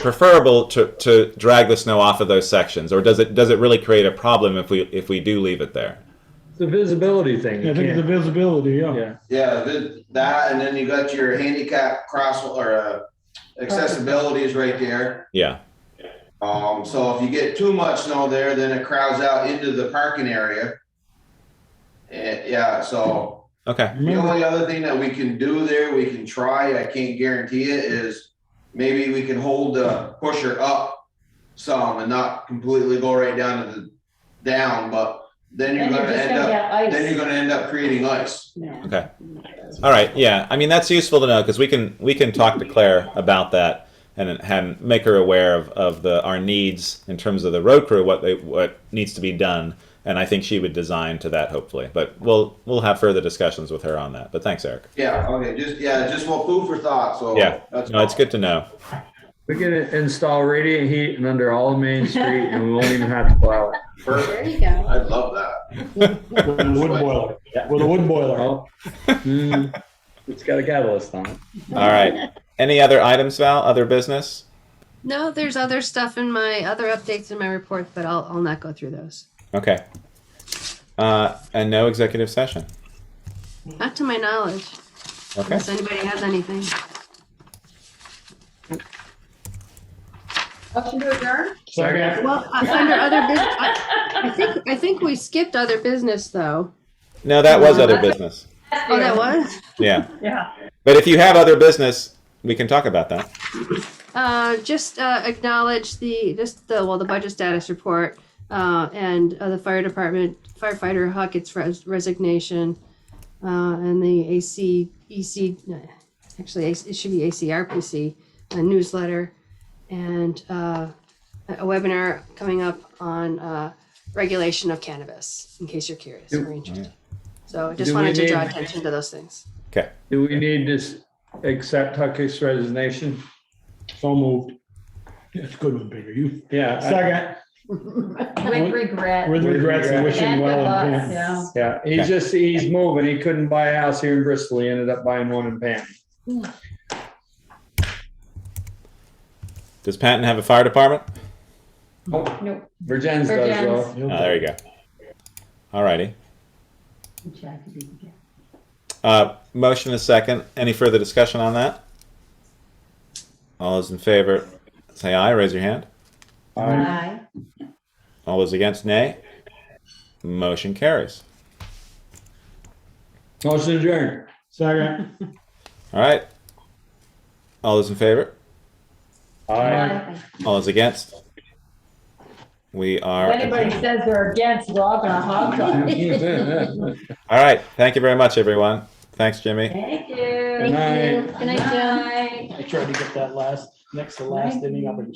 preferable to drag the snow off of those sections, or does it really create a problem if we do leave it there? It's a visibility thing. I think the visibility, yeah. Yeah, that, and then you got your handicap cross or accessibility is right there. Yeah. So if you get too much snow there, then it crowds out into the parking area. So okay. The only other thing that we can do there, we can try, I can't guarantee it, is maybe we can hold the pusher up some and not completely go right down but then you're going to end up creating ice. Yeah. Okay. All right. Yeah. I mean, that's useful to know, because we can talk to Claire about that and make her aware of our needs in terms of the road crew, what needs to be done. And I think she would design to that, hopefully. But we'll have further discussions with her on that. But thanks, Eric. Yeah. Okay. Just food for thought. So yeah. No, it's good to know. We can install radiant heat and under all of Main Street and we won't even have to plow it. There you go. I love that. With a wood boiler. With a wood boiler. Oh, it's got a catalyst on it. All right. Any other items, Val? Other business? No, there's other stuff in my other updates in my report, but I'll not go through those. Okay. And no executive session. Not to my knowledge. Okay. Unless anybody has anything. Motion to adjourn? Second. Well, under other business, I think we skipped other business though. No, that was other business. Oh, that was? Yeah. Yeah. But if you have other business, we can talk about that. Just acknowledge the budget status report and the fire department firefighter Huckett's resignation and the actually it should be ACRPC newsletter and a webinar coming up on regulation of cannabis, in case you're curious or interested. So I just wanted to draw attention to those things. Okay. Do we need to accept Huckett's resignation? So moved. It's good with bigger. You. Yeah. Second. With regret. With regrets and wishing And well. good in luck, advance. yeah. Yeah, he's moving. He couldn't buy a house here in Bristol. He ended up buying one in Panton. Does Panton have a fire department? Oh, Nope. Virgins does Virgins. though. There you go. All righty. Motion is second. Any further discussion on that? All those in favor, say aye. Raise your hand. Aye. All those against, nay. Motion carries. Motion adjourned. Second. All right. All those in favor? Aye. All those against? We are. If anybody says they're against, we're all gonna hog them. All right. Thank you very much, everyone. Thanks, Jimmy. Thank you. Good night. Good night, Jill. I tried to get that next to last inning up in